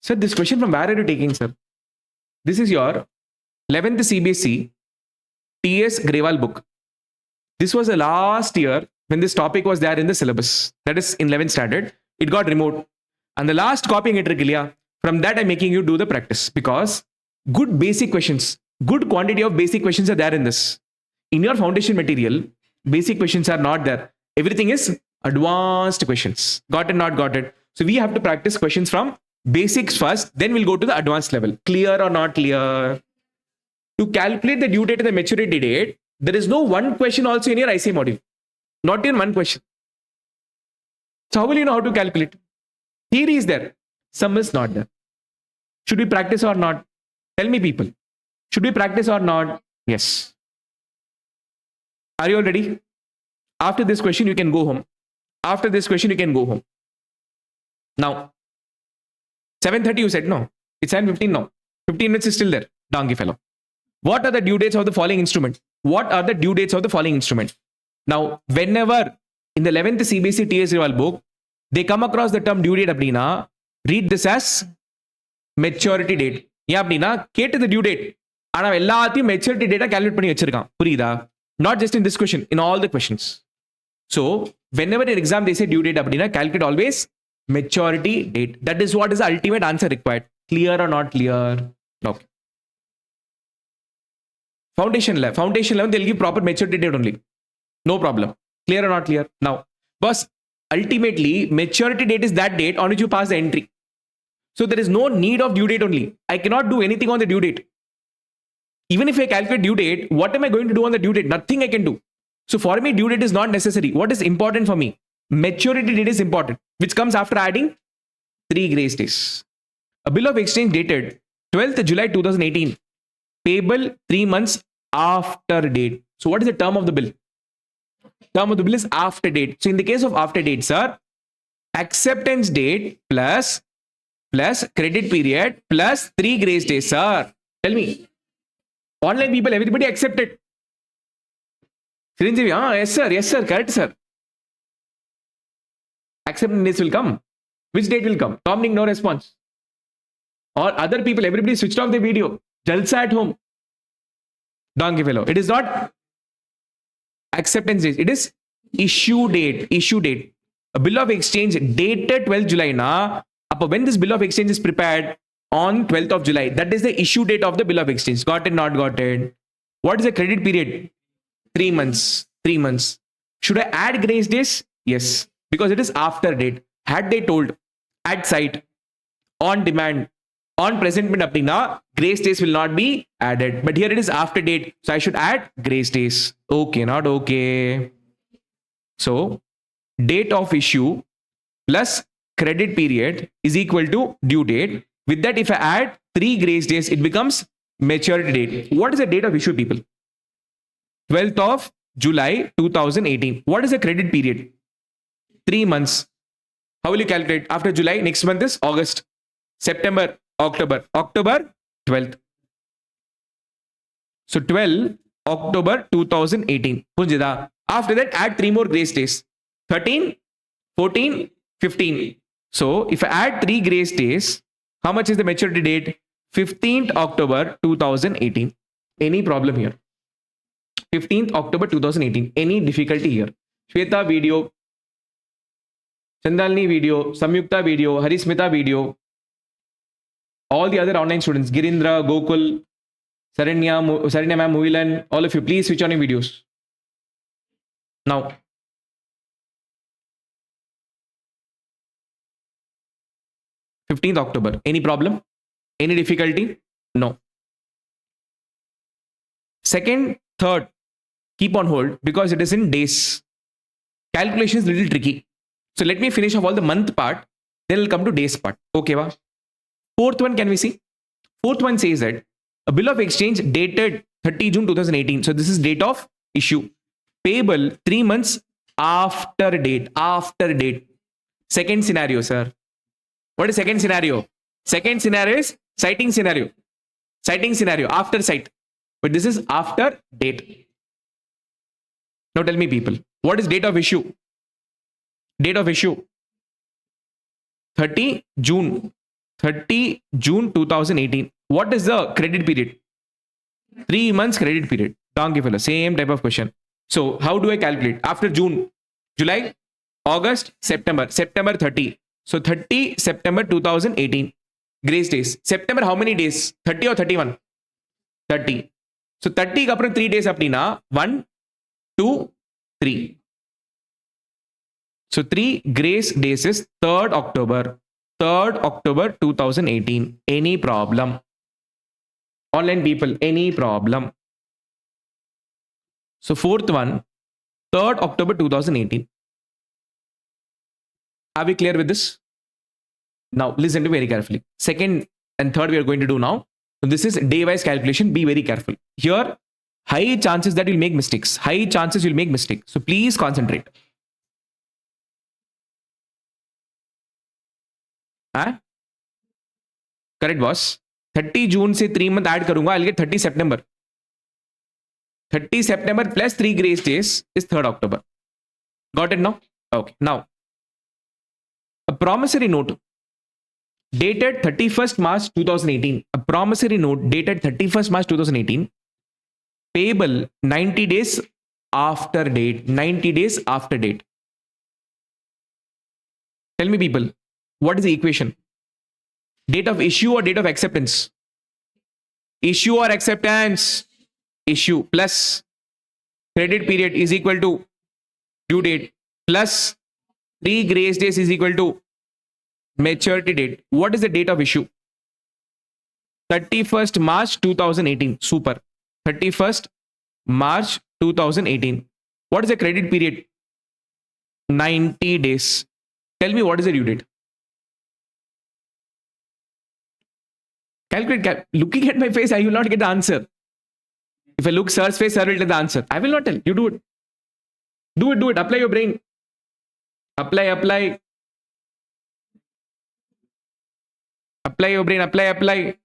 A: Sir, this question from where are you taking, sir? This is your 11th CBSE TS Grewal book. This was the last year when this topic was there in the syllabus. That is in 11th standard. It got removed. And the last copying it, from that I'm making you do the practice because good basic questions, good quantity of basic questions are there in this. In your foundation material, basic questions are not there. Everything is advanced questions. Got it, not got it? So we have to practice questions from basics first, then we'll go to the advanced level. Clear or not clear? to calculate the due date and the maturity date, there is no one question also in your ICA module. Not even one question. So how will you know how to calculate? Theory is there. Sum is not there. Should we practice or not? Tell me, people. Should we practice or not? Yes. Are you all ready? After this question, you can go home. After this question, you can go home. Now, 7:30 you said no. It's 7:15 now. 15 minutes is still there. Donkey fellow. What are the due dates of the following instrument? What are the due dates of the following instrument? Now, whenever in the 11th CBSE TS Rival book, they come across the term due date அப்படினா, read this as maturity date. ஏன் அப்படினா, கேட்டது due date. ஆனா எல்லாத்தையும் maturity data calculate பண்ணி வச்சிருக்கான். புரியுதா? Not just in this question, in all the questions. So, whenever in exam they say due date அப்படினா, calculate always maturity date. That is what is the ultimate answer required. Clear or not clear? Okay. Foundation level, they'll give proper maturity date only. No problem. Clear or not clear? Now, boss, ultimately, maturity date is that date on which you pass the entry. So there is no need of due date only. I cannot do anything on the due date. Even if I calculate due date, what am I going to do on the due date? Nothing I can do. So for me, due date is not necessary. What is important for me? Maturity date is important, which comes after adding 3 grace days. A bill of exchange dated 12th July 2018, payable 3 months after date. So what is the term of the bill? Term of the bill is after date. So in the case of after date, sir, acceptance date plus credit period plus 3 grace days, sir. Tell me. Online people, everybody accepted. Chiranjeevi, yes sir, correct sir. Acceptance dates will come. Which date will come? Commenting, no response. Or other people, everybody switched off the video. Jalsa at home. Donkey fellow. It is not acceptance date. It is issue date. Issue date. A bill of exchange dated 12th July. When this bill of exchange is prepared on 12th of July, that is the issue date of the bill of exchange. Got it? Not got it? What is the credit period? 3 months. 3 months. Should I add grace days? Yes. Because it is after date. Had they told at site, on demand, on presentment apna, grace days will not be added. But here it is after date. So I should add grace days. Okay, not okay. So date of issue plus credit period is equal to due date. With that, if I add 3 grace days, it becomes maturity date. What is the date of issue, people? 12th of July 2018. What is the credit period? 3 months. How will you calculate? After July, next month is August, September, October. October 12th. So 12 October 2018. After that, add 3 more grace days. 13, 14, 15. So if I add 3 grace days, how much is the maturity date? 15th October 2018. Any problem here? 15th October 2018. Any difficulty here? Shweta video, Chandalini video, Samyukta video, Harismita video. All the other online students, Girindra, Gokul, Saranya ma'am, Muvilan, all of you, please switch on your videos. Now, October. Any problem? Any difficulty? No. Second, third, keep on hold because it is in days. Calculation is a little tricky. So let me finish off all the month part. Then we'll come to days part. Okay, va? Fourth one, can we see? Fourth one says that a bill of exchange dated 30 June 2018. So this is date of issue. Payable 3 months after date. After date. Second scenario, sir. What is second scenario? Second scenario is citing scenario. Citing scenario after cite. But this is after date. Now tell me, people, what is date of issue? Date of issue 30 June 2018. What is the credit period? 3 months credit period. Donkey fellow. Same type of question. So how do I calculate? After June, July, August, September 30. So 30 September 2018. Grace days. September how many days? 30 or 31? 30. So 30 ka apra 3 days apdina 1, 2, 3. So 3 grace days is 3rd October 2018. Any problem? Online people, any problem? So fourth one, 3rd October 2018. Are we clear with this? Now listen to very carefully. Second and third we are going to do now. So this is day-wise calculation. Be very careful. Here, high chances that you'll make mistakes. High chances you'll make mistakes. So please concentrate. Correct, boss. 30 June से 3 month add करूंगा. I'll get 30 September. 30 September plus 3 grace days is 3rd October. Got it now? Okay. Now, a promissory note dated 31st March 2018. A promissory note dated 31st March 2018. Payable 90 days after date. 90 days after date. Tell me, people, what is the equation? Date of issue or date of acceptance? Issue or acceptance? Issue plus credit period is equal to due date plus 3 grace days is equal to maturity date. What is the date of issue? 31st March 2018. Super. 31st March 2018. What is the credit period? 90 days. Tell me what is the due date? Calculate. Looking at my face, I will not get the answer. If I look sir's face, sir will tell the answer. I will not tell. You do it. Do it. Apply your brain. Apply. Apply your brain. Apply.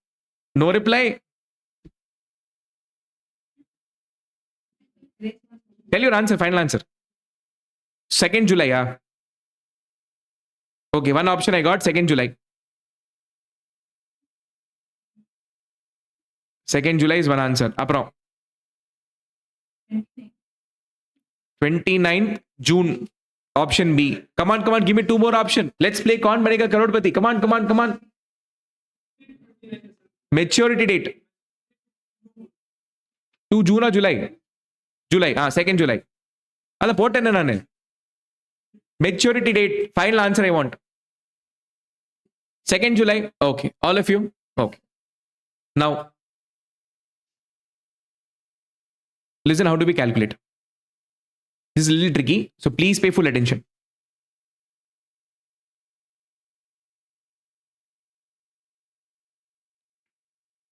A: No reply. Tell your answer. Final answer. 2nd July. Yeah. Okay. One option I got. 2nd July. 2nd July is one answer. Apro. 29th June. Option B. Come on. Give me 2 more options. Let's play Kaun Banega Crorepati. Come on. Maturity date. 2 June or July? July. 2nd July. Alla pottenne nanu. Maturity date. Final answer I want. 2nd July. Okay. All of you? Okay. Now, listen how do we calculate. This is a little tricky, so please pay full attention.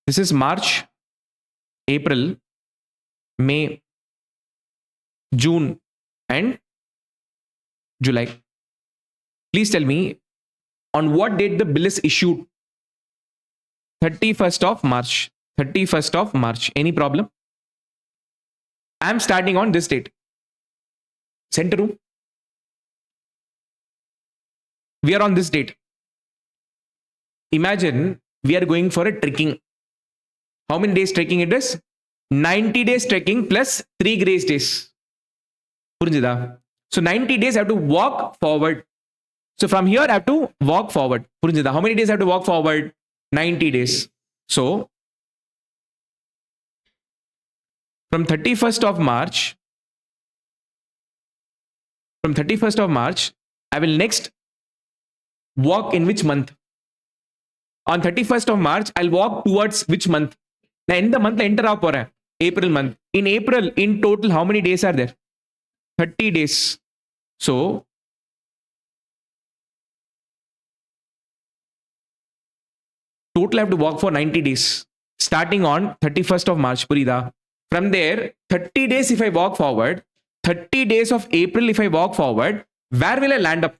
A: This is March, April, May, June, and July. Please tell me on what date the bill is issued. 31st of March. 31st of March. Any problem? I'm starting on this date. Center room. We are on this date. Imagine we are going for a trekking. How many days trekking it is? 90 days trekking plus 3 grace days. Purinjida. So 90 days I have to walk forward. So from here I have to walk forward. Purinjida. How many days I have to walk forward? 90 days. So from 31st of March, I will next walk in which month? On 31st of March, I'll walk towards which month? Now, in the month, enter up for April month. In April, in total, how many days are there? 30 days. So, total I have to walk for 90 days. Starting on 31st of March, Purida. From there, 30 days if I walk forward, 30 days of April if I walk forward, where will I land up?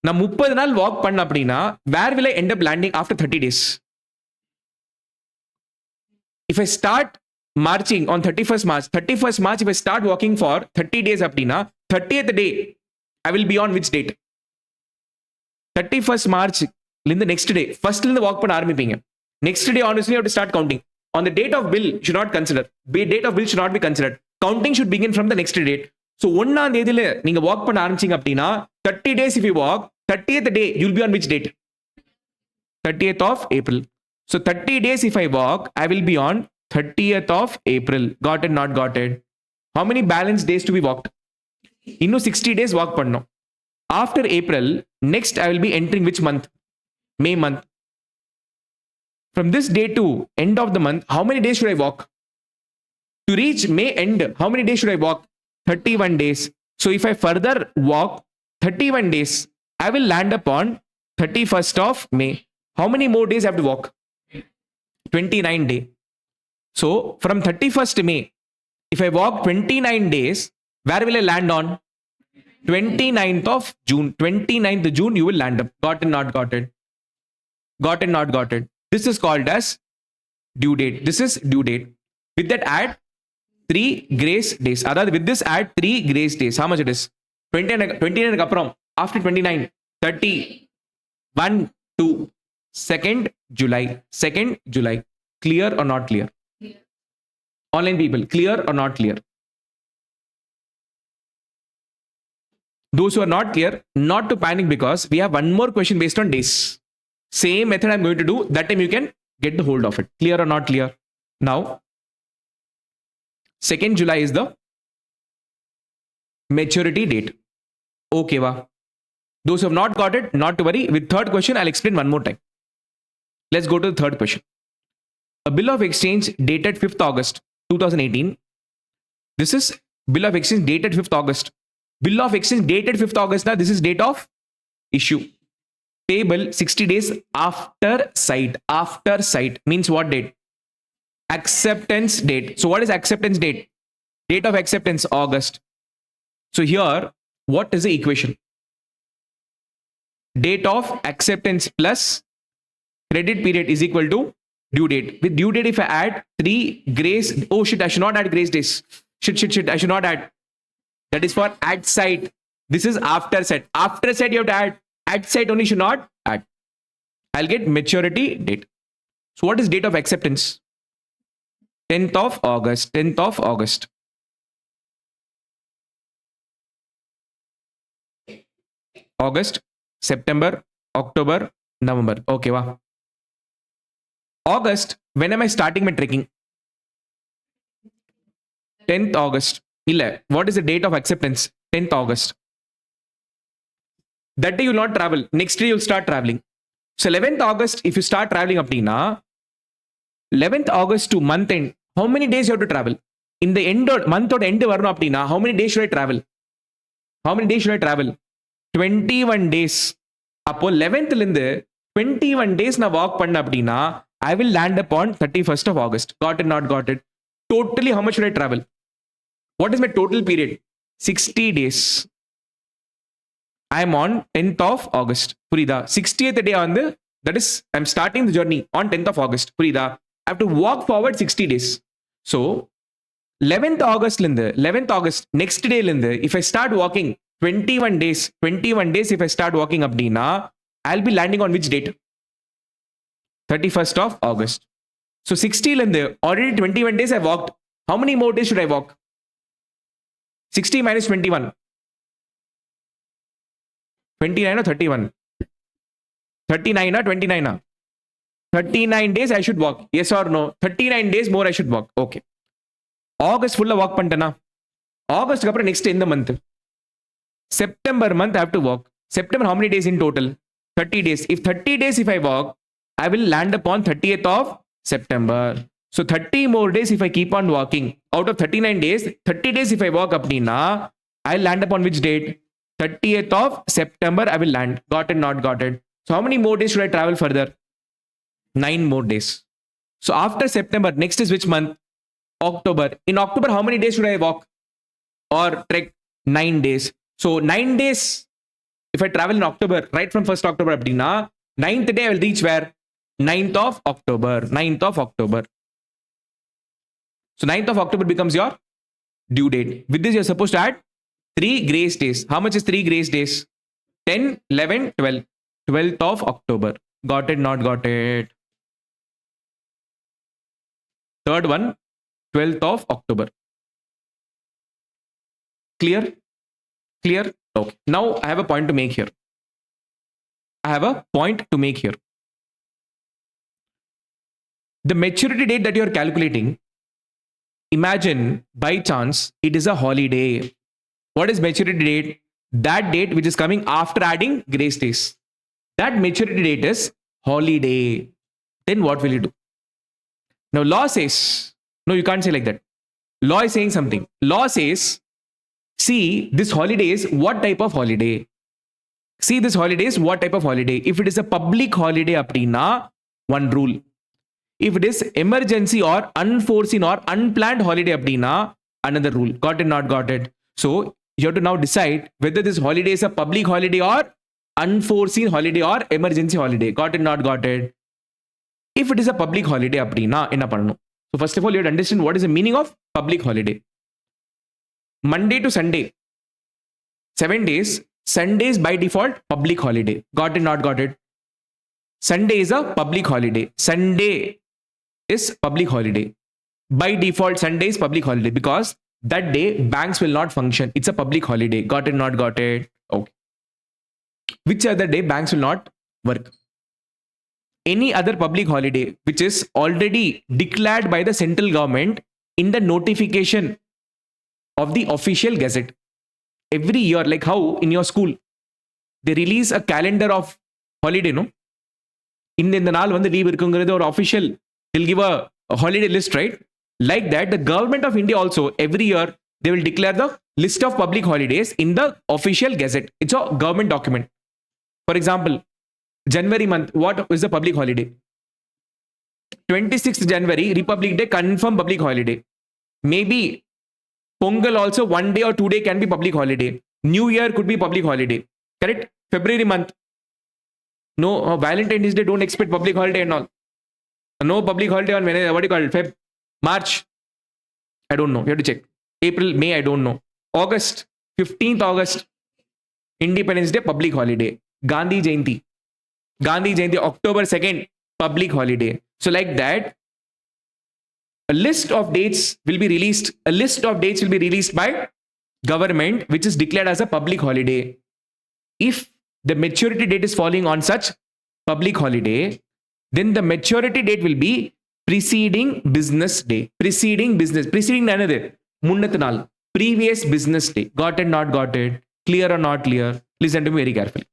A: Now, 30 நாள் walk பண்ண அப்படினா, where will I end up landing after 30 days? If I start marching on 31st March, if I start walking for 30 days அப்படினா, 30th day, I will be on which date? 31st March, in the next day, first in the walk பண்ண ஆரம்பிப்பீங்க. Next day, honestly, you have to start counting. On the date of bill, should not consider. Date of bill should not be considered. Counting should begin from the next date. So, 1st தேதியில நீங்க walk பண்ண ஆரம்பிச்சீங்க அப்படினா 30 days if you walk, 30th day, you'll be on which date? 30th of April. So, 30 days if I walk, I will be on 30th of April. Got it, not got it? How many balance days to be walked? Innu 60 days walk பண்ணோம். After April, next I will be entering which month? May month. From this day to end of the month, how many days should I walk? To reach May end, how many days should I walk? 31 days. So if I further walk 31 days, I will land upon 31st of May. How many more days I have to walk? 29 days. So from 31st May, if I walk 29 days, where will I land on? 29th of June. 29th of June, you will land up. Got it, not got it? Got it, not got it? This is called as due date. This is due date. With that, add 3 grace days. Other with this, add 3 grace days. How much it is? 29 aprom. After 29, 30, 1, 2, 2nd July. 2nd July. Clear or not clear? Clear. Online people, clear or not clear? Those who are not clear, not to panic, because we have one more question based on days. Same method I'm going to do. That time you can get the hold of it. Clear or not clear? Now, 2nd July is the maturity date. Okay, wow. Those who have not got it, not to worry. With third question, I'll explain one more time. Let's go to the third question. A bill of exchange dated 5th August 2018. This is bill of exchange dated 5th August. Bill of exchange dated 5th August. Now, this is date of issue. Payable 60 days after sight. After sight means what date? Acceptance date. So what is acceptance date? Date of acceptance, August. So here, what is the equation? Date of acceptance plus credit period is equal to due date. With due date, if I add 3 grace, oh shit, I should not add grace days. Shit, I should not add. That is for at sight. This is after sight. After sight, you have to add. At sight only should not add. I'll get maturity date. So what is date of acceptance? 10th of August. 10th of August. August, September, October, November. Okay, wow. August, when am I starting my trekking? 10th August. What is the date of acceptance? 10th August. That day you will not travel. Next day you will start traveling. So 11th August, if you start traveling aptina, 11th August to month end, how many days you have to travel? In the end or month or end varno aptina, how many days should I travel? How many days should I travel? 21 days. Appo 11th linde 21 days na walk panna aptina, I will land upon 31st of August. Got it, not got it? Totally, how much should I travel? What is my total period? 60 days. I am on 10th of August. Purida. 60th day on the, that is, I'm starting the journey on 10th of August. Purida. I have to walk forward 60 days. So, 11th August linde, 11th August, next day linde, if I start walking 21 days if I start walking up Dina, I'll be landing on which date? 31st of August. So 60 linde, already 21 days I walked. How many more days should I walk? 60 minus 21. 29 or 31? 39 or 29? 39 days I should walk. Yes or no? 39 days more I should walk. Okay. August full walk pantana. August kapra next in the month. September month I have to walk. September how many days in total? 30 days. If 30 days if I walk, I will land upon 30th of September. So 30 more days if I keep on walking. Out of 39 days, 30 days if I walk up Nina, I'll land upon which date? 30th of September I will land. Got it, not got it? So how many more days should I travel further? 9 more days. So after September, next is which month? October. In October, how many days should I walk? Or trek? 9 days. So 9 days, if I travel in October, right from 1st October, 9th day I will reach where? 9th of October. 9th of October. So 9th of October becomes your due date. With this, you're supposed to add 3 grace days. How much is 3 grace days? 10, 11, 12. 12th of October. Got it, not got it? Third one, 12th of October. Clear? Clear? Okay. Now I have a point to make here. The maturity date that you are calculating, imagine by chance it is a holiday. What is maturity date? That date which is coming after adding grace days. That maturity date is holiday. then what will you do? Now, law says, no, you can't say like that. Law is saying something. Law says, see, this holiday is what type of holiday? See, this holiday is what type of holiday? If it is a public holiday, apna, one rule. If it is emergency or unforeseen or unplanned holiday, apna, another rule. Got it, not got it? So, you have to now decide whether this holiday is a public holiday or unforeseen holiday or emergency holiday. Got it, not got it? If it is a public holiday, apna, enna pannanum? So first of all, you have to understand what is the meaning of public holiday. Monday to Sunday, 7 days. Sundays by default, public holiday. Got it, not got it? Sunday is a public holiday. Sunday is public holiday. By default, Sunday is public holiday because that day banks will not function. It's a public holiday. Got it, not got it? Okay. Which other day banks will not work? Any other public holiday which is already declared by the central government in the notification of the official gazette. Every year, like how in your school, they release a calendar of holiday, no? In the naal vandu leave irukungradhu or official, they'll give a holiday list, right? Like that, the government of India also, every year, they will declare the list of public holidays in the official gazette. It's a government document. For example, January month, what is the public holiday? 26th January, Republic Day, confirm public holiday. Maybe Pongal also 1 day or 2 day can be public holiday. New Year could be public holiday. Correct? February month. No, Valentine's Day, don't expect public holiday and all. No public holiday on Wednesday, what do you call it? Feb, March. I don't know. You have to check. April, May, I don't know. August, 15th August, Independence Day, public holiday. Gandhi Jayanti, October 2nd, public holiday. So like that, a list of dates will be released. A list of dates will be released by government, which is declared as a public holiday. If the maturity date is falling on such public holiday, then the maturity date will be preceding business day. Preceding another. Munnath previous business day. Got it, not got it? Clear or not clear? Listen to me very carefully.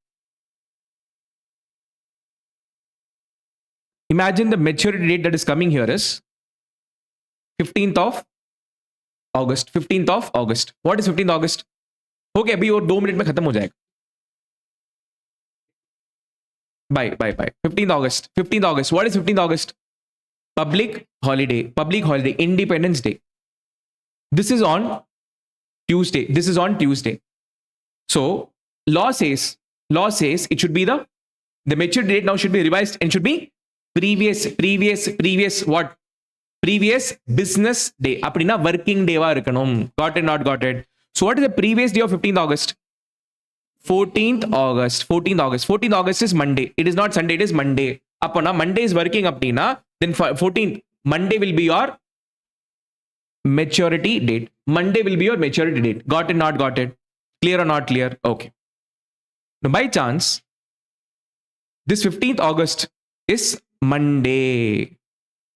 A: Imagine the maturity date that is coming here is 15th of August. 15th of August. What is 15th August? Okay, अभी और 2 minute में खत्म हो जाएगा. Bye. 15th August. 15th August. What is 15th August? Public holiday. Independence Day. This is on Tuesday. So law says it should be the maturity date now should be revised and should be previous what? Previous business day. Appadina working day va irukanum. Got it, not got it? So what is the previous day of 15th August? 14th August. 14th August is Monday. It is not Sunday, it is Monday. Apana Monday is working appadina, then 14th Monday will be your maturity date. Monday will be your maturity date. Got it, not got it? Clear or not clear? Okay. Now by chance, this 15th August is Monday.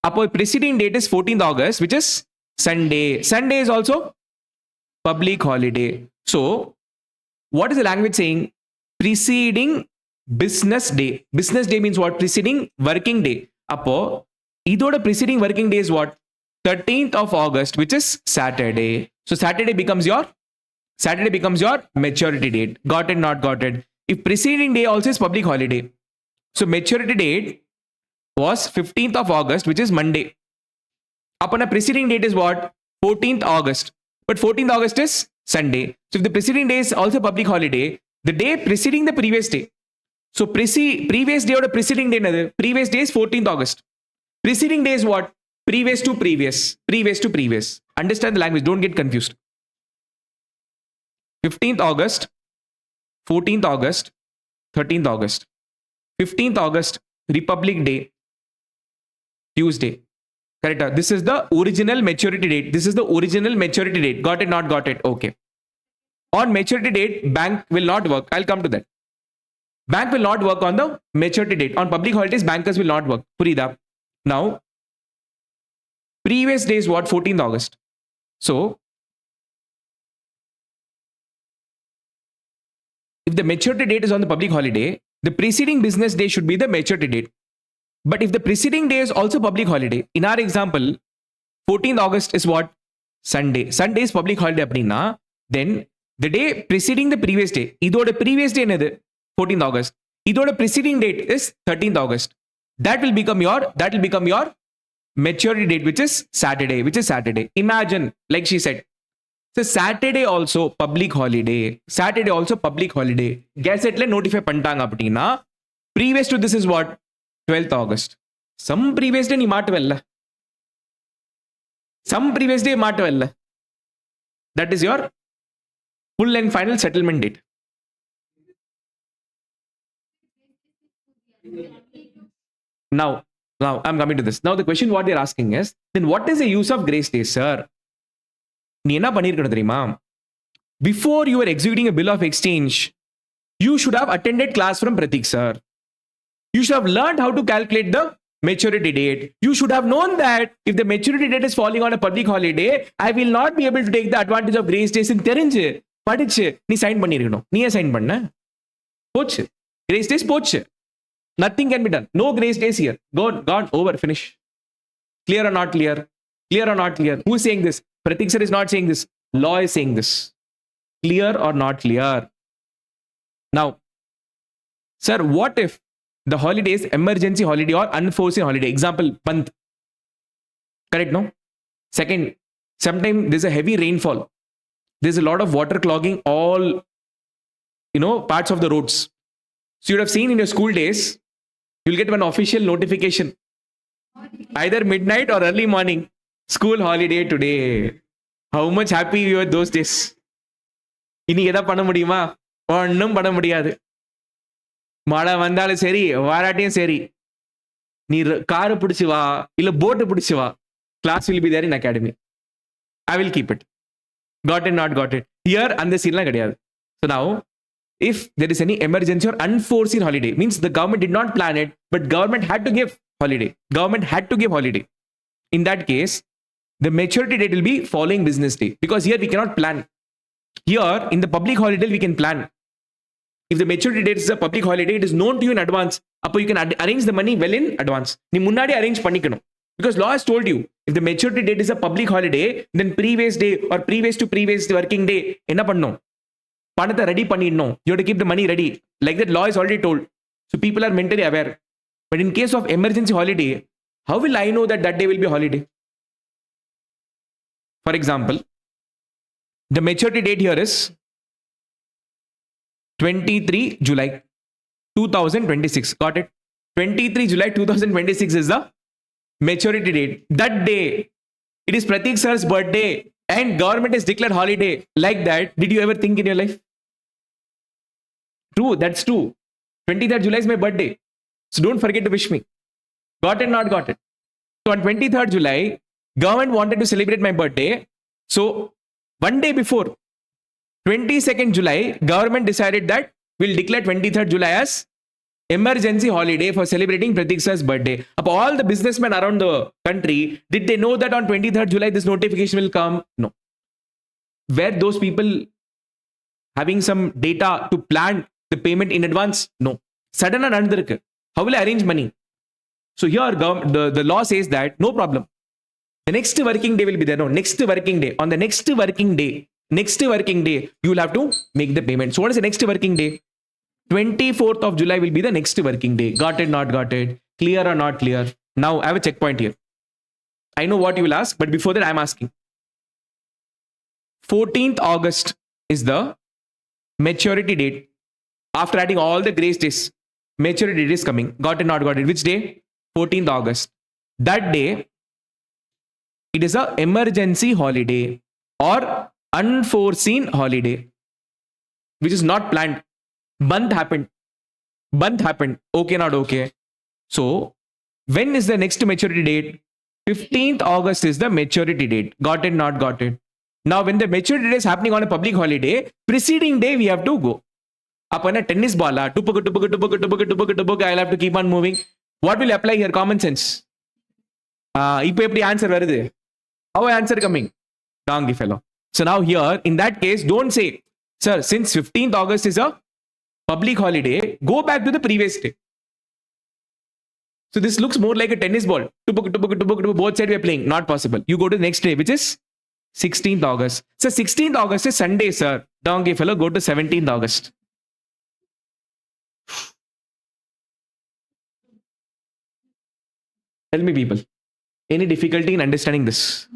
A: Our preceding date is 14th August, which is Sunday. Sunday is also public holiday. So, what is the language saying? Preceding business day. Business day means what? Preceding working day. Appo, idoda preceding working day is what? 13th of August, which is Saturday. So, Saturday becomes your maturity date. Got it, not got it? If preceding day also is public holiday. So, maturity date was 15th of August, which is Monday. Upon a preceding date is what? 14th August. But 14th August is Sunday. So if the preceding day is also public holiday, the day preceding the previous day. So previous day or the preceding day, previous day is 14th August. Preceding day is what? Previous to previous. Understand the language, don't get confused. 15th August, 14th August, 13th August. 15th August, Republic Day, Tuesday. Correct. This is the original maturity date. Got it, not got it? Okay. On maturity date, bank will not work. I'll come to that. Bank will not work on the maturity date. On public holidays, bankers will not work. Purida. Now, previous day is what? 14th August. So, if the maturity date is on the public holiday, the preceding business day should be the maturity date. But if the preceding day is also public holiday, in our example, 14th August is what? Sunday. Sunday is public holiday அப்படின்னா, then the day preceding the previous day, இதோட previous day என்னது? 14th August. இதோட preceding date is 13th August. That will become your maturity date, which is Saturday. Imagine, like she said, so Saturday also public holiday. Gazette notify பண்ணிட்டாங்க அப்படின்னா, previous to this is what? 12th August. Some previous day நீ மாட்டுவல்ல. That is your full and final settlement date. Now I'm coming to this. Now the question what they're asking is, then what is the use of grace days, sir? நீ என்ன பண்ணிருக்கணும் தெரியுமா? Before you were executing a bill of exchange, you should have attended class from Prathik, sir. You should have learned how to calculate the maturity date. You should have known that if the maturity date is falling on a public holiday, I will not be able to take the advantage of grace days. தெரிஞ்சு படிச்சு நீ sign பண்ணிருக்கணும். நீ ஏன் sign பண்ண? போச்சு. Grace days போச்சு. Nothing can be done. No grace days here. Gone, over, finish. Clear or not clear? Who is saying this? Prathik sir is not saying this. Law is saying this. Clear or not clear? Now, sir, what if the holiday is emergency holiday or unforeseen holiday? Example, month. Correct, no? Second, sometimes there's a heavy rainfall. There's a lot of water clogging all, parts of the roads. So you would have seen in your school days, you'll get one official notification. Either midnight or early morning. School holiday today. How much happy you were those days? இன்னைக்கு எதா பண்ண முடியுமா? ஒன்றும் பண்ண முடியாது. மழை வந்தாலும் சரி, வாராட்டியும் சரி, நீ காரு பிடிச்சு வா, இல்ல போட்டு பிடிச்சு வா. Class will be there in academy. I will keep it. Got it, not got it. Here, அந்த சீன்லாம் கிடையாது. So now, if there is any emergency or unforeseen holiday, means the government did not plan it, but government had to give holiday. In that case, the maturity date will be following business day, because here we cannot plan. Here, in the public holiday, we can plan. If the maturity date is a public holiday, it is known to you in advance. Appo you can arrange the money well in advance. நீ முன்னாடி arrange பண்ணிக்கணும். Because law has told you, if the maturity date is a public holiday, then previous day or previous to previous working day, என்ன பண்ணணும்? பணத்தை ready பண்ணிடணும். You have to keep the money ready. Like that law is already told. So people are mentally aware. But in case of emergency holiday, how will I know that day will be holiday? For example, the maturity date here is 23 July 2026. Got it? 23 July 2026 is the maturity date. That day, it is Prathik sir's birthday and government has declared holiday. Like that, did you ever think in your life? True, that's true. 23rd July is my birthday. So don't forget to wish me. Got it, not got it? So on 23rd July, government wanted to celebrate my birthday. So one day before, 22nd July, government decided that we'll declare 23rd July as emergency holiday for celebrating Prathik sir's birthday. Up all the businessmen around the country, did they know that on 23rd July this notification will come? No. Were those people having some data to plan the payment in advance? No. Suddenly nandirukku. How will I arrange money? So here the law says that no problem. The next working day will be there. No, next working day. On the next working day, you will have to make the payment. So what is the next working day? 24th of July will be the next working day. Got it, not got it? Clear or not clear? Now I have a checkpoint here. I know what you will ask, but before that I am asking. 14th August is the maturity date. After adding all the grace days, maturity date is coming. Got it, not got it? Which day? 14th August. That day, it is a emergency holiday or unforeseen holiday, which is not planned. Bandh happened. Okay, not okay. So when is the next maturity date? 15th August is the maturity date. Got it, not got it? Now when the maturity date is happening on a public holiday, preceding day we have to go. Upon a tennis ball, tupuk, I'll have to keep on moving. What will apply here? Common sense. Ipo eppadi answer varudhu? How answer coming? Wrong fellow. So now here, in that case, don't say, sir, since 15th August is a public holiday, go back to the previous day. So this looks more like a tennis ball. Both sides we are playing. Not possible. You go to the next day, which is 16th August. So 16th August is Sunday, sir. Donkey fellow, go to 17th August. Tell me, people, any difficulty in understanding this?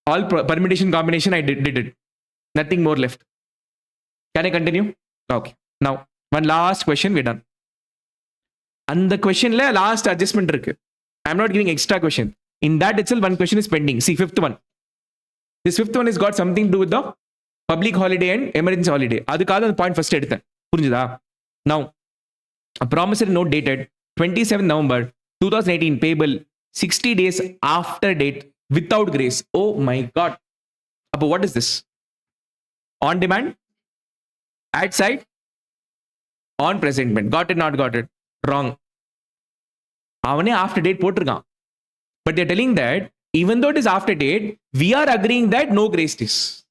A: All permutation combination, I did it. Nothing more left. Can I continue? Okay. Now, one last question, we're done. And the question, last adjustment. I'm not giving extra question. In that itself, one question is pending. See, fifth one. This fifth one has got something to do with the public holiday and emergency holiday. Adukada the point first eduthen. Purinjada? Now, a promissory note dated 27 November 2018 payable 60 days after date without grace. Oh my God. But what is this? On demand? At side? On presentment. Got it, not got it? Wrong. Avane after date potrukkan. But they're telling that even though it is after date, we are agreeing that no grace days.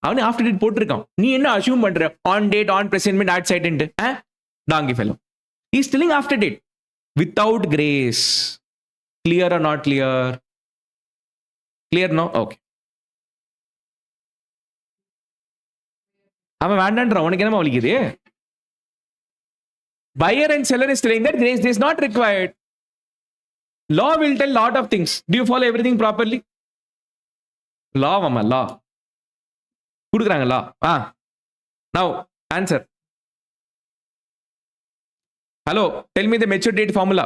A: Avane after date potrukkan. Nee enna assume pandra? On date, on presentment, at side ende. Donkey fellow. He's telling after date. Without grace. Clear or not clear? Clear, no? Okay. அவன் வேண்டான்ற உனக்கு என்னமா வலிக்குது? Buyer and seller is telling that grace is not required. Law will tell lot of things. Do you follow everything properly? Law, mama, law. Kudukranga law. Now, answer. Hello, tell me the mature date formula.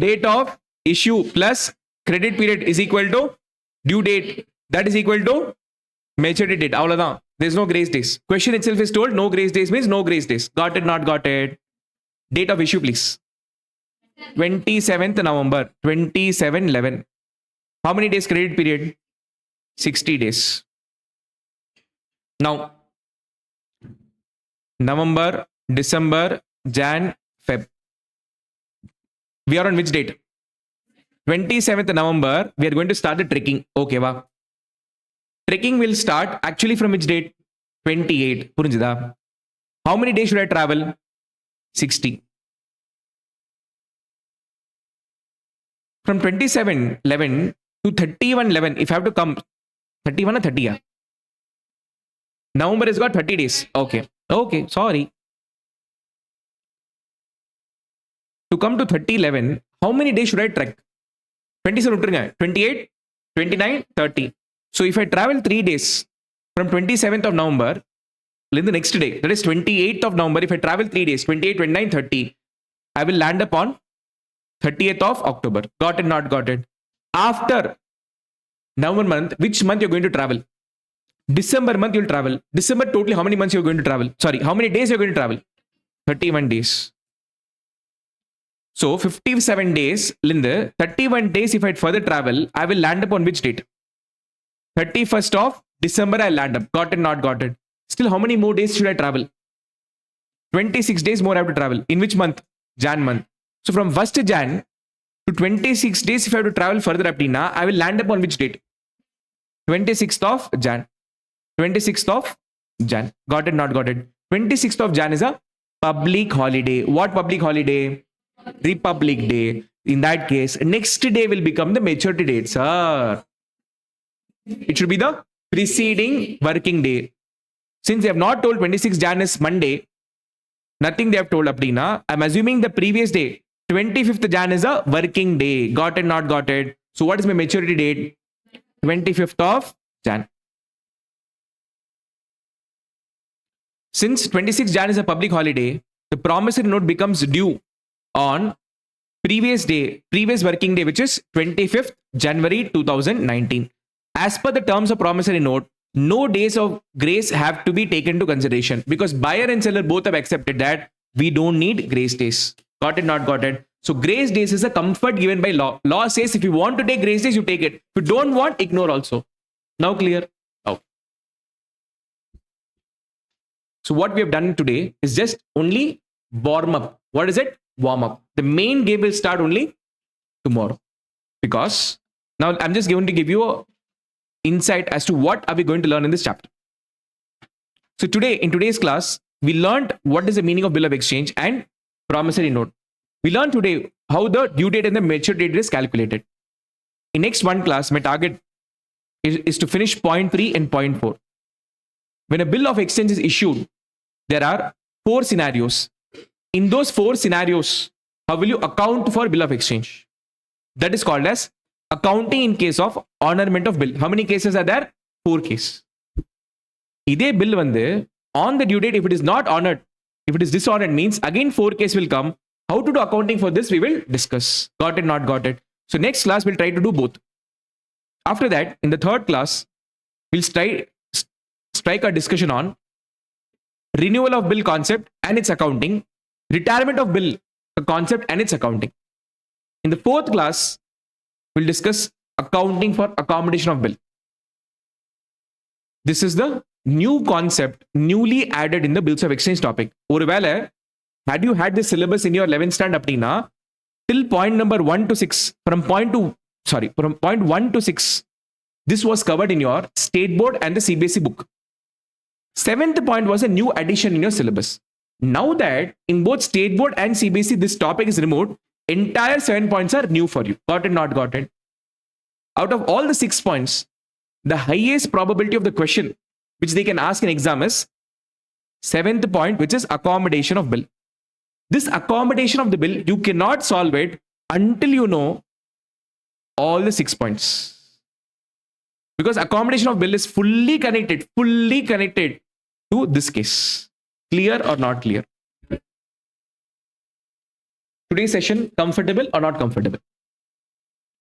A: Date of issue plus credit period is equal to due date. That is equal to maturity date. Avladhan. There's no grace days. Question itself is told no grace days means no grace days. Got it, not got it? Date of issue, please. 27th November 27/11. How many days credit period? 60 days. Now, November, December, Jan, Feb. We are on which date? 27th November. We are going to start the trekking. Okay, va. Trekking will start actually from which date? 28. Purinjida. How many days should I travel? 60. From 27/11 to 31/11, if I have to come 31 or 30, yeah. November has got 30 days. Okay. Okay, sorry. To come to 30/11, how many days should I trek? 27, 28, 29, 30. So if I travel 3 days from 27th of November, then the next day, that is 28th of November, if I travel 3 days, 28, 29, 30, I will land up on 30th of October. Got it, not got it? After November month, which month you're going to travel? December month you'll travel. December totally how many months you're going to travel? Sorry, how many days you're going to travel? 31 days. So 57 days, Linda, 31 days if I further travel, I will land up on which date? 31st of December I'll land up. Got it, not got it? Still, how many more days should I travel? 26 days more I have to travel. In which month? Jan month. So from 1st Jan to 26 days if I have to travel further up, I will land up on which date? 26th of Jan. 26th of Jan. Got it, not got it? 26th of Jan is a public holiday. What public holiday? Republic Day. In that case, next day will become the maturity date, sir. It should be the preceding working day. Since they have not told 26 Jan is Monday, nothing they have told Abdina, I'm assuming the previous day, 25th Jan is a working day. Got it, not got it? So what is my maturity date? 25th of Jan. Since 26 Jan is a public holiday, the promissory note becomes due on previous day, previous working day, which is 25th January 2019. As per the terms of promissory note, no days of grace have to be taken into consideration because buyer and seller both have accepted that we don't need grace days. Got it, not got it? So grace days is a comfort given by law. Law says if you want to take grace days, you take it. If you don't want, ignore also. Now clear? Okay. So what we have done today is just only warm up. What is it? Warm up. The main game will start only tomorrow because now I'm just going to give you a insight as to what are we going to learn in this chapter. So today, in today's class, we learned what is the meaning of bill of exchange and promissory note. We learned today how the due date and the maturity date is calculated. In next one class, my target is to finish point 3 and point 4. When a bill of exchange is issued, there are 4 scenarios. In those 4 scenarios, how will you account for bill of exchange? That is called as accounting in case of honorment of bill. How many cases are there? 4 cases. இதே bill வந்து on the due date, if it is not honored, if it is dishonored, means again 4 case will come. How to do accounting for this, we will discuss. Got it, not got it. So next class, we'll try to do both. After that, in the third class, we'll strike a discussion on renewal of bill concept and its accounting, retirement of bill concept and its accounting. In the fourth class, we'll discuss accounting for accommodation of bill. This is the new concept newly added in the bills of exchange topic. ஒருவேளை had you had this syllabus in your 11th stand அப்படின்னா till point number 1 to 6 from point 1 to 6 this was covered in your state board and the CBSE book. 7th point was a new addition in your syllabus. Now that in both state board and CBSE this topic is removed, entire 7 points are new for you. Got it, not got it? Out of all the 6 points, the highest probability of the question which they can ask in exam is 7th point, which is accommodation of bill. This accommodation of the bill, you cannot solve it until you know all the 6 points. Because accommodation of bill is fully connected to this case. Clear or not clear? Today's session, comfortable or not comfortable?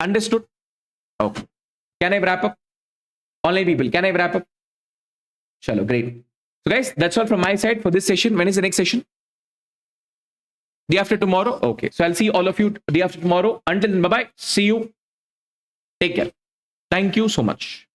A: Understood? Okay. Can I wrap up? Online people, can I wrap up? Chalo, great. So guys, that's all from my side for this session. When is the next session? Day after tomorrow? Okay. So I'll see all of you day after tomorrow. Until then, bye-bye. See you. Take care. Thank you so much.